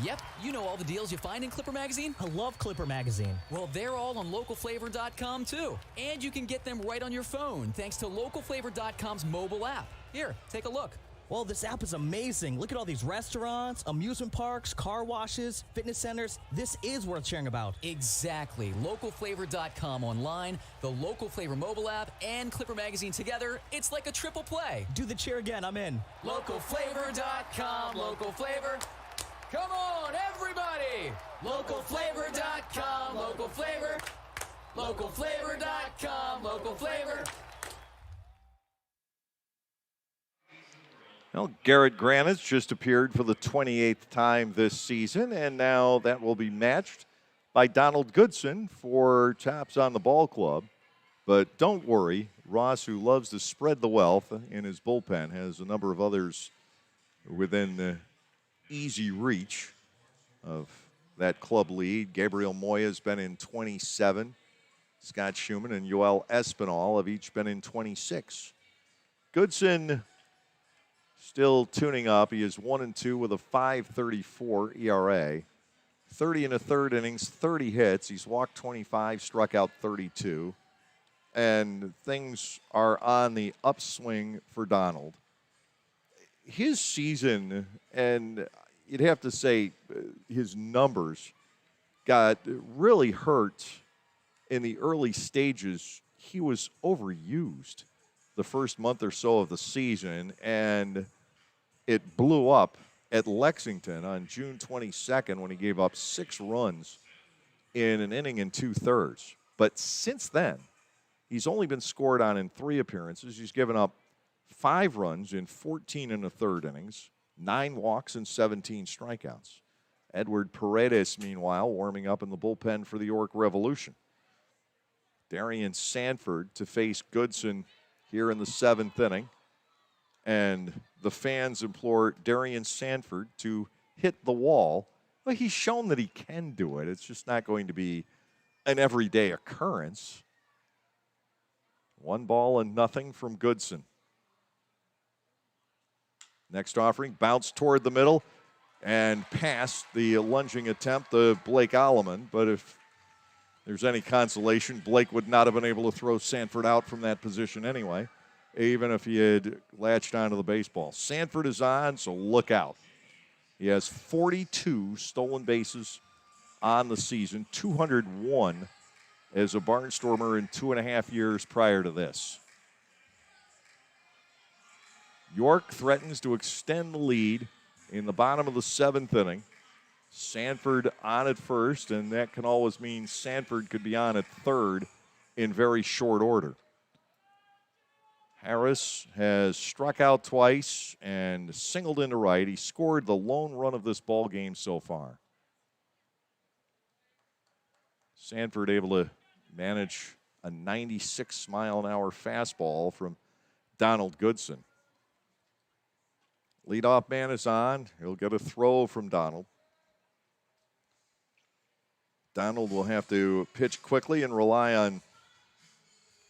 Yep, you know all the deals you find in Clipper Magazine. I love Clipper Magazine. Well, they're all on localflavor.com too. And you can get them right on your phone thanks to localflavor.com's mobile app. Here, take a look. Well, this app is amazing. Look at all these restaurants, amusement parks, car washes, fitness centers. This is worth sharing about. Exactly. Localflavor.com online, the Local Flavor mobile app, and Clipper Magazine together. It's like a triple play. Do the cheer again. I'm in. Localflavor.com, local flavor. Come on, everybody! Localflavor.com, local flavor. Localflavor.com, local flavor. Well, Garrett Granitz just appeared for the 28th time this season, and now that will be matched by Donald Goodson for tops on the ball club. But don't worry, Ross, who loves to spread the wealth in his bullpen, has a number of others within easy reach of that club lead. Gabriel Moya has been in 27. Scott Schumann and Yoel Espinal have each been in 26. Goodson still tuning up. He is 1-2 with a 5.34 ERA. 30 1/3 innings, 30 hits. He's walked 25, struck out 32. And things are on the upswing for Donald. His season, and you'd have to say his numbers, got really hurt in the early stages. He was overused the first month or so of the season, and it blew up at Lexington on June 22nd when he gave up 6 runs in an inning and 2/3. But since then, he's only been scored on in 3 appearances. He's given up 5 runs in 14 1/3 innings, 9 walks and 17 strikeouts. Edward Paredes, meanwhile, warming up in the bullpen for the York Revolution. Darian Sanford to face Goodson here in the 7th inning. And the fans implore Darian Sanford to hit the wall. Well, he's shown that he can do it. It's just not going to be an everyday occurrence. 1-0 from Goodson. Next offering, bounce toward the middle and past the lunging attempt to Blake Alleman. But if there's any consolation, Blake would not have been able to throw Sanford out from that position anyway. even if he had latched onto the baseball. Sanford is on, so look out. He has 42 stolen bases on the season, 201 as a Barnstormer in 2.5 years prior to this. York threatens to extend the lead in the bottom of the 7th inning. Sanford on at first, and that can always mean Sanford could be on at third in very short order. Harris has struck out twice and singled into right. He scored the lone run of this ball game so far. Sanford able to manage a 96-mile-an-hour fastball from Donald Goodson. Leadoff man is on. He'll get a throw from Donald. Donald will have to pitch quickly and rely on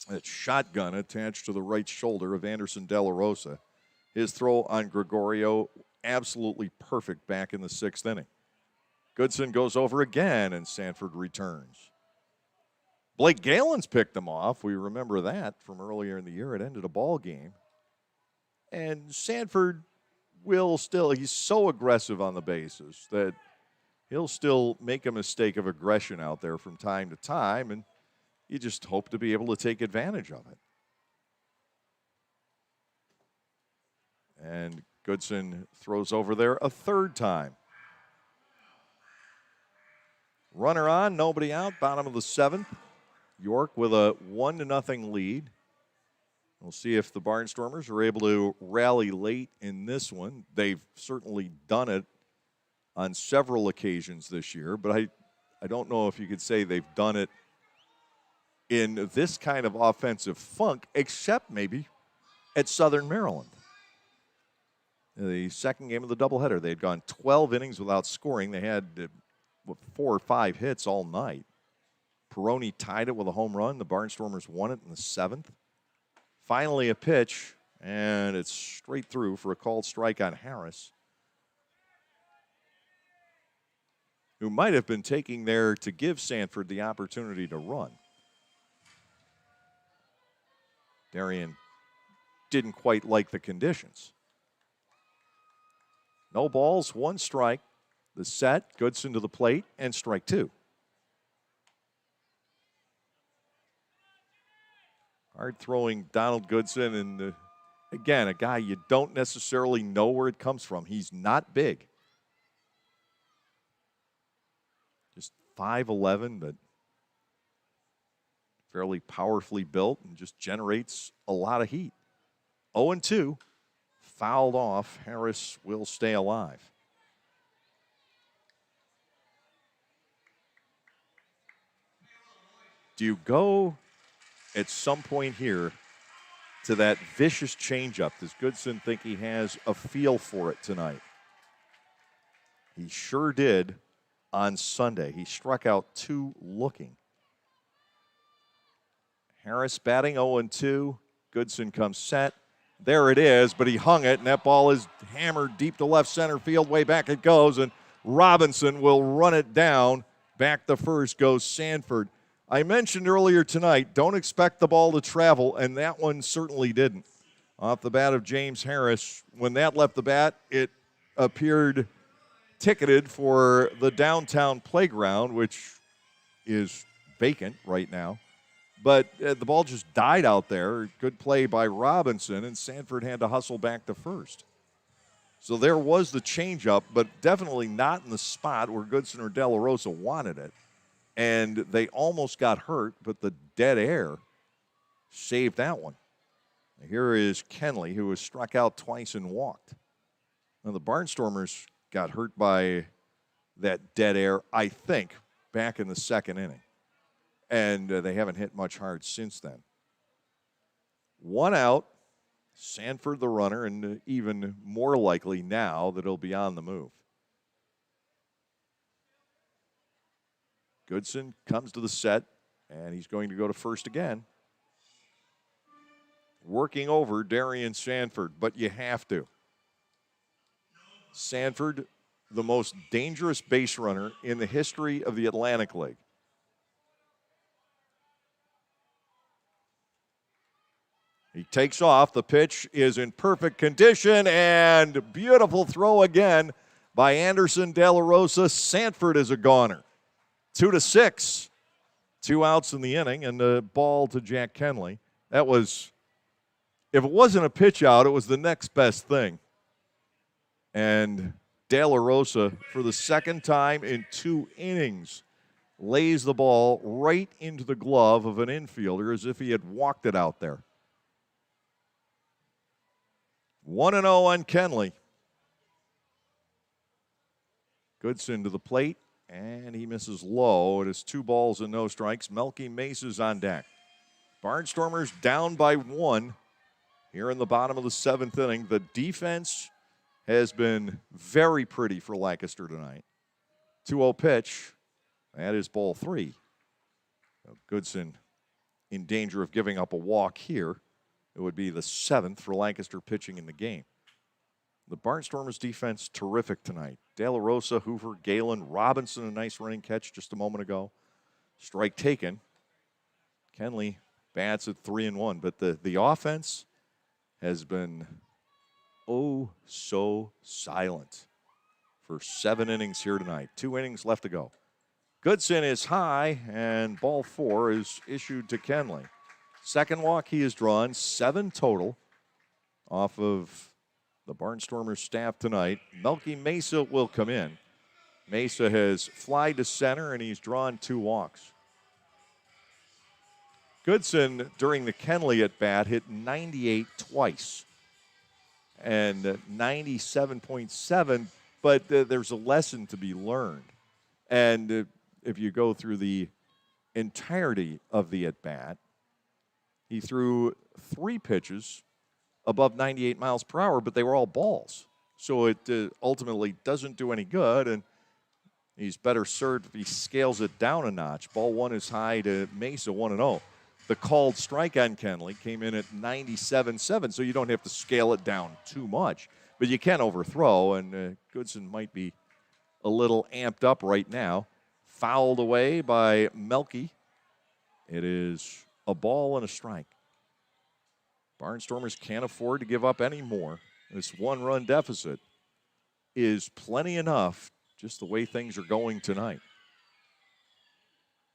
that shotgun attached to the right shoulder of Anderson De La Rosa. His throw on Gregorio, absolutely perfect back in the 6th inning. Goodson goes over again, and Sanford returns. Blake Galen's picked him off. We remember that from earlier in the year. It ended a ball game. And Sanford will still, he's so aggressive on the bases that he'll still make a mistake of aggression out there from time to time, and you just hope to be able to take advantage of it. And Goodson throws over there a third time. Runner on, nobody out, bottom of the 7th. York with a 1-0 lead. We'll see if the Barnstormers are able to rally late in this one. They've certainly done it on several occasions this year, but I don't know if you could say they've done it in this kind of offensive funk, except maybe at Southern Maryland. The second game of the doubleheader, they had gone 12 innings without scoring. They had 4 or 5 hits all night. Peroni tied it with a home run. The Barnstormers won it in the 7th. Finally a pitch, and it's straight through for a called strike on Harris, who might have been taking there to give Sanford the opportunity to run. Darian didn't quite like the conditions. No balls, 1 strike. The set, Goodson to the plate, and strike 2. Hard throwing Donald Goodson, and again, a guy you don't necessarily know where it comes from. He's not big. Just 5'11", but fairly powerfully built and just generates a lot of heat. 0-2, fouled off. Harris will stay alive. Do you go at some point here to that vicious changeup? Does Goodson think he has a feel for it tonight? He sure did on Sunday. He struck out 2 looking. Harris batting 0-2. Goodson comes set. There it is, but he hung it, and that ball is hammered deep to left center field. Way back it goes, and Robinson will run it down. Back to first goes Sanford. I mentioned earlier tonight, don't expect the ball to travel, and that one certainly didn't. Off the bat of James Harris, when that left the bat, it appeared ticketed for the downtown playground, which is vacant right now. But the ball just died out there. Good play by Robinson, and Sanford had to hustle back to first. So there was the changeup, but definitely not in the spot where Goodson or De La Rosa wanted it. And they almost got hurt, but the dead air saved that one. Here is Kenley, who was struck out twice and walked. Now, the Barnstormers got hurt by that dead air, I think, back in the 2nd inning. And they haven't hit much hard since then. 1 out, Sanford the runner, and even more likely now that he'll be on the move. Goodson comes to the set, and he's going to go to first again. Working over Darian Sanford, but you have to. Sanford, the most dangerous base runner in the history of the Atlantic League. He takes off. The pitch is in perfect condition, and beautiful throw again by Anderson De La Rosa. Sanford is a goner. 2-6. 2 outs in the inning, and the ball to Jack Kenley. That was, if it wasn't a pitch out, it was the next best thing. And De La Rosa, for the second time in 2 innings, lays the ball right into the glove of an infielder as if he had walked it out there. 1-0 on Kenley. Goodson to the plate, and he misses low. It is 2 balls and no strikes. Melky Mesa's on deck. Barnstormers down by 1 here in the bottom of the 7th inning. The defense has been very pretty for Lancaster tonight. 2-0 pitch. That is ball 3. Goodson in danger of giving up a walk here. It would be the 7th for Lancaster pitching in the game. The Barnstormers defense terrific tonight. De La Rosa, Hoover, Galen, Robinson, a nice running catch just a moment ago. Strike taken. Kenley bats at 3-1, but the offense has been oh so silent for 7 innings here tonight. 2 innings left to go. Goodson is high, and ball 4 is issued to Kenley. Second walk he has drawn, 7 total off of the Barnstormers staff tonight. Melky Mesa will come in. Mesa has flied to center, and he's drawn 2 walks. Goodson, during the Kenley at-bat, hit 98 twice and 97.7, but there's a lesson to be learned. And if you go through the entirety of the at-bat, he threw 3 pitches above 98 miles per hour, but they were all balls. So it ultimately doesn't do any good, and he's better served if he scales it down a notch. Ball 1 is high to Mesa, 1-0. The called strike on Kenley came in at 97.7, so you don't have to scale it down too much. But you can overthrow, and Goodson might be a little amped up right now. Fouled away by Melky. It is a ball and a strike. Barnstormers can't afford to give up any more. This 1-run deficit is plenty enough, just the way things are going tonight.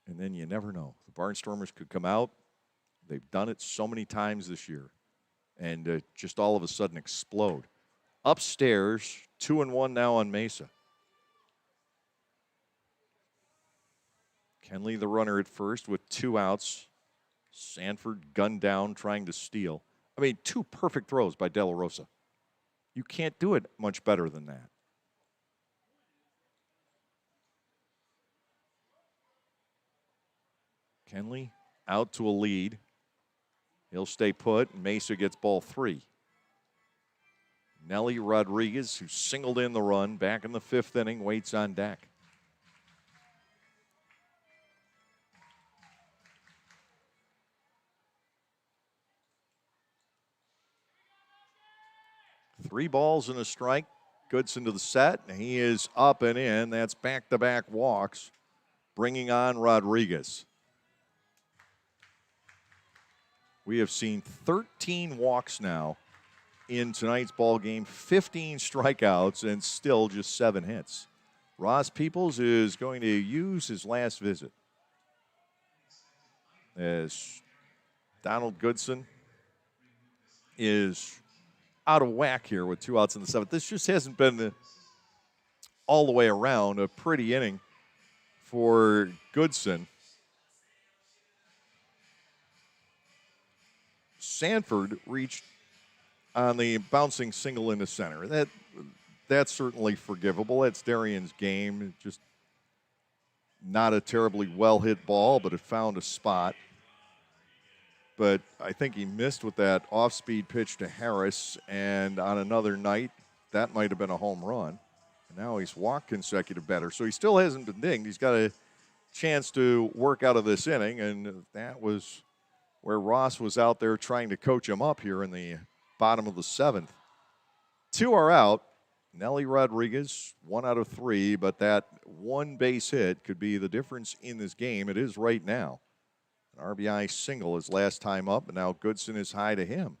And then you never know. The Barnstormers could come out. They've done it so many times this year. And just all of a sudden explode. Upstairs, 2-1 now on Mesa. Kenley, the runner at first, with 2 outs. Sanford gunned down, trying to steal. I mean, 2 perfect throws by De La Rosa. You can't do it much better than that. Kenley out to a lead. He'll stay put. Mesa gets ball 3. Nelly Rodriguez, who singled in the run back in the 5th inning, waits on deck. Three balls and a strike. Goodson to the set. He is up and in. That's back-to-back walks, bringing on Rodriguez. We have seen 13 walks now in tonight's ball game, 15 strikeouts, and still just 7 hits. Ross Peoples is going to use his last visit as Donald Goodson is out of whack here with 2 outs in the 7th. This just hasn't been all the way around a pretty inning for Goodson. Sanford reached on the bouncing single into center. That's certainly forgivable. That's Darian's game. Just not a terribly well-hit ball, but it found a spot. But I think he missed with that off-speed pitch to Harris, and on another night, that might have been a home run. And now he's walked consecutive batter, so he still hasn't been dinged. He's got a chance to work out of this inning, and that was where Ross was out there trying to coach him up here in the bottom of the 7th. 2 are out. Nelly Rodriguez, 1 out of 3, but that 1 base hit could be the difference in this game. It is right now. An RBI single his last time up, and now Goodson is high to him.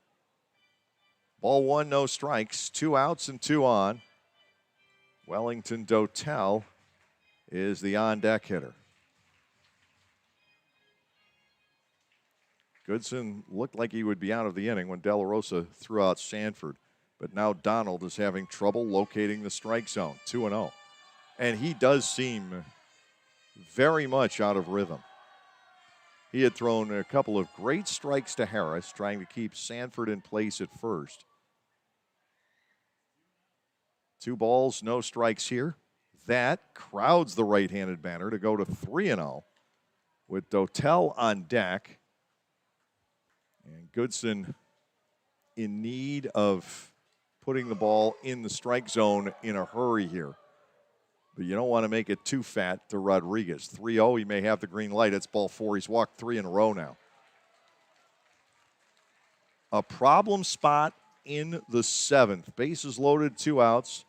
Ball one, no strikes. 2 outs and 2 on. Wellington Dotel is the on-deck hitter. Goodson looked like he would be out of the inning when De La Rosa threw out Sanford. But now Donald is having trouble locating the strike zone, 2-0. And he does seem very much out of rhythm. He had thrown a couple of great strikes to Harris, trying to keep Sanford in place at first. 2 balls, no strikes here. That crowds the right-handed batter to go to 3-0 with Dotel on deck. And Goodson in need of putting the ball in the strike zone in a hurry here. But you don't want to make it too fat to Rodriguez. 3-0, he may have the green light. It's ball 4. He's walked 3 in a row now. A problem spot in the 7th. Bases loaded, 2 outs.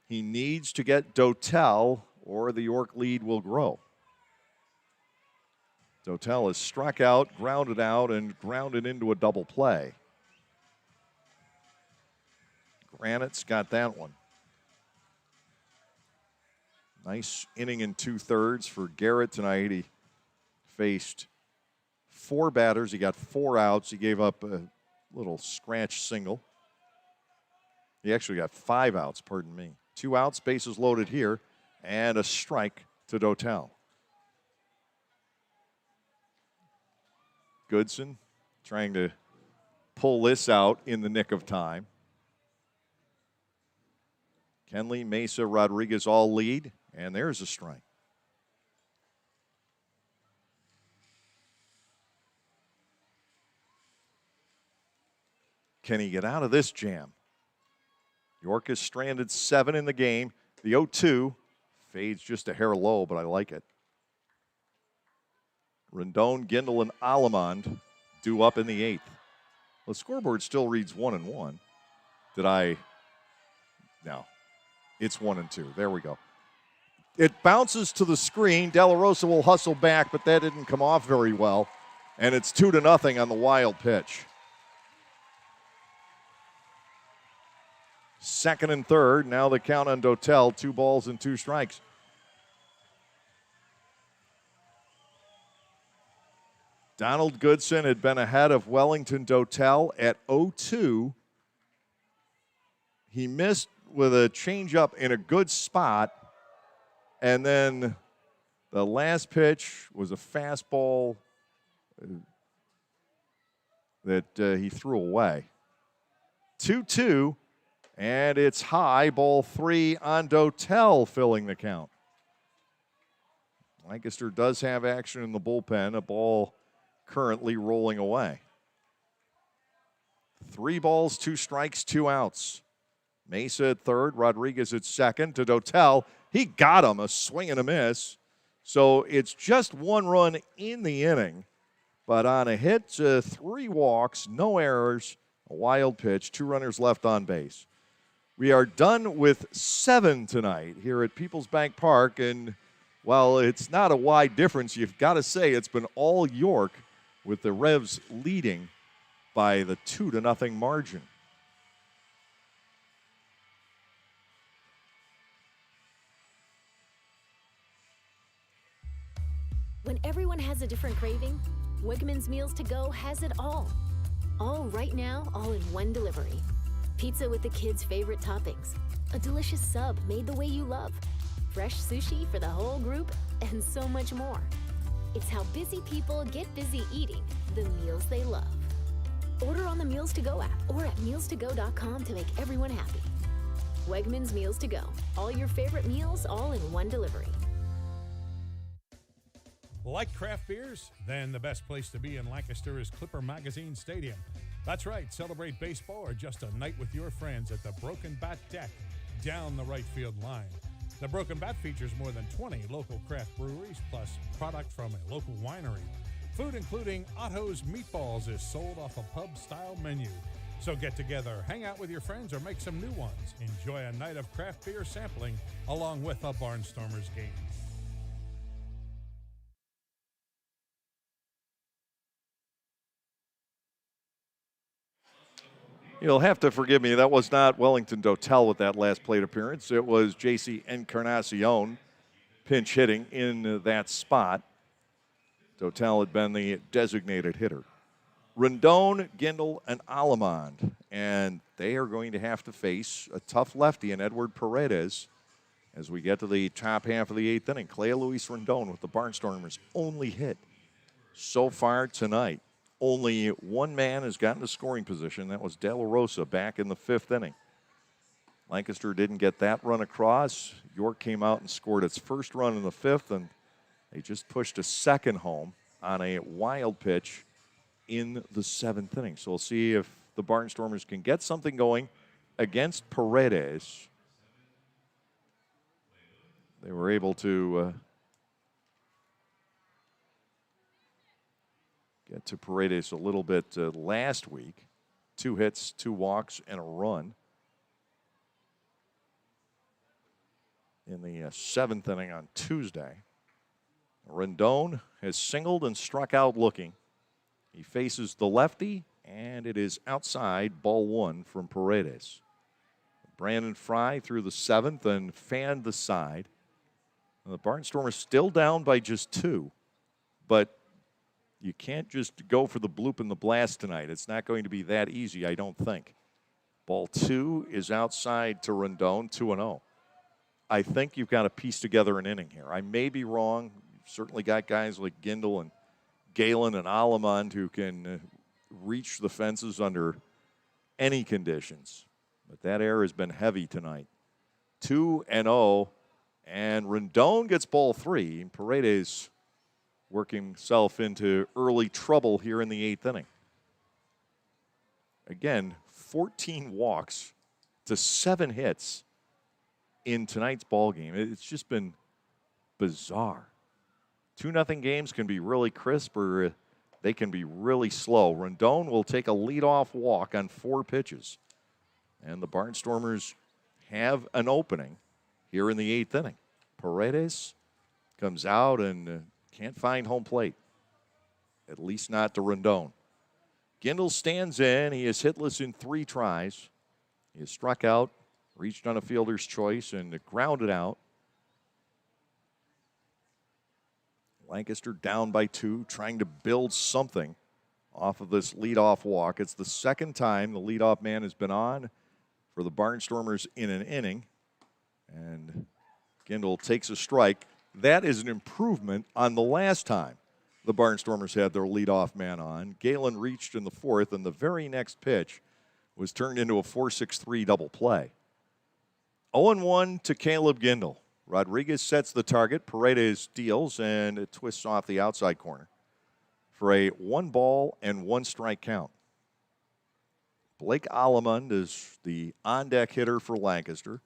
He needs to get Dotel or the York lead will grow. Dotel is struck out, grounded out, and grounded into a double play. Granite's got that one. Nice inning in 2/3 for Garrett tonight. He faced 4 batters. He got 4 outs. He gave up a little scratch single. He actually got 5 outs, pardon me. 2 outs, bases loaded here, and a strike to Dotel. Goodson trying to pull this out in the nick of time. Kenley, Mesa, Rodriguez all lead, and there's a strike. Can he get out of this jam? York is stranded 7 in the game. The 0-2 fades just a hair low, but I like it. Rendon, Gindel, and Alamond due up in the 8th. The scoreboard still reads 1-1. No. It's 1-2. There we go. It bounces to the screen. De La Rosa will hustle back, but that didn't come off very well. And it's 2-0 on the wild pitch. 2nd and 3rd. Now the count on Dotel. 2 balls and 2 strikes. Donald Goodson had been ahead of Wellington Dotel at 0-2. He missed with a changeup in a good spot. And then the last pitch was a fastball that he threw away. 2-2, and it's high. Ball 3 on Dotel, filling the count. Lancaster does have action in the bullpen. A ball currently rolling away. 3 balls, 2 strikes, 2 outs. Mesa at 3rd, Rodriguez at 2nd to Dotel. He got him, a swing and a miss. So it's just 1 run in the inning. But on a hit, 3 walks, no errors, a wild pitch, 2 runners left on base. We are done with 7 tonight here at Peoples Bank Park. And while it's not a wide difference, you've got to say it's been all York with the Revs leading by the 2-0 margin. When everyone has a different craving, Wegmans Meals to Go has it all. All right now, all in one delivery. Pizza with the kids' favorite toppings. A delicious sub made the way you love. Fresh sushi for the whole group, and so much more. It's how busy people get busy eating the meals they love. Order on the Meals to Go app or at mealstogo.com to make everyone happy. Wegmans Meals to Go. All your favorite meals, all in one delivery. Like craft beers? Then the best place to be in Lancaster is Clipper Magazine Stadium. That's right, celebrate baseball or just a night with your friends at the Broken Bat Deck down the right field line. The Broken Bat features more than 20 local craft breweries, plus product from a local winery. Food including Otto's Meatballs is sold off a pub-style menu. So get together, hang out with your friends, or make some new ones. Enjoy a night of craft beer sampling along with a Barnstormers game. You'll have to forgive me. That was not Wellington Dotel with that last plate appearance. It was J.C. Encarnacion pinch hitting in that spot. Dotel had been the designated hitter. Rendon, Gindel, and Alamond. And they are going to have to face a tough lefty in Edward Paredes as we get to the top half of the eighth inning. Clea Luis Rendon with the Barnstormers' only hit so far tonight. Only one man has gotten to scoring position. That was De La Rosa back in the fifth inning. Lancaster didn't get that run across. York came out and scored its first run in the fifth, and they just pushed a second home on a wild pitch in the seventh inning. So we'll see if the Barnstormers can get something going against Paredes. They were able to get to Paredes a little bit last week. 2 hits, 2 walks, and a run in the seventh inning on Tuesday. Rendon has singled and struck out looking. He faces the lefty, and it is outside, ball 1 from Paredes. Brandon Fry threw the seventh and fanned the side. The Barnstormers still down by just 2, but you can't just go for the bloop and the blast tonight. It's not going to be that easy, I don't think. Ball 2 is outside to Rendon, 2-0. I think you've got to piece together an inning here. I may be wrong. You've certainly got guys like Gindel and Galen and Alamond who can reach the fences under any conditions. But that air has been heavy tonight. 2-0, and Rendon gets ball 3. Paredes working himself into early trouble here in the eighth inning. Again, 14 walks to 7 hits in tonight's ball game. It's just been bizarre. 2-0 games can be really crisp or they can be really slow. Rendon will take a leadoff walk on 4 pitches. And the Barnstormers have an opening here in the eighth inning. Paredes comes out and can't find home plate, at least not to Rendon. Gindel stands in. He is hitless in 3 tries. He has struck out, reached on a fielder's choice, and grounded out. Lancaster down by 2, trying to build something off of this leadoff walk. It's the second time the leadoff man has been on for the Barnstormers in an inning. And Gindel takes a strike. That is an improvement on the last time the Barnstormers had their leadoff man on. Galen reached in the 4th, and the very next pitch was turned into a 4-6-3 double play. 0-1 to Caleb Gindel. Rodriguez sets the target. Paredes deals, and it twists off the outside corner for a 1-ball-and-1-strike count. Blake Alamond is the on-deck hitter for Lancaster.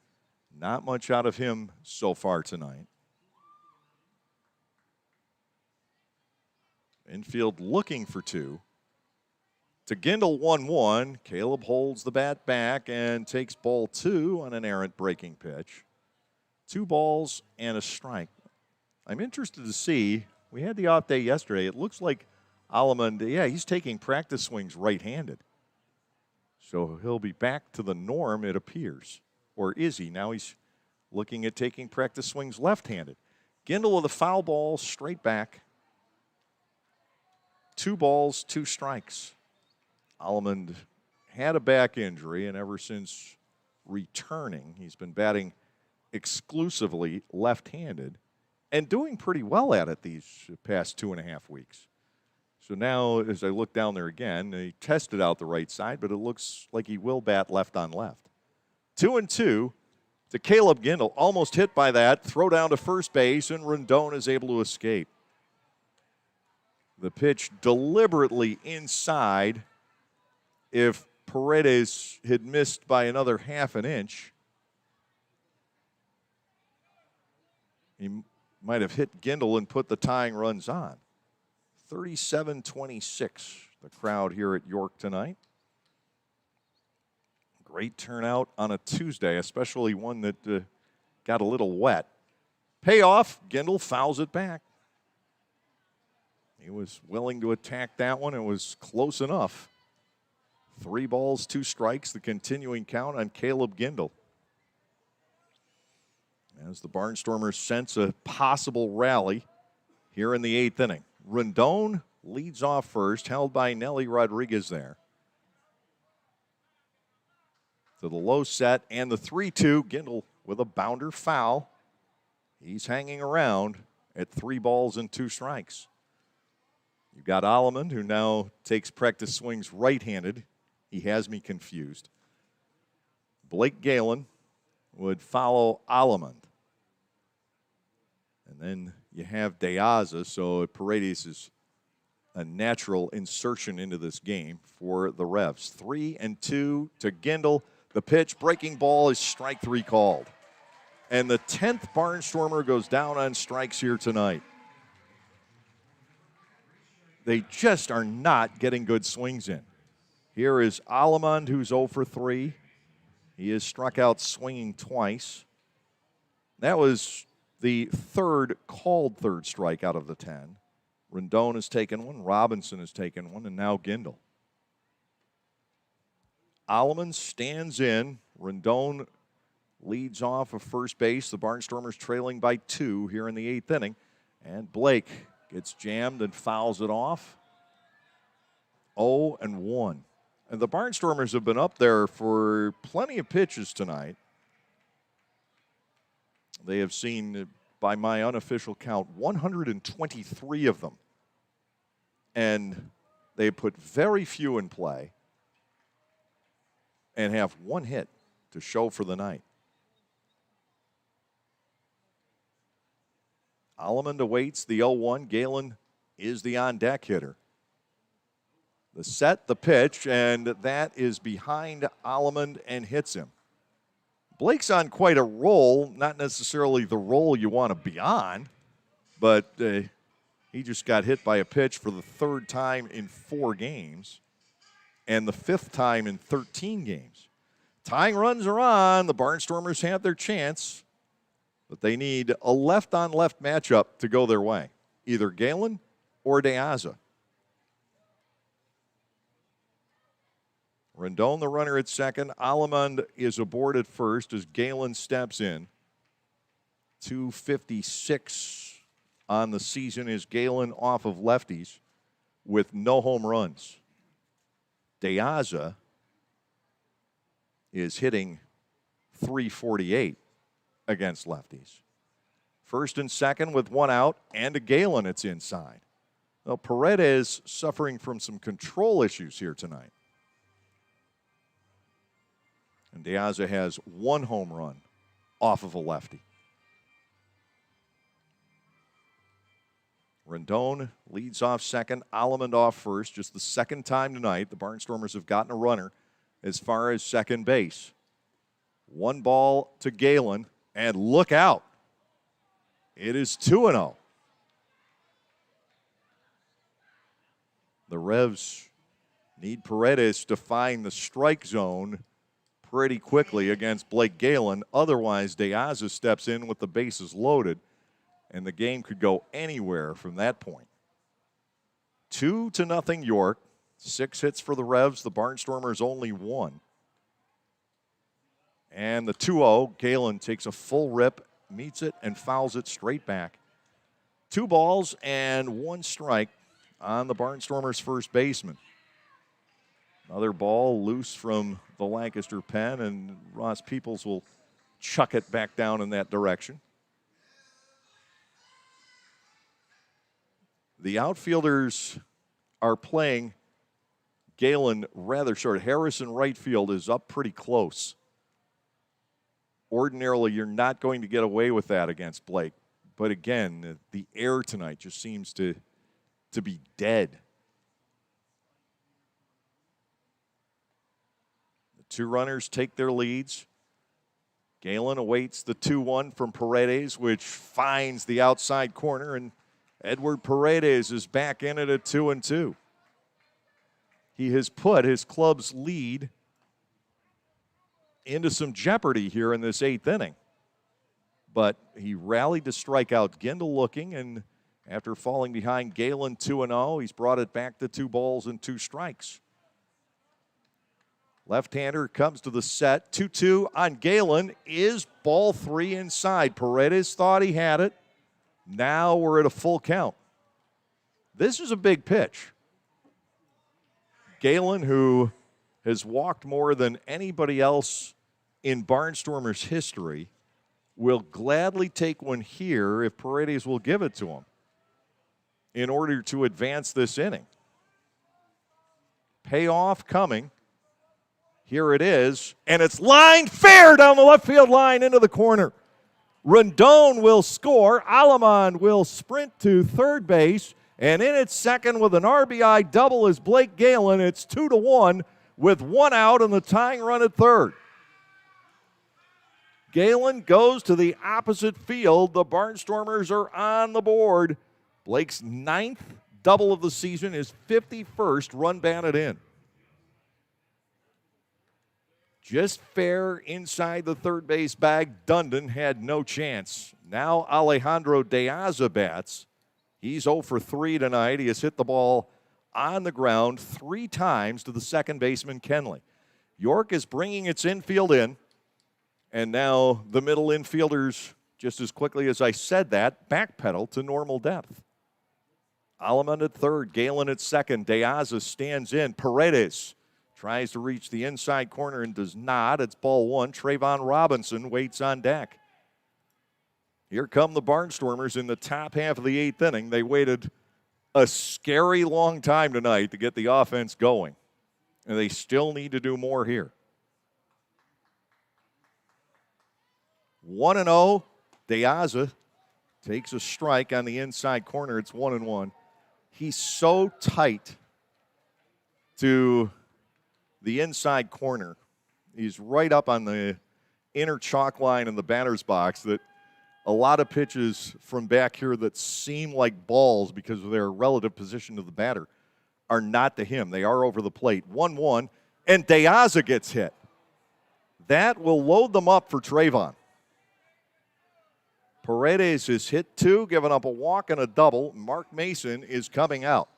Not much out of him so far tonight. Infield looking for 2. To Gindel, 1-1. Caleb holds the bat back and takes ball 2 on an errant breaking pitch. 2 balls and a strike. I'm interested to see. We had the off day yesterday. It looks like Alamond, he's taking practice swings right-handed. So he'll be back to the norm, it appears. Or is he? Now he's looking at taking practice swings left-handed. Gindel with a foul ball straight back. 2 balls, 2 strikes. Alamond had a back injury, and ever since returning, he's been batting exclusively left-handed and doing pretty well at it these past 2.5 weeks. So now, as I look down there again, he tested out the right side, but it looks like he will bat left on left. 2-2 to Caleb Gindel. Almost hit by that. Throw down to first base, and Rendon is able to escape. The pitch deliberately inside. If Paredes had missed by another half an inch, he might have hit Gindel and put the tying runs on. 37-26, the crowd here at York tonight. Great turnout on a Tuesday, especially one that got a little wet. Payoff, Gindel fouls it back. He was willing to attack that one. It was close enough. 3 balls, 2 strikes, the continuing count on Caleb Gindel. As the Barnstormers sense a possible rally here in the 8th inning. Rendon leads off first, held by Nelly Rodriguez there. To the low set and the 3-2. Gindel with a bounder foul. He's hanging around at 3 balls and 2 strikes. You've got Allemond, who now takes practice swings right-handed. He has me confused. Blake Galen would follow Allemond. And then you have Deaza, so Paredes is a natural insertion into this game for the Revs. 3-2 to Gindel. The pitch, breaking ball, is strike 3 called. And the 10th Barnstormer goes down on strikes here tonight. They just are not getting good swings in. Here is Allemond, who's 0 for 3. He is struck out swinging twice. That was the called third strike out of the 10. Rendon has taken one, Robinson has taken one, and now Gindel. Allemond stands in. Rendon leads off of first base. The Barnstormers trailing by 2 here in the 8th inning. And Blake gets jammed and fouls it off. 0-1. And the Barnstormers have been up there for plenty of pitches tonight. They have seen, by my unofficial count, 123 of them. And they put very few in play and have 1 hit to show for the night. Allemond awaits the 0-1. Galen is the on-deck hitter. The set, the pitch, and that is behind Allemond and hits him. Blake's on quite a roll, not necessarily the roll you want to be on, but he just got hit by a pitch for the 3rd time in 4 games and the 5th time in 13 games. Tying runs are on. The Barnstormers have their chance, but they need a left-on-left matchup to go their way, either Galen or Deaza. Rendon, the runner at second. Allemond is aboard at first as Galen steps in. 256 on the season is Galen off of lefties with no home runs. Deaza is hitting .348 against lefties. First and second with 1 out, and a Galen it's inside. Well, Paredes suffering from some control issues here tonight. And Deaza has 1 home run off of a lefty. Rendon leads off second, Allemond off first. Just the 2nd time tonight the Barnstormers have gotten a runner as far as second base. 1 ball to Galen, and look out. It is 2-0. The Revs need Paredes to find the strike zone pretty quickly against Blake Galen. Otherwise, Deaza steps in with the bases loaded, and the game could go anywhere from that point. 2-0 York. 6 hits for the Revs. The Barnstormers only 1. And the 2-0, Galen takes a full rip, meets it, and fouls it straight back. 2 balls and 1 strike on the Barnstormers' first baseman. Another ball loose from the Lancaster pen, and Ross Peoples will chuck it back down in that direction. The outfielders are playing Galen rather short. Harris in right field is up pretty close. Ordinarily, you're not going to get away with that against Blake. But again, the air tonight just seems to be dead. The 2 runners take their leads. Galen awaits the 2-1 from Paredes, which finds the outside corner, and Edward Paredes is back in it at 2-2. He has put his club's lead into some jeopardy here in this 8th inning. But he rallied to strike out Gindel looking, and after falling behind Galen 2-0, he's brought it back to 2 balls and 2 strikes. Left-hander comes to the set. 2-2 on Galen is ball 3 inside. Paredes thought he had it. Now we're at a full count. This is a big pitch. Galen, who has walked more than anybody else in Barnstormers history, will gladly take one here if Paredes will give it to him in order to advance this inning. Payoff coming. Here it is, and it's lined fair down the left field line into the corner. Rendon will score. Alamond will sprint to third base, and in its second with an RBI double is Blake Galen. It's 2-1 with one out and the tying run at third. Galen goes to the opposite field. The Barnstormers are on the board. Blake's 9th double of the season, his 51st run batted in. Just fair inside the third base bag. Dundon had no chance. Now Alejandro De Aza bats. He's 0 for 3 tonight. He has hit the ball on the ground 3 times to the second baseman, Kenley. York is bringing its infield in. And now the middle infielders, just as quickly as I said that, backpedal to normal depth. Alamond at third, Galen at second. De Aza stands in. Paredes tries to reach the inside corner and does not. It's ball 1. Trayvon Robinson waits on deck. Here come the Barnstormers in the top half of the 8th inning. They waited a scary long time tonight to get the offense going. And they still need to do more here. 1-0. De Aza takes a strike on the inside corner. It's 1-1. He's so tight to the inside corner. He's right up on the inner chalk line in the batter's box that a lot of pitches from back here that seem like balls because of their relative position to the batter are not to him. They are over the plate. 1-1, and De Aza gets hit. That will load them up for Trayvon. Paredes is hit 2, giving up a walk and a double. Mark Mason is coming out.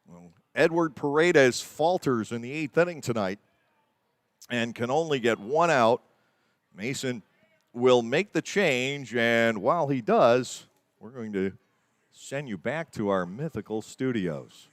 Well, Edward Paredes falters in the 8th inning tonight and can only get 1 out. Mason will make the change, and while he does, we're going to send you back to our mythical studios.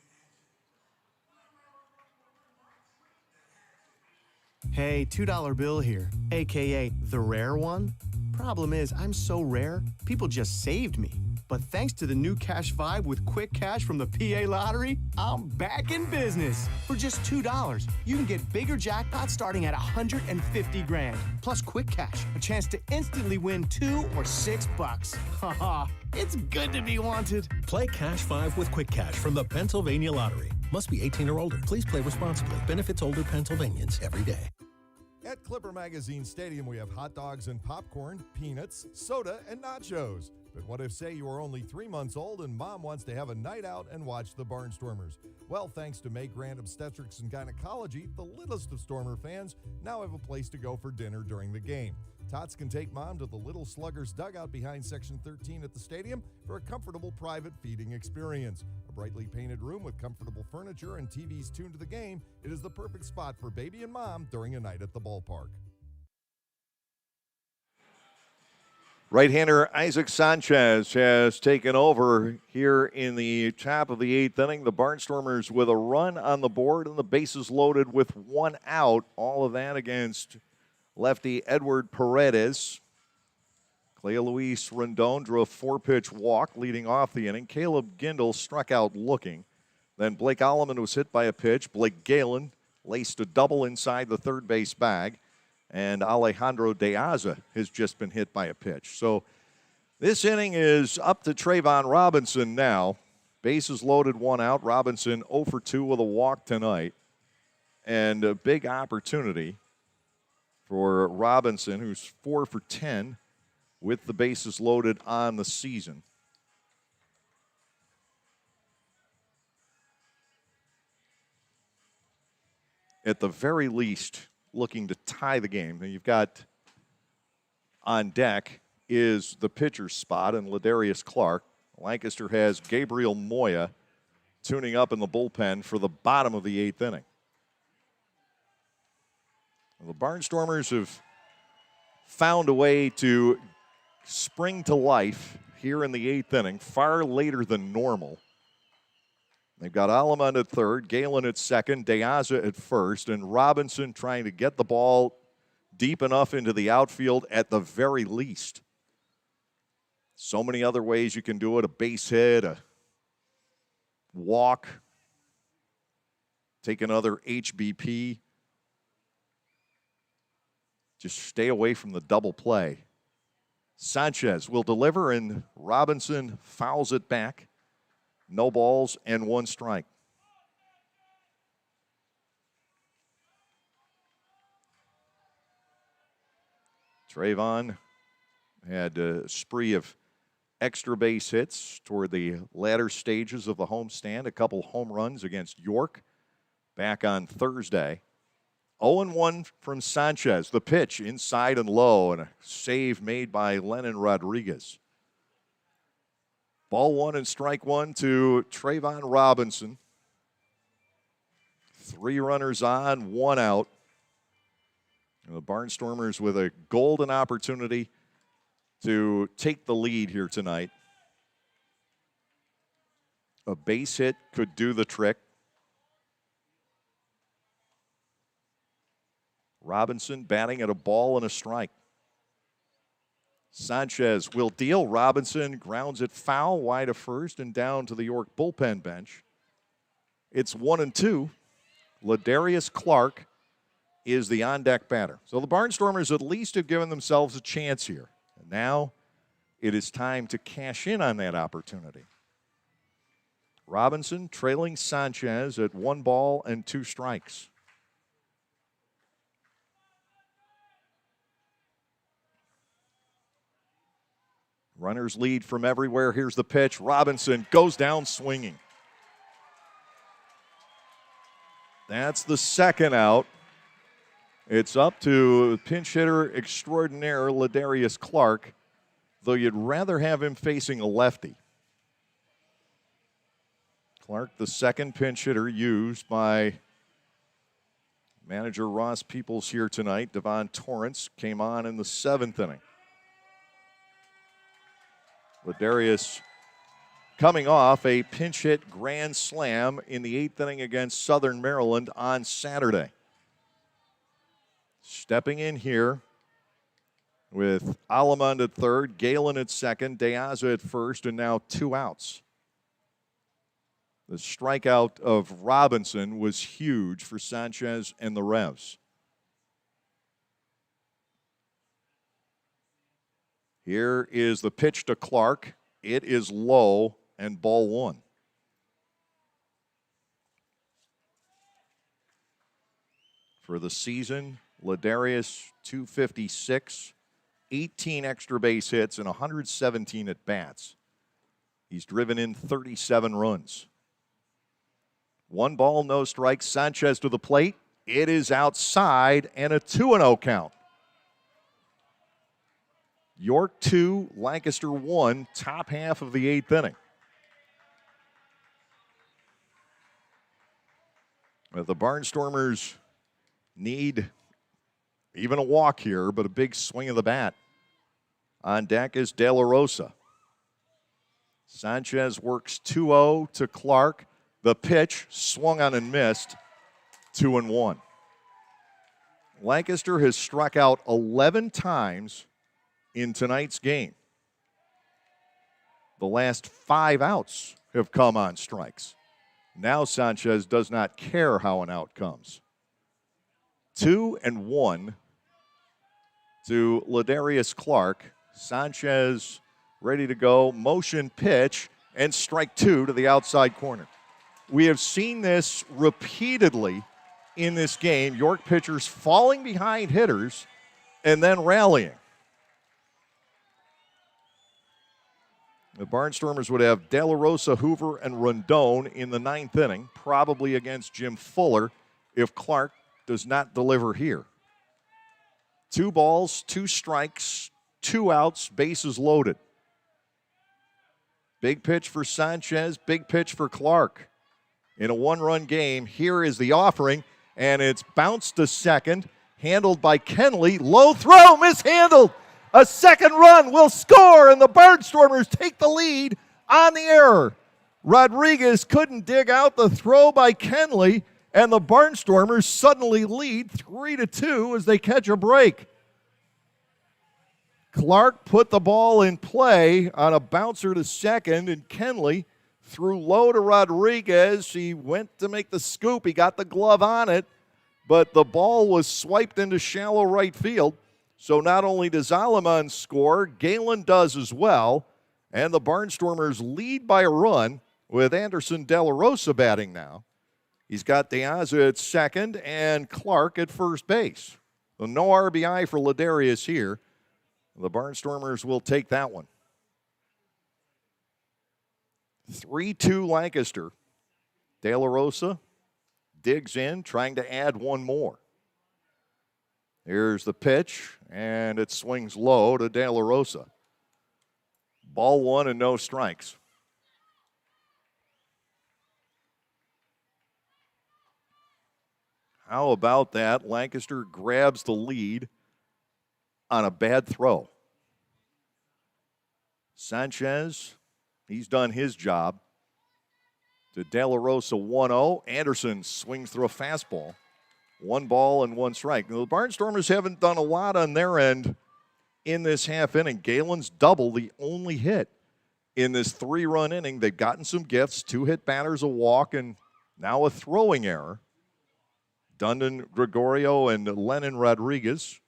Hey, $2 bill here, AKA the rare one. Problem is, I'm so rare, people just saved me. But thanks to the new Cash Vibe with Quick Cash from the PA Lottery, I'm back in business. For just $2, you can get bigger jackpots starting at 150 grand. Plus Quick Cash, a chance to instantly win $2 or $6. Haha, it's good to be wanted. Play Cash 5 with Quick Cash from the Pennsylvania Lottery. Must be 18 or older. Please play responsibly. Benefits older Pennsylvanians every day. At Clipper Magazine Stadium, we have hot dogs and popcorn, peanuts, soda, and nachos. But what if, say, you are only 3 months old and mom wants to have a night out and watch the Barnstormers? Well, thanks to May Grant Obstetrics and Gynecology, the littlest of Stormer fans now have a place to go for dinner during the game. Tots can take mom to the Little Sluggers dugout behind Section 13 at the stadium for a comfortable private feeding experience. A brightly painted room with comfortable furniture and TVs tuned to the game, it is the perfect spot for baby and mom during a night at the ballpark. Right-hander Isaac Sanchez has taken over here in the top of the 8th inning. The Barnstormers with a run on the board and the bases loaded with 1 out. All of that against lefty Edward Paredes. Clea Luis Rendon drew a 4-pitch walk leading off the inning. Caleb Gindel struck out looking. Then Blake Alleman was hit by a pitch. Blake Galen laced a double inside the third base bag. And Alejandro De Aza has just been hit by a pitch. So this inning is up to Trayvon Robinson now. Bases loaded, 1 out. Robinson 0 for 2 with a walk tonight. And a big opportunity for Robinson, who's 4 for 10 with the bases loaded on the season. At the very least, looking to tie the game. Now you've got on deck is the pitcher's spot and Ladarius Clark. Lancaster has Gabriel Moya tuning up in the bullpen for the bottom of the 8th inning. The Barnstormers have found a way to spring to life here in the 8th inning, far later than normal. They've got Alamand at third, Galen at second, Deaza at first, and Robinson trying to get the ball deep enough into the outfield at the very least. So many other ways you can do it, a base hit, a walk, take another HBP. Just stay away from the double play. Sanchez will deliver, and Robinson fouls it back. No balls and 1 strike. Trayvon had a spree of extra base hits toward the latter stages of the homestand. A couple home runs against York back on Thursday. 0-1 from Sanchez. The pitch inside and low, and a save made by Lennon Rodriguez. Ball 1 and strike 1 to Trayvon Robinson. 3 runners on, 1 out. And the Barnstormers with a golden opportunity to take the lead here tonight. A base hit could do the trick. Robinson batting at a ball and a strike. Sanchez will deal. Robinson grounds it foul, wide of first and down to the York bullpen bench. It's 1-2. Ladarius Clark is the on-deck batter. So the Barnstormers at least have given themselves a chance here. And now it is time to cash in on that opportunity. Robinson trailing Sanchez at 1 ball and 2 strikes. Runners lead from everywhere. Here's the pitch. Robinson goes down swinging. That's the second out. It's up to pinch hitter extraordinaire Ladarius Clark, though you'd rather have him facing a lefty. Clark, the second pinch hitter used by manager Ross Peoples here tonight. Devon Torrance came on in the 7th inning. Ladarius coming off a pinch hit grand slam in the 8th inning against Southern Maryland on Saturday. Stepping in here with Alamand at third, Galen at second, Deaza at first, and now 2 outs. The strikeout of Robinson was huge for Sanchez and the Revs. Here is the pitch to Clark. It is low and ball 1. For the season, Ladarius 256, 18 extra base hits, and 117 at bats. He's driven in 37 runs. 1 ball, no strikes. Sanchez to the plate. It is outside and a 2-0 count. York 2, Lancaster 1, top half of the 8th inning. The Barnstormers need even a walk here, but a big swing of the bat. On deck is De La Rosa. Sanchez works 2-0 to Clark. The pitch swung on and missed, 2-1. Lancaster has struck out 11 times in tonight's game. The last 5 outs have come on strikes. Now Sanchez does not care how an out comes. 2-1 to Ladarius Clark. Sanchez ready to go. Motion pitch and strike 2 to the outside corner. We have seen this repeatedly in this game. York pitchers falling behind hitters and then rallying. The Barnstormers would have De La Rosa, Hoover, and Rondon in the 9th inning, probably against Jim Fuller if Clark does not deliver here. 2 balls, 2 strikes, 2 outs, bases loaded. Big pitch for Sanchez, big pitch for Clark. In a 1-run game, here is the offering, and it's bounced to second. handled by Kenley. Low throw, mishandled. A second run will score, and the Barnstormers take the lead on the error. Rodriguez couldn't dig out the throw by Kenley, and the Barnstormers suddenly lead 3-2 as they catch a break. Clark put the ball in play on a bouncer to second, and Kenley threw low to Rodriguez. He went to make the scoop. He got the glove on it, but the ball was swiped into shallow right field. So not only does Aleman score, Galen does as well, and the Barnstormers lead by a run with Anderson De La Rosa batting now. He's got De Aza at second and Clark at first base. So no RBI for Ladarius here. The Barnstormers will take that one. 3-2 Lancaster. De La Rosa digs in, trying to add one more. Here's the pitch, and it swings low to De La Rosa. Ball one and no strikes. How about that? Lancaster grabs the lead on a bad throw. Sanchez, he's done his job. To De La Rosa 1-0. Anderson swings through a fastball. 1 ball and 1 strike. Now, the Barnstormers haven't done a lot on their end in this half inning. Galen's double, the only hit in this 3-run inning. They've gotten some gifts, 2 hit batters, a walk, and now a throwing error. Dundon, Gregorio, and Lennon Rodriguez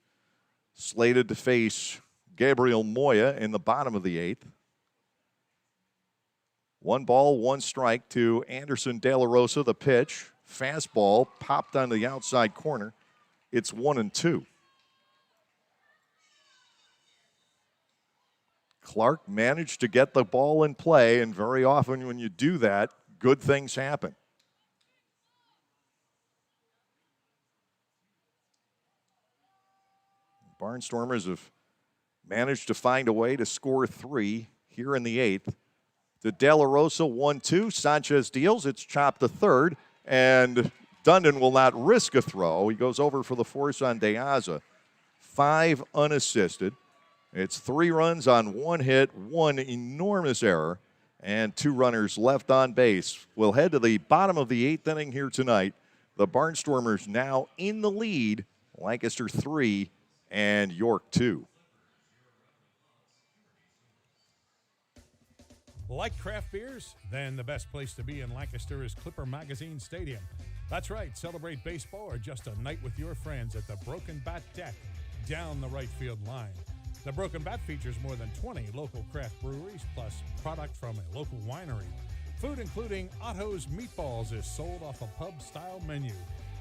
slated to face Gabriel Moya in the bottom of the 8th. 1 ball, 1 strike to Anderson De La Rosa, the pitch. Fastball popped on the outside corner. It's 1-2. Clark managed to get the ball in play, and very often when you do that, good things happen. Barnstormers have managed to find a way to score 3 here in the 8th. To De La Rosa, 1-2. Sanchez deals. It's chopped to third, and Dundon will not risk a throw. He goes over for the force on De Aza. 5 unassisted. It's 3 runs on 1 hit, 1 enormous error, and 2 runners left on base. We'll head to the bottom of the 8th inning here tonight. The Barnstormers now in the lead. Lancaster 3 and York 2. Like craft beers? Then the best place to be in Lancaster is Clipper Magazine Stadium. That's right, celebrate baseball or just a night with your friends at the Broken Bat Deck down the right field line. The Broken Bat features more than 20 local craft breweries, plus product from a local winery. Food including Otto's Meatballs is sold off a pub-style menu.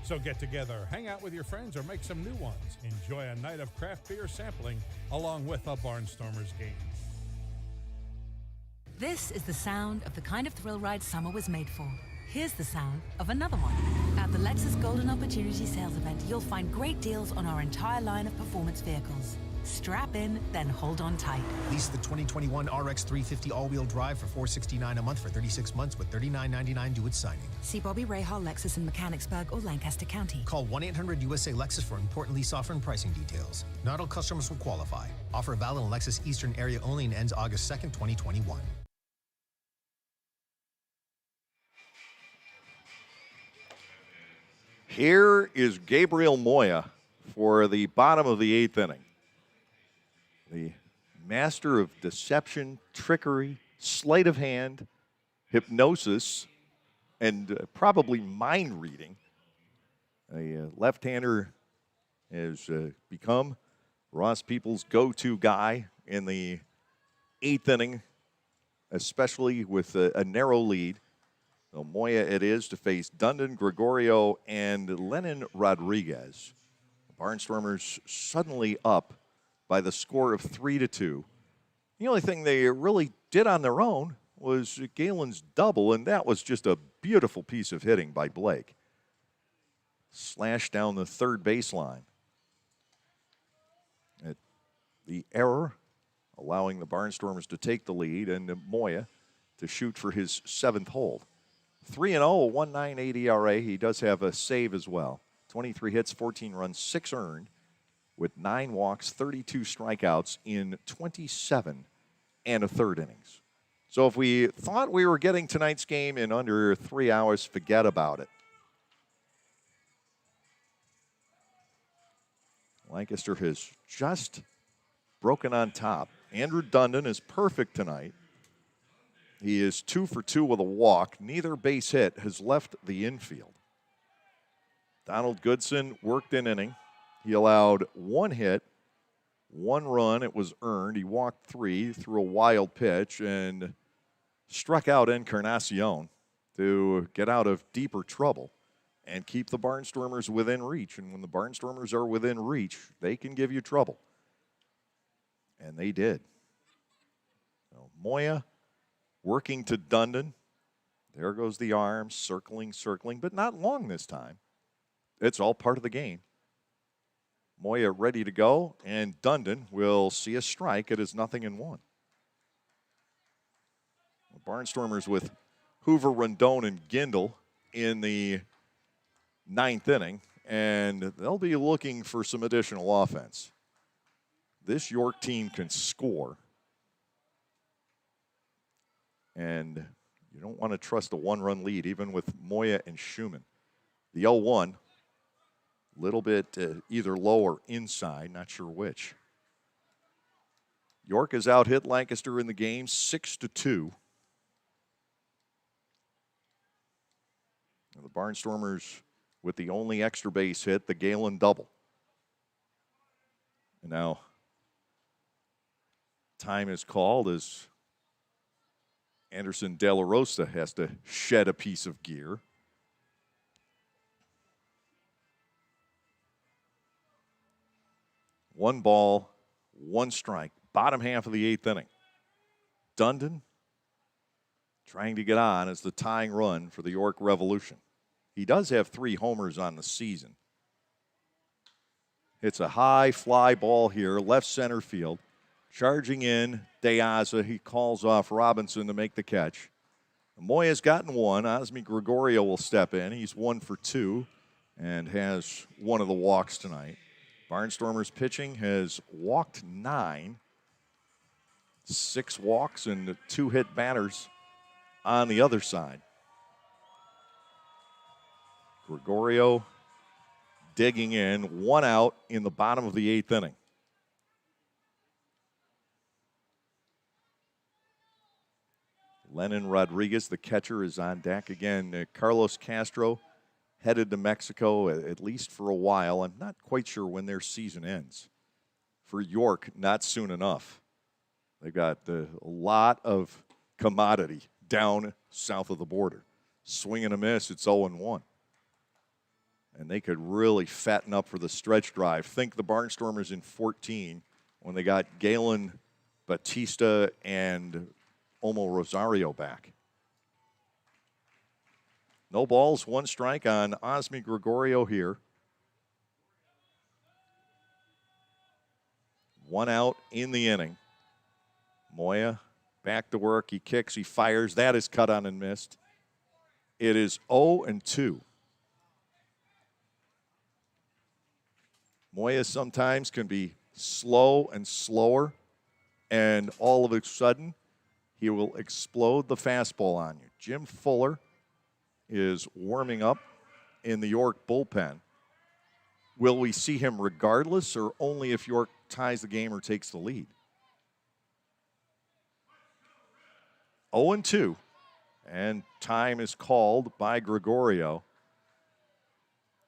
So get together, hang out with your friends, or make some new ones. Enjoy a night of craft beer sampling along with a Barnstormers game. This is the sound of the kind of thrill ride summer was made for. Here's the sound of another one. At the Lexus Golden Opportunity Sales Event, you'll find great deals on our entire line of performance vehicles. Strap in, then hold on tight. Lease the 2021 RX 350 all-wheel drive for $469 a month for 36 months with $39.99 due at signing. See Bobby Rahal Lexus in Mechanicsburg or Lancaster County. Call 1-800-USA-LEXUS for important lease offer and pricing details. Not all customers will qualify. Offer valid in Lexus Eastern area only and ends August 2nd, 2021. Here is Gabriel Moya for the bottom of the 8th inning. The master of deception, trickery, sleight of hand, hypnosis, and probably mind reading. A left-hander has become Ross Peoples' go-to guy in the 8th inning, especially with a narrow lead. So Moya it is to face Dundon, Gregorio, and Lennon Rodriguez. The Barnstormers suddenly up by the score of 3-2. The only thing they really did on their own was Galen's double, and that was just a beautiful piece of hitting by Blake. Slashed down the third baseline. The error allowing the Barnstormers to take the lead, and Moya to shoot for his 7th hold. 3-0, a 1.98 ERA. He does have a save as well. 23 hits, 14 runs, 6 earned, with 9 walks, 32 strikeouts in 27 and a third innings. So if we thought we were getting tonight's game in under 3 hours, forget about it. Lancaster has just broken on top. Andrew Dundon is perfect tonight. He is 2 for 2 with a walk. Neither base hit has left the infield. Donald Goodson worked an inning. He allowed 1 hit, 1 run. It was earned. He walked 3, threw a wild pitch, and struck out Encarnacion to get out of deeper trouble and keep the Barnstormers within reach. And when the Barnstormers are within reach, they can give you trouble. And they did. So Moya working to Dundon. There goes the arm, circling, but not long this time. It's all part of the game. Moya ready to go, and Dundon will see a strike. It is 0-1. The Barnstormers with Hoover, Rondon, and Gindel in the 9th inning, and they'll be looking for some additional offense. This York team can score, and you don't want to trust a 1-run lead, even with Moya and Schumann. The 0-1, little bit either low or inside, not sure which. York has out-hit Lancaster in the game 6-2. The Barnstormers with the only extra base hit, the Galen double. And now time is called as Anderson De La Rosa has to shed a piece of gear. One ball, 1 strike, bottom half of the 8th inning. Dundon trying to get on as the tying run for the York Revolution. He does have 3 homers on the season. It's a high fly ball here, left center field. Charging in, Deaza. He calls off Robinson to make the catch. Moya's gotten 1. Osmi Gregorio will step in. He's 1 for 2 and has 1 of the walks tonight. Barnstormers pitching has walked 9. 6 walks and 2 hit batters on the other side. Gregorio digging in, 1 out in the bottom of the 8th inning. Lenin Rodriguez, the catcher, is on deck again. Carlos Castro headed to Mexico at least for a while. I'm not quite sure when their season ends. For York, not soon enough. They've got a lot of commodity down south of the border. Swing and a miss, it's 0-1. And they could really fatten up for the stretch drive. Think the Barnstormers in 14 when they got Galen, Batista, and Omo Rosario back. No balls, 1 strike on Osmi Gregorio here. 1 out in the inning. Moya back to work. He kicks, he fires. That is cut on and missed. It is 0-2. Moya sometimes can be slow and slower, and all of a sudden, he will explode the fastball on you. Jim Fuller is warming up in the York bullpen. Will we see him regardless, or only if York ties the game or takes the lead? 0-2, and time is called by Gregorio.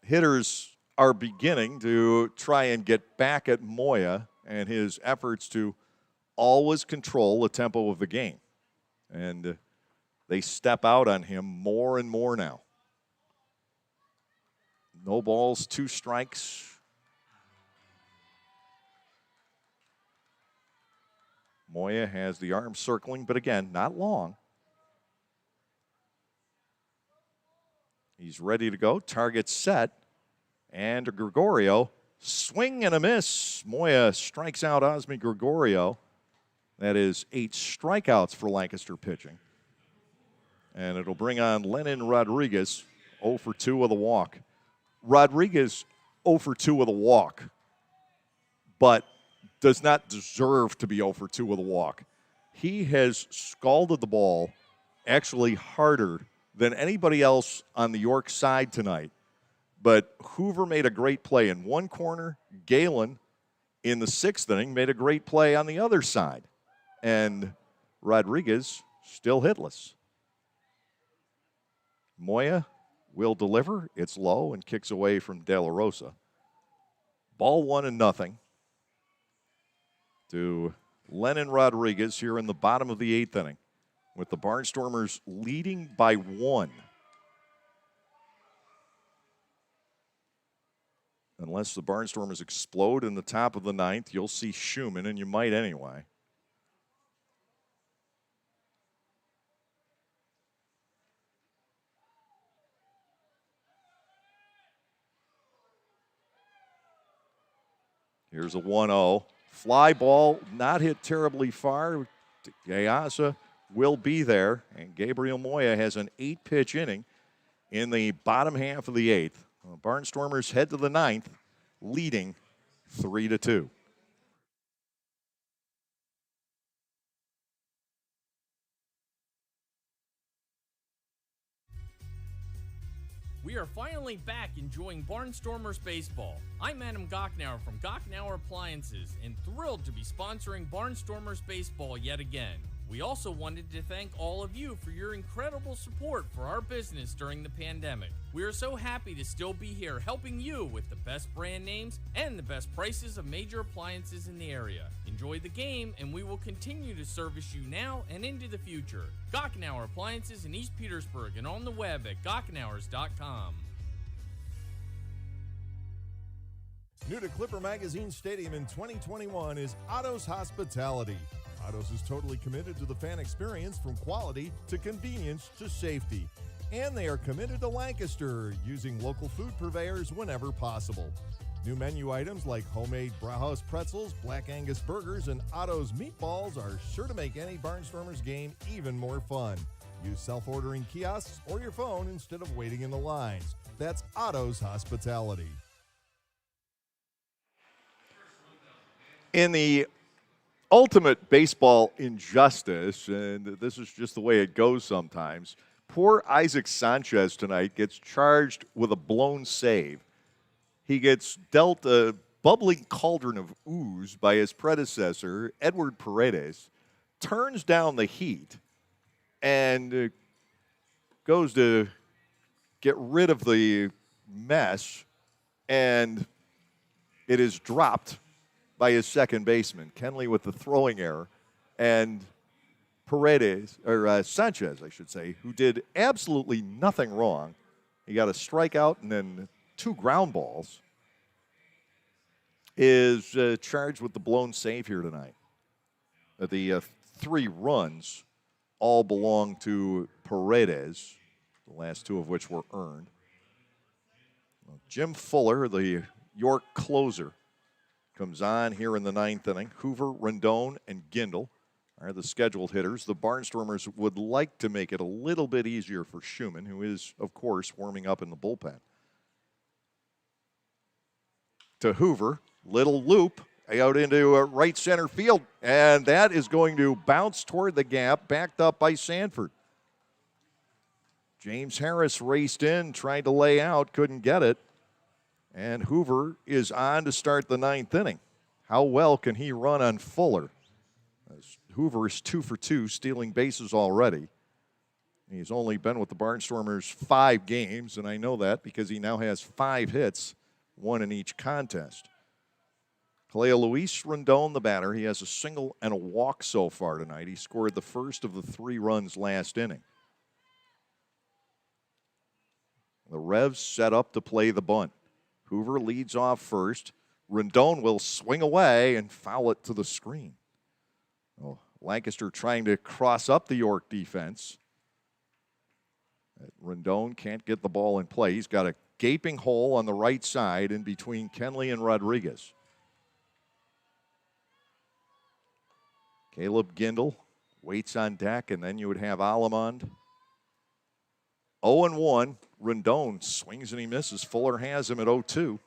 Hitters are beginning to try and get back at Moya and his efforts to always control the tempo of the game. And they step out on him more and more now. No balls, 2 strikes. Moya has the arm circling, but again, not long. He's ready to go. Target set. And Gregorio, swing and a miss. Moya strikes out Osmi Gregorio. That is 8 strikeouts for Lancaster pitching. And it'll bring on Lenin Rodriguez, 0 for 2 with a walk. Rodriguez 0 for 2 with a walk, but does not deserve to be 0 for 2 with a walk. He has scalded the ball actually harder than anybody else on the York side tonight. But Hoover made a great play in one corner. Galen, in the 6th inning, made a great play on the other side. And Rodriguez still hitless. Moya will deliver. It's low and kicks away from De La Rosa. Ball 1-0 to Lennon Rodriguez here in the bottom of the 8th inning, with the Barnstormers leading by 1. Unless the Barnstormers explode in the top of the 9th, you'll see Schumann, and you might anyway. Here's a 1-0. Fly ball, not hit terribly far. Gayasa will be there, and Gabriel Moya has an 8-pitch inning in the bottom half of the 8th. Barnstormers head to the 9th, leading 3-2. We are finally back enjoying Barnstormers baseball. I'm Adam Gocknauer from Gocknauer Appliances and thrilled to be sponsoring Barnstormers baseball yet again. We also wanted to thank all of you for your incredible support for our business during the pandemic. We are so happy to still be here helping you with the best brand names and the best prices of major appliances in the area. Enjoy the game, and we will continue to service you now and into the future. Gocknauer Appliances in East Petersburg and on the web at gocknauers.com. New to Clipper Magazine Stadium in 2021 is Otto's Hospitality. Otto's is totally committed to the fan experience, from quality to convenience to safety. And they are committed to Lancaster, using local food purveyors whenever possible. New menu items like homemade Brauhaus pretzels, Black Angus burgers, and Otto's meatballs are sure to make any Barnstormers game even more fun. Use self-ordering kiosks or your phone instead of waiting in the lines. That's Otto's Hospitality. In the ultimate baseball injustice, and this is just the way it goes sometimes, poor Isaac Sanchez tonight gets charged with a blown save. He gets dealt a bubbling cauldron of ooze by his predecessor, Edward Paredes, turns down the heat, and goes to get rid of the mess, and it is dropped by his second baseman, Kenley, with the throwing error, and Sanchez, I should say, who did absolutely nothing wrong. He got a strikeout and then 2 ground balls, is charged with the blown save here tonight. The 3 runs all belong to Paredes, the last 2 of which were earned. Jim Fuller, the York closer, comes on here in the 9th inning. Hoover, Rendon, and Gindel are the scheduled hitters. The Barnstormers would like to make it a little bit easier for Schumann, who is, of course, warming up in the bullpen. To Hoover, little loop out into right center field, and that is going to bounce toward the gap, backed up by Sanford. James Harris raced in, tried to lay out, couldn't get it. And Hoover is on to start the 9th inning. How well can he run on Fuller? Hoover is 2 for 2, stealing bases already. He's only been with the Barnstormers 5 games, and I know that because he now has 5 hits, 1 in each contest. Kaleo Luis Rendon, the batter. He has a single and a walk so far tonight. He scored the first of the 3 runs last inning. The Revs set up to play the bunt. Hoover leads off first. Rendon will swing away and foul it to the screen. Oh, Lancaster trying to cross up the York defense. Rendon can't get the ball in play. He's got a gaping hole on the right side in between Kenley and Rodriguez. Caleb Gindel waits on deck, and then you would have Alamond. 0-1 Rendon swings and he misses. Fuller has him at 0-2.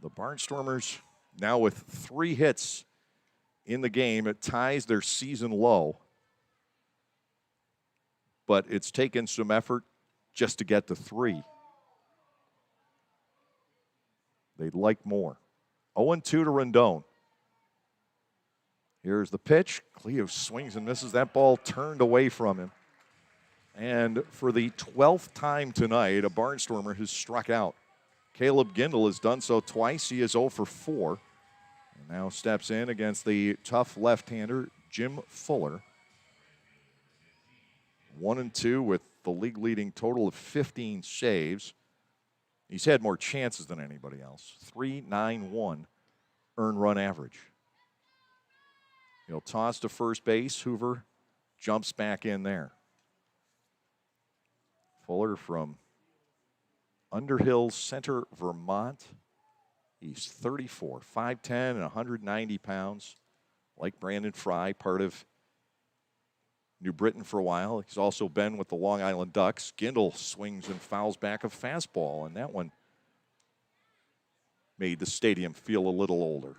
The Barnstormers now with 3 hits in the game. It ties their season low. But it's taken some effort just to get to 3. They'd like more. 0-2 to Rendon. Here's the pitch. Cleo swings and misses. That ball turned away from him. And for the 12th time tonight, a Barnstormer has struck out. Caleb Gindel has done so twice. He is 0 for 4. And now steps in against the tough left-hander, Jim Fuller. 1-2 with the league-leading total of 15 saves. He's had more chances than anybody else. 3.91 earned run average. He'll toss to first base. Hoover jumps back in there. Fuller from Underhill Center, Vermont. He's 34, 5'10", and 190 pounds. Like Brandon Fry, part of New Britain for a while. He's also been with the Long Island Ducks. Gindel swings and fouls back a fastball, and that one made the stadium feel a little older.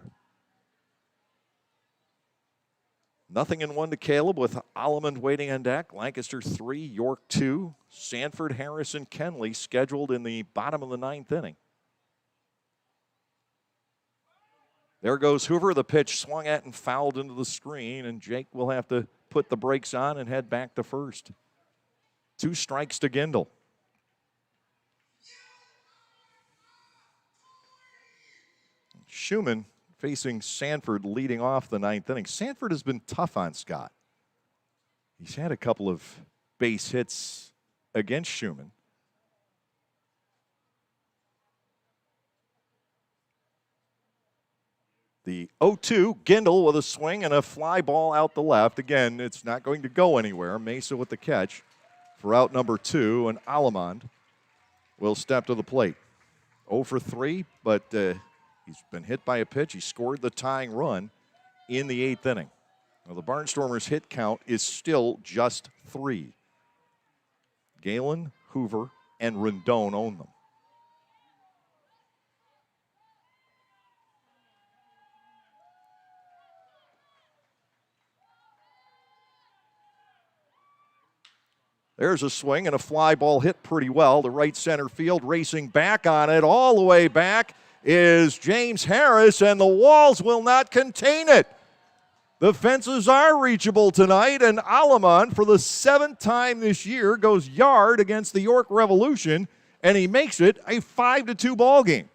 0-1 to Caleb with Allemond waiting on deck. Lancaster 3, York 2. Sanford, Harris, and Kenley scheduled in the bottom of the 9th inning. There goes Hoover. The pitch swung at and fouled into the screen, and Jake will have to put the brakes on and head back to first. 2 strikes to Gindel. Schumann facing Sanford leading off the 9th inning. Sanford has been tough on Scott. He's had a couple of base hits against Schumann. The 0-2, Gindel with a swing and a fly ball out the left. Again, it's not going to go anywhere. Mesa with the catch for out number 2, and Allemond will step to the plate. 0 for 3, but he's been hit by a pitch. He scored the tying run in the 8th inning. Now, the Barnstormers' hit count is still just 3. Galen, Hoover, and Rendon own them. There's a swing and a fly ball hit pretty well to right center field. Racing back on it all the way back is James Harris, and the walls will not contain it. The fences are reachable tonight, and Allemond, for the 7th time this year, goes yard against the York Revolution, and he makes it a 5-2 ball game.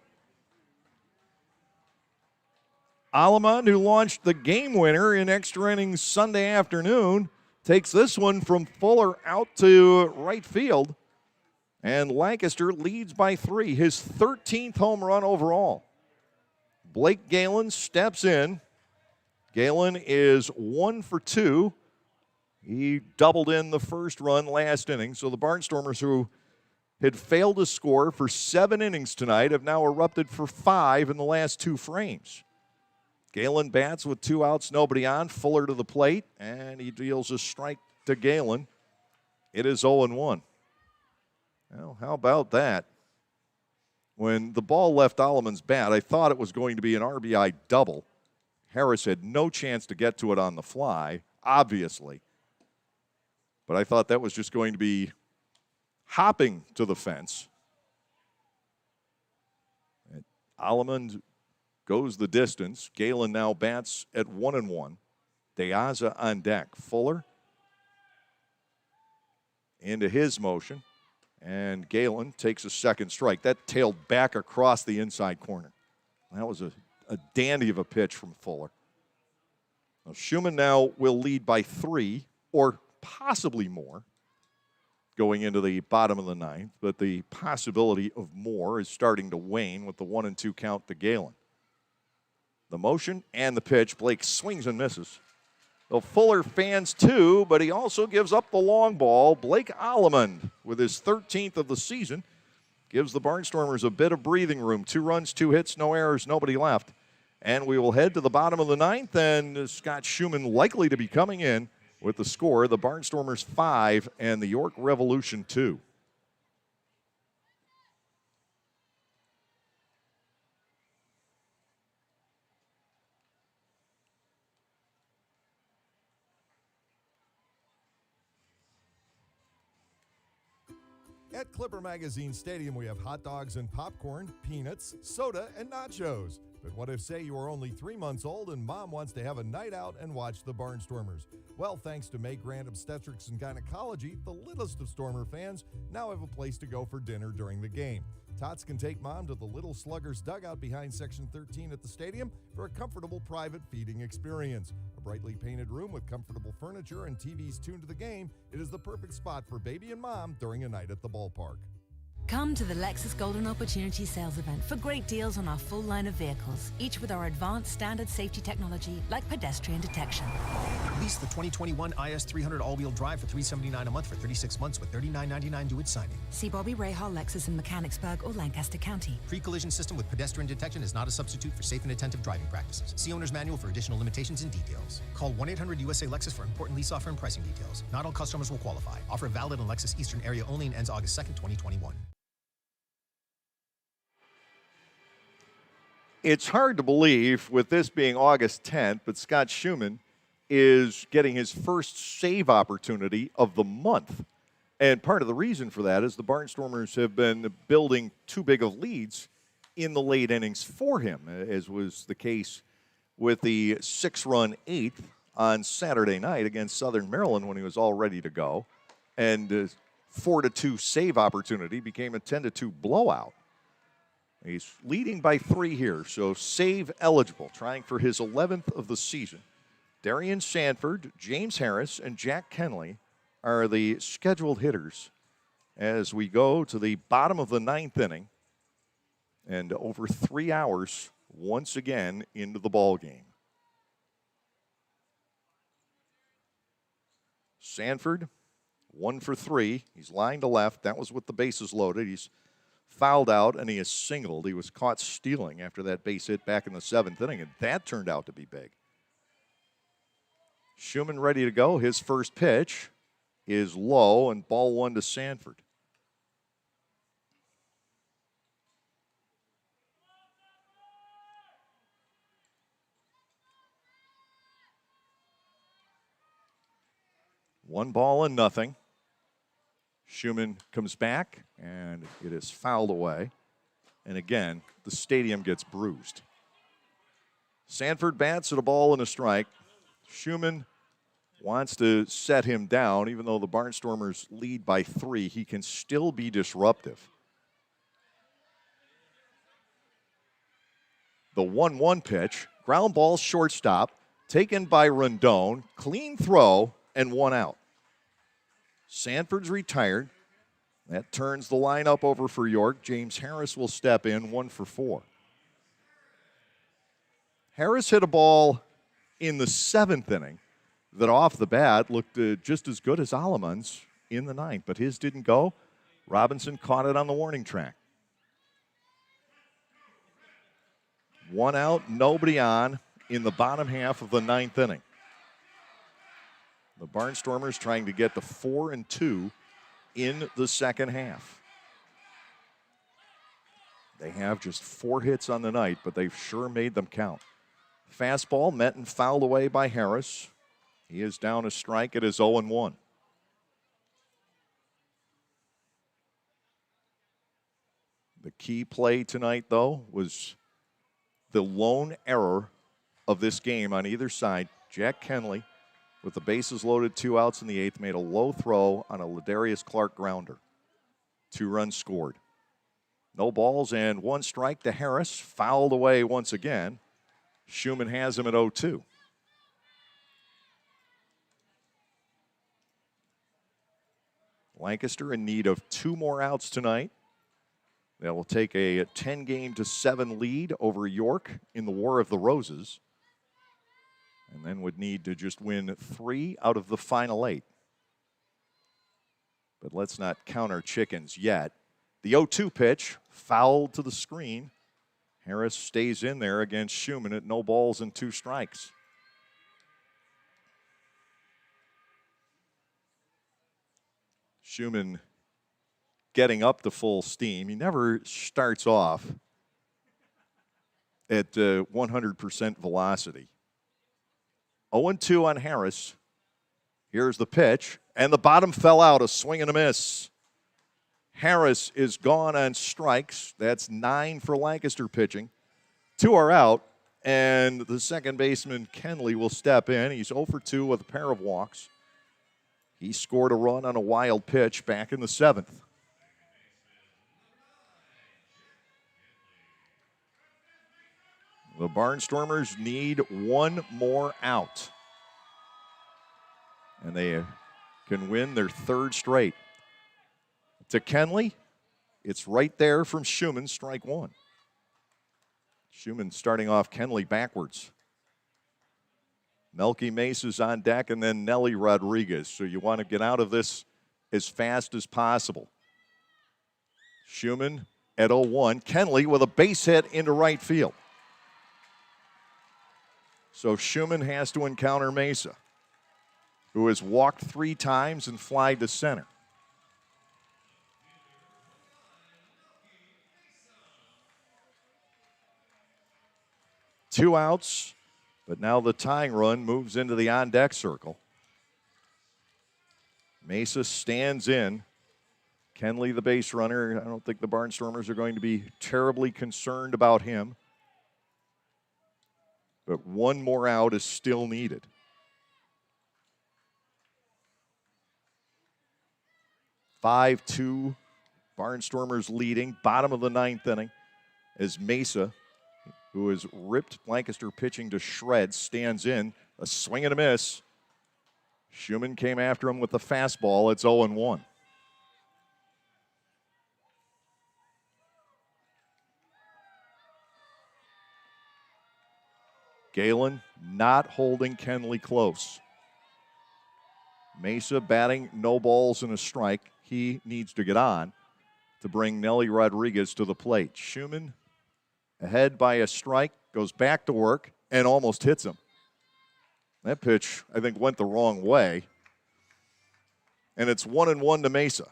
Allemond, who launched the game winner in extra innings Sunday afternoon, takes this one from Fuller out to right field. And Lancaster leads by 3, his 13th home run overall. Blake Galen steps in. Galen is 1 for 2. He doubled in the first run last inning. So the Barnstormers, who had failed to score for 7 innings tonight, have now erupted for 5 in the last 2 frames. Galen bats with 2 outs, nobody on. Fuller to the plate, and he deals a strike to Galen. It is 0-1. Well, how about that? When the ball left Allemond's bat, I thought it was going to be an RBI double. Harris had no chance to get to it on the fly, obviously. But I thought that was just going to be hopping to the fence. And Allemond goes the distance. Galen now bats at 1-1. De Aza on deck. Fuller into his motion. And Galen takes a second strike. That tailed back across the inside corner. That was a dandy of a pitch from Fuller. Now, Schumann now will lead by 3 or possibly more going into the bottom of the 9th, but the possibility of more is starting to wane with the 1-2 count to Galen. The motion and the pitch. Blake swings and misses. Well, Fuller fans 2, but he also gives up the long ball. Blake Allemond, with his 13th of the season, gives the Barnstormers a bit of breathing room. 2 runs, 2 hits, no errors, nobody left. And we will head to the bottom of the 9th, and Scott Schumann likely to be coming in with the score. The Barnstormers 5 and the York Revolution 2. At Clipper Magazine Stadium, we have hot dogs and popcorn, peanuts, soda, and nachos. But what if, say, you are only 3 months old and mom wants to have a night out and watch the Barnstormers? Well, thanks to May Grant Obstetrics and Gynecology, the littlest of Stormer fans now have a place to go for dinner during the game. Tots can take mom to the Little Sluggers dugout behind Section 13 at the stadium for a comfortable private feeding experience. A brightly painted room with comfortable furniture and TVs tuned to the game, it is the perfect spot for baby and mom during a night at the ballpark. Come to the Lexus Golden Opportunity Sales Event for great deals on our full line of vehicles, each with our advanced standard safety technology like pedestrian detection. Lease the 2021 IS300 all-wheel drive for $379 a month for 36 months with $39.99 due at signing. See Bobby Rahal Lexus in Mechanicsburg or Lancaster County. Pre-collision system with pedestrian detection is not a substitute for safe and attentive driving practices. See owner's manual for additional limitations and details. Call 1-800-USA-LEXUS for important lease offer and pricing details. Not all customers will qualify. Offer valid in Lexus Eastern area only and ends August 2nd, 2021. It's hard to believe with this being August 10th, but Scott Schumann is getting his first save opportunity of the month. And part of the reason for that is the Barnstormers have been building too big of leads in the late innings for him, as was the case with the 6-run eighth on Saturday night against Southern Maryland when he was all ready to go. And 4-2 save opportunity became a 10-2 blowout. He's leading by 3 here, so save eligible, trying for his 11th of the season. Darian Sanford, James Harris, and Jack Kenley are the scheduled hitters as we go to the bottom of the 9th inning and over 3 hours once again into the ball game. Sanford, 1 for 3. He's lined to left. That was with the bases loaded. He's fouled out, and he is singled. He was caught stealing after that base hit back in the 7th inning, and that turned out to be big. Schumann ready to go. His first pitch is low, and ball 1 to Sanford. One ball and nothing. Schumann comes back, and it is fouled away. And again, the stadium gets bruised. Sanford bats at a ball and a strike. Schumann wants to set him down. Even though the Barnstormers lead by 3, he can still be disruptive. The 1-1 pitch, ground ball shortstop, taken by Rondon, clean throw, and 1 out. Sanford's retired. That turns the lineup over for York. James Harris will step in, 1 for 4. Harris hit a ball in the 7th inning that off the bat looked just as good as Aleman's in the 9th, but his didn't go. Robinson caught it on the warning track. 1 out, nobody on in the bottom half of the 9th inning. The Barnstormers trying to get to 4-2 in the second half. They have just 4 hits on the night, but they've sure made them count. Fastball met and fouled away by Harris. He is down a strike at his 0-1. The key play tonight, though, was the lone error of this game on either side. Jack Kenley, with the bases loaded, 2 outs in the 8th, made a low throw on a Ladarius Clark grounder. 2 runs scored. No balls and 1 strike to Harris. Fouled away once again. Schumann has him at 0-2. Lancaster in need of 2 more outs tonight. They will take a 10-7 lead over York in the War of the Roses. And then would need to just win 3 out of the final 8. But let's not count our chickens yet. The 0-2 pitch, fouled to the screen. Harris stays in there against Schumann at no balls and 2 strikes. Schumann getting up to full steam. He never starts off at 100% velocity. 0-2 on Harris. Here's the pitch, and the bottom fell out, a swing and a miss. Harris is gone on strikes. That's 9 for Lancaster pitching. 2 are out, and the second baseman, Kenley, will step in. He's 0 for 2 with a pair of walks. He scored a run on a wild pitch back in the 7th. The Barnstormers need 1 more out, and they can win their 3rd straight. To Kenley, it's right there from Schumann, strike 1. Schumann starting off Kenley backwards. Melky Mesa's on deck, and then Nelly Rodriguez. So you want to get out of this as fast as possible. Schumann at 0-1. Kenley with a base hit into right field. So Schumann has to encounter Mesa, who has walked 3 times and flied to center. Two outs, but now the tying run moves into the on-deck circle. Mesa stands in. Kenley, the base runner, I don't think the Barnstormers are going to be terribly concerned about him. But 1 more out is still needed. (5-2), Barnstormers leading, bottom of the 9th inning, as Mesa, who has ripped Lancaster pitching to shreds, stands in. A swing and a miss. Schumann came after him with the fastball. It's 0-1. Galen not holding Kenley close. Mesa batting no balls and a strike. He needs to get on to bring Nelly Rodriguez to the plate. Schumann ahead by a strike, goes back to work, and almost hits him. That pitch, I think, went the wrong way. And it's 1-1 to Mesa.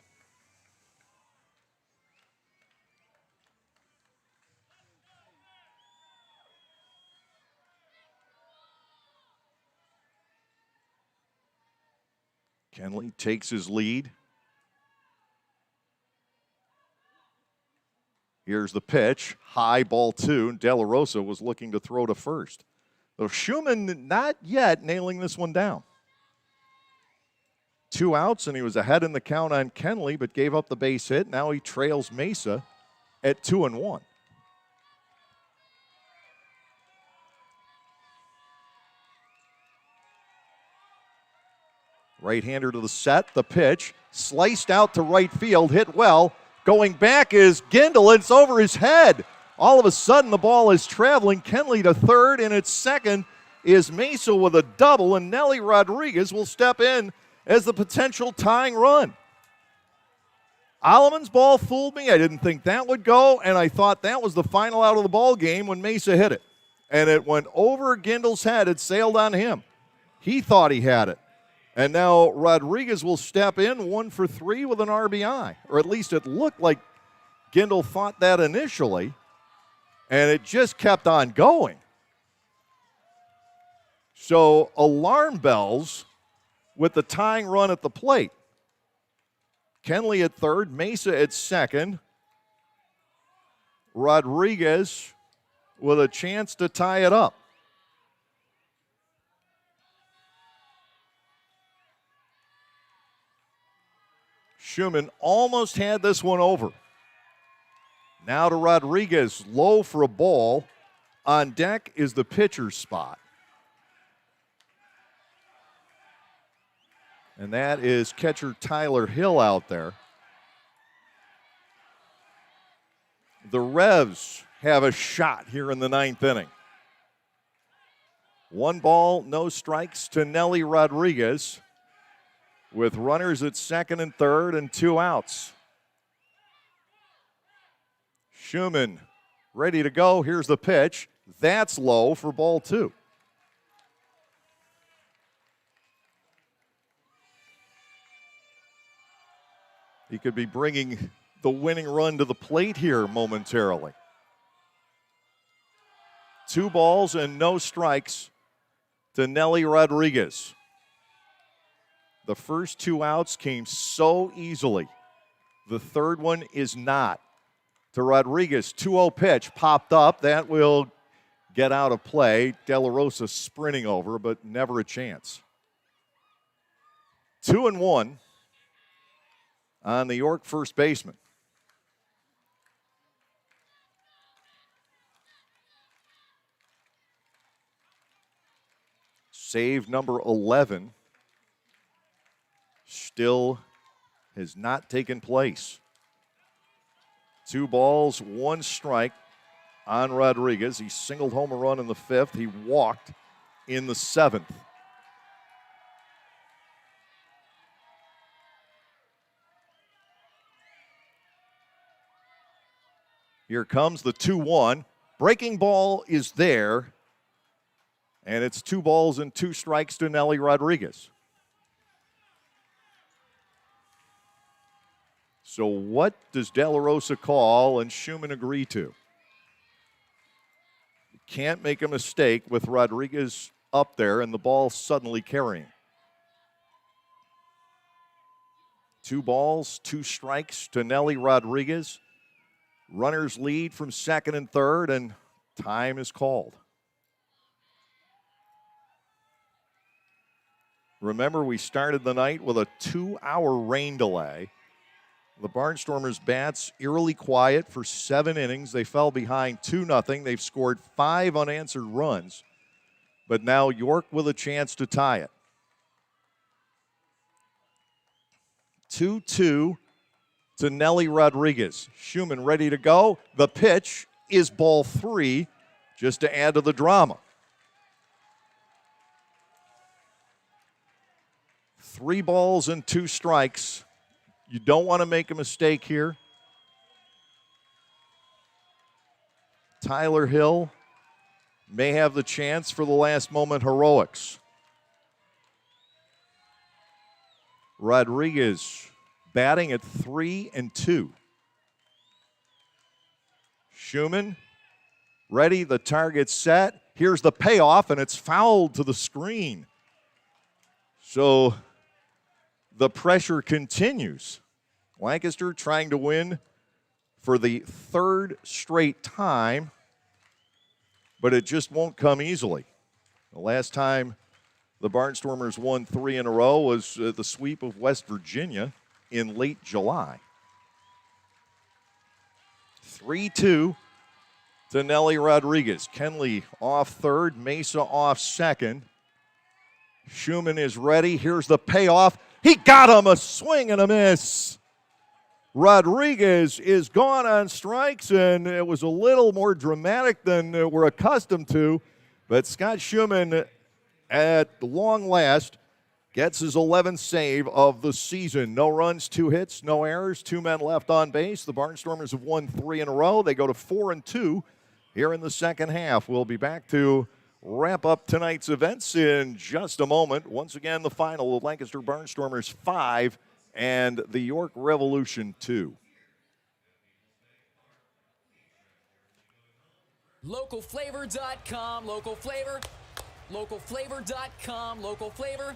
Kenley takes his lead. Here's the pitch, high ball 2. De La Rosa was looking to throw to first. So Schumann not yet nailing this one down. 2 outs, and he was ahead in the count on Kenley, but gave up the base hit. Now he trails Mesa at 2-1. Right-hander to the set, the pitch, sliced out to right field, hit well. Going back is Gindel, it's over his head. All of a sudden, the ball is traveling. Kenley to third, and its second is Mesa with a double, and Nelly Rodriguez will step in as the potential tying run. Alleman's ball fooled me. I didn't think that would go, and I thought that was the final out of the ball game when Mesa hit it. And it went over Gindel's head. It sailed on him. He thought he had it. And now Rodriguez will step in 1 for 3 with an RBI. Or at least it looked like Gindel thought that initially. And it just kept on going. So alarm bells with the tying run at the plate. Kenley at third, Mesa at second. Rodriguez with a chance to tie it up. Schumann almost had this one over. Now to Rodriguez, low for a ball. On deck is the pitcher's spot. And that is catcher Tyler Hill out there. The Revs have a shot here in the 9th inning. 1 ball, no strikes to Nelly Rodriguez, with runners at second and third and 2 outs. Schumann ready to go. Here's the pitch. That's low for ball 2. He could be bringing the winning run to the plate here momentarily. 2 balls and no strikes to Nelly Rodriguez. The first 2 outs came so easily. The third one is not. To Rodriguez, 2-0 pitch popped up. That will get out of play. De La Rosa sprinting over, but never a chance. 2-1 on the York first baseman. Save number 11 still has not taken place. 2 balls, 1 strike on Rodriguez. He singled home a run in the 5th. He walked in the 7th. Here comes the 2-1. Breaking ball is there. And it's 2 balls and 2 strikes to Nelly Rodriguez. So what does De La Rosa call and Schumann agree to? You can't make a mistake with Rodriguez up there and the ball suddenly carrying. 2 balls, 2 strikes to Nelly Rodriguez. Runners lead from second and third, and time is called. Remember, we started the night with a 2-hour rain delay. The Barnstormers' bats eerily quiet for 7 innings. They fell behind 2-0. They've scored 5 unanswered runs. But now York with a chance to tie it. 2-2 to Nelly Rodriguez. Schumann ready to go. The pitch is ball 3, just to add to the drama. 3 balls and 2 strikes. You don't want to make a mistake here. Tyler Hill may have the chance for the last moment heroics. Rodriguez batting at 3-2. Schumann ready, the target set. Here's the payoff, and it's fouled to the screen. So the pressure continues. Lancaster trying to win for the 3rd straight time, but it just won't come easily. The last time the Barnstormers won 3 in a row was the sweep of West Virginia in late July. 3-2 to Nelly Rodriguez. Kenley off third, Mesa off second. Schumann is ready. Here's the payoff. He got him, a swing and a miss. Rodriguez is gone on strikes, and it was a little more dramatic than we're accustomed to. But Scott Schumann, at long last, gets his 11th save of the season. No runs, 2 hits, no errors, 2 men left on base. The Barnstormers have won 3 in a row. They go to 4-2 here in the second half. We'll be back to wrap up tonight's events in just a moment. Once again, the final, the Lancaster Barnstormers 5 and the York Revolution 2. Localflavor.com, local flavor. Localflavor.com, local flavor.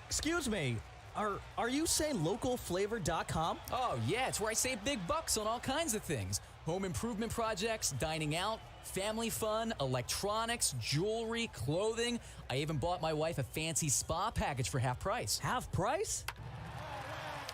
Excuse me, are you saying localflavor.com? Oh, yeah, it's where I save big bucks on all kinds of things. Home improvement projects, dining out, family fun, electronics, jewelry, clothing. I even bought my wife a fancy spa package for half price. Half price?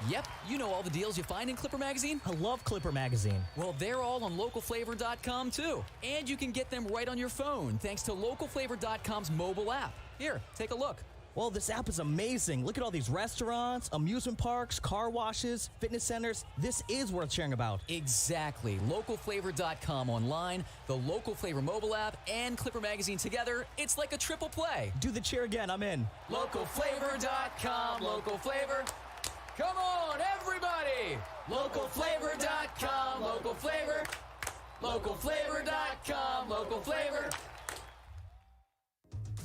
Yep, you know all the deals you find in Clipper Magazine. I love Clipper Magazine. Well, they're all on localflavor.com too. And you can get them right on your phone thanks to localflavor.com's mobile app. Here, take a look. Well, this app is amazing. Look at all these restaurants, amusement parks, car washes, fitness centers. This is worth sharing about. Exactly. Localflavor.com online, the Local Flavor mobile app, and Clipper Magazine together. It's like a triple play. Do the cheer again. I'm in. Localflavor.com, local flavor. Come on, everybody! Localflavor.com, local flavor. Localflavor.com, local flavor.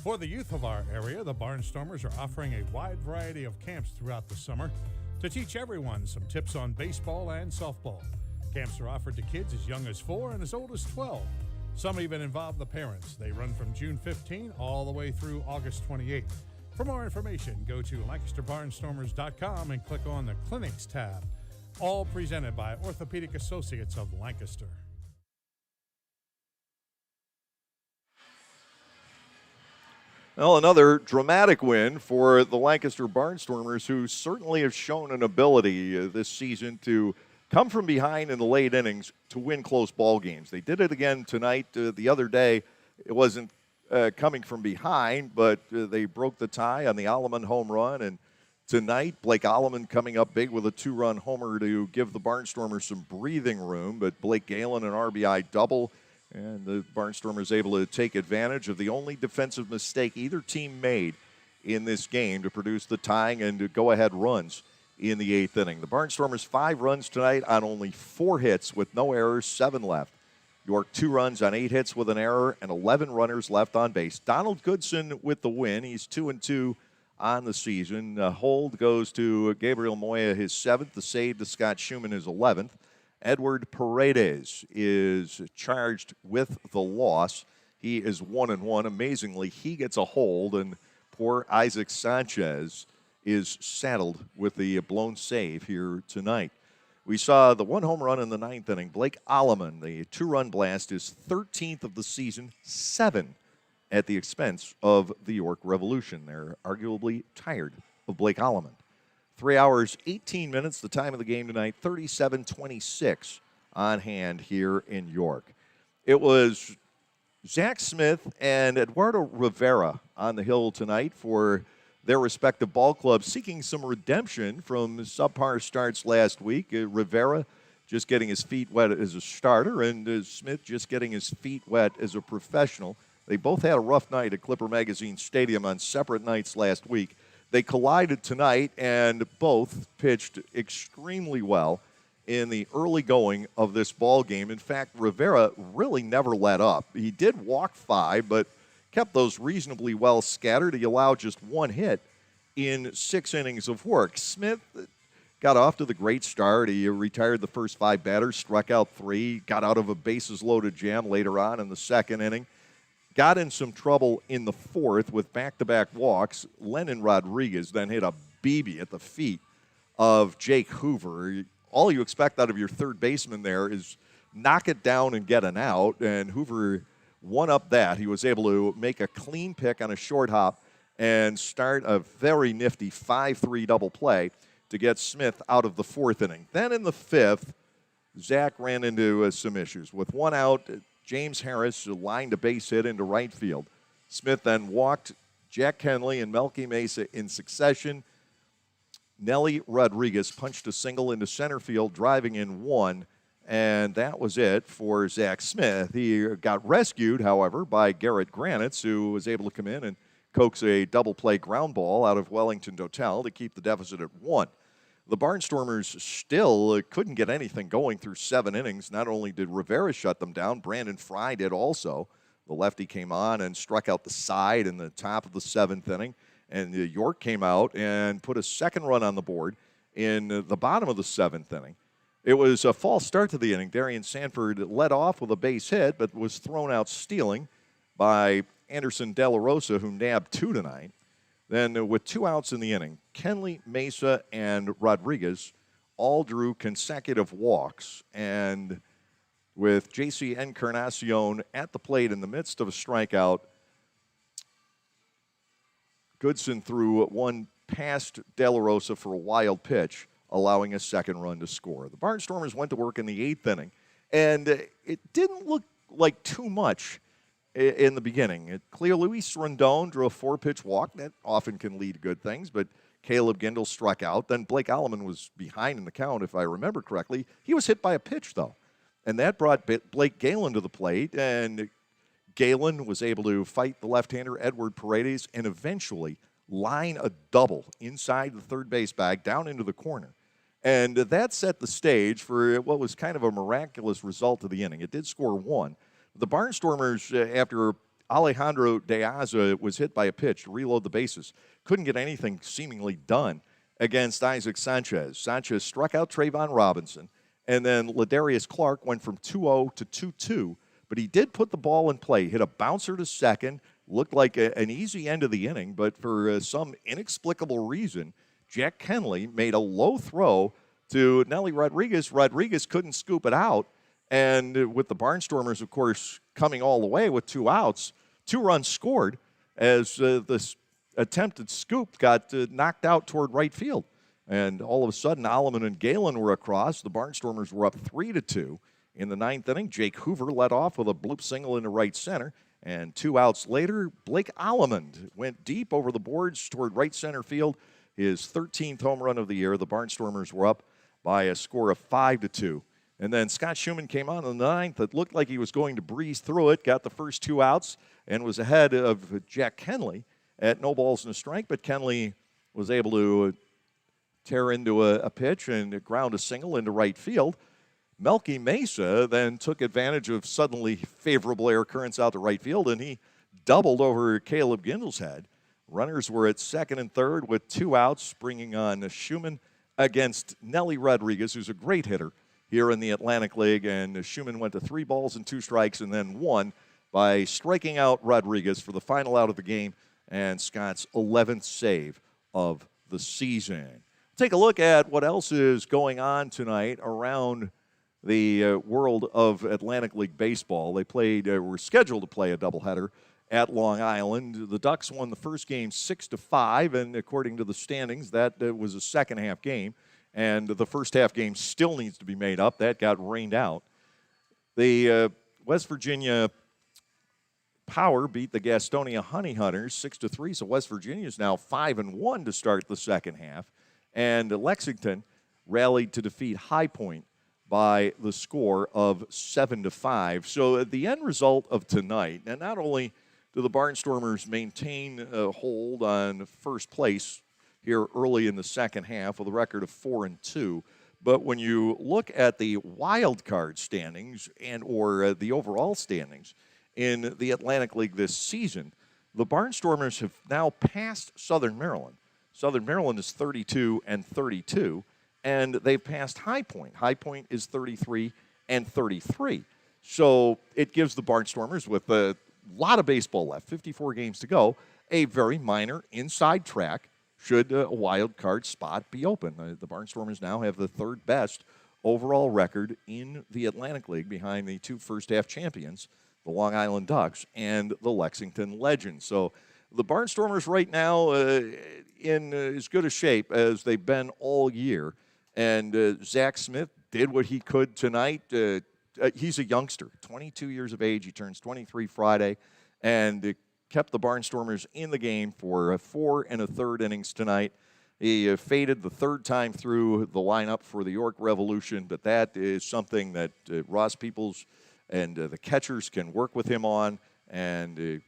For the youth of our area, the Barnstormers are offering a wide variety of camps throughout the summer to teach everyone some tips on baseball and softball. Camps are offered to kids as young as 4 and as old as 12. Some even involve the parents. They run from June 15 all the way through August 28. For more information, go to LancasterBarnstormers.com and click on the Clinics tab. All presented by Orthopedic Associates of Lancaster. Well, another dramatic win for the Lancaster Barnstormers, who certainly have shown an ability this season to come from behind in the late innings to win close ball games. They did it again tonight. The other day, it wasn't coming from behind, but they broke the tie on the Alleman home run. And tonight, Blake Alleman coming up big with a 2-run homer to give the Barnstormers some breathing room. But Blake Galen, an RBI double. And the Barnstormers able to take advantage of the only defensive mistake either team made in this game to produce the tying and go-ahead runs in the 8th inning. The Barnstormers 5 runs tonight on only 4 hits with no errors, 7 left. York 2 runs on 8 hits with an error and 11 runners left on base. Donald Goodson with the win. He's 2-2 on the season. Hold goes to Gabriel Moya, his 7th. The save to Scott Schumann, his 11th. Edward Paredes is charged with the loss. He is 1-1. Amazingly, he gets a hold, and poor Isaac Sanchez is saddled with the blown save here tonight. We saw the 1 home run in the 9th inning. Blake Alleman, the 2-run blast, is 13th of the season, 7 at the expense of the York Revolution. They're arguably tired of Blake Alleman. 3 hours, 18 minutes, the time of the game tonight, 37-26 on hand here in York. It was Zach Smith and Eduardo Rivera on the hill tonight for their respective ball clubs, seeking some redemption from subpar starts last week. Rivera just getting his feet wet as a starter, and Smith just getting his feet wet as a professional. They both had a rough night at Clipper Magazine Stadium on separate nights last week. They collided tonight, and both pitched extremely well in the early going of this ball game. In fact, Rivera really never let up. He did walk 5, but kept those reasonably well scattered. He allowed just 1 hit in 6 innings of work. Smith got off to the great start. He retired the first 5 batters, struck out 3, got out of a bases-loaded jam later on in the 2nd inning. Got in some trouble in the 4th with back-to-back walks. Lennon Rodriguez then hit a BB at the feet of Jake Hoover. All you expect out of your third baseman there is knock it down and get an out, and Hoover won up that. He was able to make a clean pick on a short hop and start a very nifty 5-3 double play to get Smith out of the 4th inning. Then in the 5th, Zach ran into some issues. With 1 out, James Harris lined a base hit into right field. Smith then walked Jack Kenley and Melky Mesa in succession. Nelly Rodriguez punched a single into center field, driving in 1, and that was it for Zach Smith. He got rescued, however, by Garrett Granitz, who was able to come in and coax a double play ground ball out of Wellington Dotel to keep the deficit at 1. The Barnstormers still couldn't get anything going through 7 innings. Not only did Rivera shut them down, Brandon Fry did also. The lefty came on and struck out the side in the top of the 7th inning. And York came out and put a 2nd run on the board in the bottom of the 7th inning. It was a false start to the inning. Darian Sanford led off with a base hit, but was thrown out stealing by Anderson De La Rosa, who nabbed 2 tonight. Then with 2 outs in the inning, Kenley, Mesa, and Rodriguez all drew consecutive walks. And with J.C. Encarnacion at the plate in the midst of a strikeout, Goodson threw 1 past De La Rosa for a wild pitch, allowing a 2nd run to score. The Barnstormers went to work in the 8th inning, and it didn't look like too much in the beginning. Cleo Luis Rondon drew a 4-pitch walk. That often can lead to good things, but Caleb Gindel struck out. Then Blake Alleman was behind in the count, if I remember correctly. He was hit by a pitch, though, and that brought Blake Galen to the plate, and Galen was able to fight the left-hander Edward Paredes and eventually line a double inside the third base bag down into the corner. And that set the stage for what was kind of a miraculous result of the inning. It did score 1. The Barnstormers, after Alejandro De Aza was hit by a pitch to reload the bases, couldn't get anything seemingly done against Isaac Sanchez. Sanchez struck out Trayvon Robinson, and then Ladarius Clark went from 2-0 to 2-2, but he did put the ball in play, hit a bouncer to second, looked like an easy end of the inning, but for some inexplicable reason, Jack Kenley made a low throw to Nelly Rodriguez. Rodriguez couldn't scoop it out. And with the Barnstormers, of course, coming all the way with 2 outs, 2 runs scored as this attempted scoop got knocked out toward right field. And all of a sudden, Alleman and Galen were across. The Barnstormers were up 3-2 in the 9th inning. Jake Hoover led off with a bloop single into right center. And 2 outs later, Blake Allemond went deep over the boards toward right center field. His 13th home run of the year. The Barnstormers were up by a score of 5-2. And then Scott Schumann came on in the 9th. It looked like he was going to breeze through it, got the first 2 outs, and was ahead of Jack Kenley at no balls and a strike. But Kenley was able to tear into a pitch and ground a single into right field. Melky Mesa then took advantage of suddenly favorable air currents out to right field, and he doubled over Caleb Gindle's head. Runners were at second and third with 2 outs, bringing on Schumann against Nelly Rodriguez, who's a great hitter here in the Atlantic League. And Schumann went to 3 balls and 2 strikes and then won by striking out Rodriguez for the final out of the game and Scott's 11th save of the season. Take a look at what else is going on tonight around the world of Atlantic League baseball. They were scheduled to play a doubleheader at Long Island. The Ducks won the first game 6-5, and according to the standings, that was a second-half game. And the first-half game still needs to be made up. That got rained out. The West Virginia Power beat the Gastonia Honey Hunters 6-3, so West Virginia is now 5-1 to start the second half. And Lexington rallied to defeat High Point by the score of 7-5. So the end result of tonight, and not only do the Barnstormers maintain a hold on first place here early in the second half with a record of 4-2, but when you look at the wild card standings and or the overall standings in the Atlantic League this season, the Barnstormers have now passed Southern Maryland. Southern Maryland is 32-32, and they've passed High Point. High Point is 33-33. So it gives the Barnstormers, with a lot of baseball left, 54 games to go, a very minor inside track should a wild card spot be open. The Barnstormers now have the 3rd best overall record in the Atlantic League behind the 2 first-half champions, the Long Island Ducks and the Lexington Legends. So the Barnstormers right now in as good a shape as they've been all year. And Zach Smith did what he could tonight. He's a youngster, 22 years of age. He turns 23 Friday, and kept the Barnstormers in the game for 4 1/3 innings tonight. He faded the 3rd time through the lineup for the York Revolution, but that is something that Ross Peoples and the catchers can work with him on. And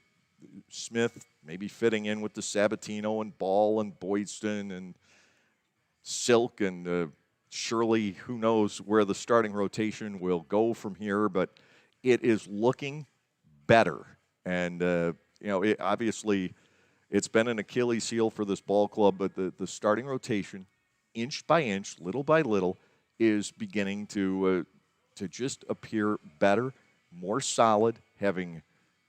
Smith maybe fitting in with the Sabatino and Ball and Boydston and Silk and Shirley. Who knows where the starting rotation will go from here, but it is looking better. And obviously, it's been an Achilles heel for this ball club, but the starting rotation, inch by inch, little by little, is beginning to just appear better, more solid. Having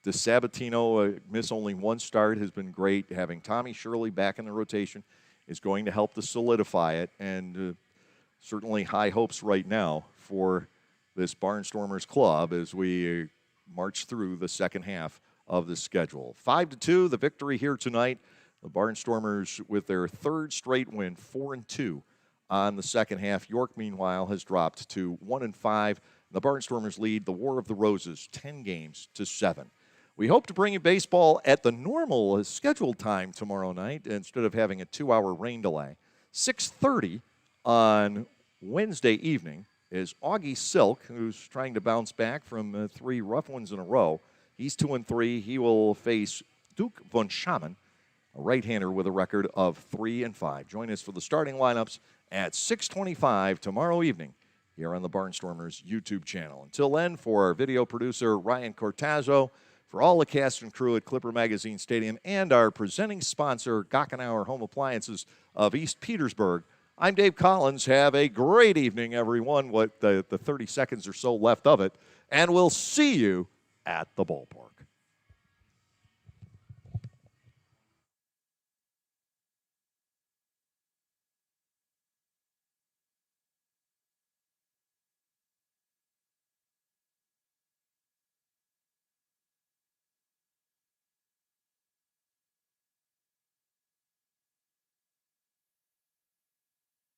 DeSabatino miss only 1 start has been great. Having Tommy Shirley back in the rotation is going to help to solidify it, and certainly high hopes right now for this Barnstormers club as we march through the second half of the schedule. 5-2, the victory here tonight. The Barnstormers with their 3rd straight win, 4-2 on the second half. York, meanwhile, has dropped to 1-5. The Barnstormers lead the War of the Roses 10-7. We hope to bring you baseball at the normal scheduled time tomorrow night instead of having a 2-hour rain delay. 6:30 on Wednesday evening is Augie Silk, who's trying to bounce back from 3 rough ones in a row. He's 2-3. He will face Duke von Schaman, a right-hander with a record of 3-5. Join us for the starting lineups at 6:25 tomorrow evening here on the Barnstormers YouTube channel. Until then, for our video producer, Ryan Cortazzo, for all the cast and crew at Clipper Magazine Stadium, and our presenting sponsor, Gockenauer Home Appliances of East Petersburg, I'm Dave Collins. Have a great evening, everyone, what the 30 seconds or so left of it, and we'll see you at the ballpark.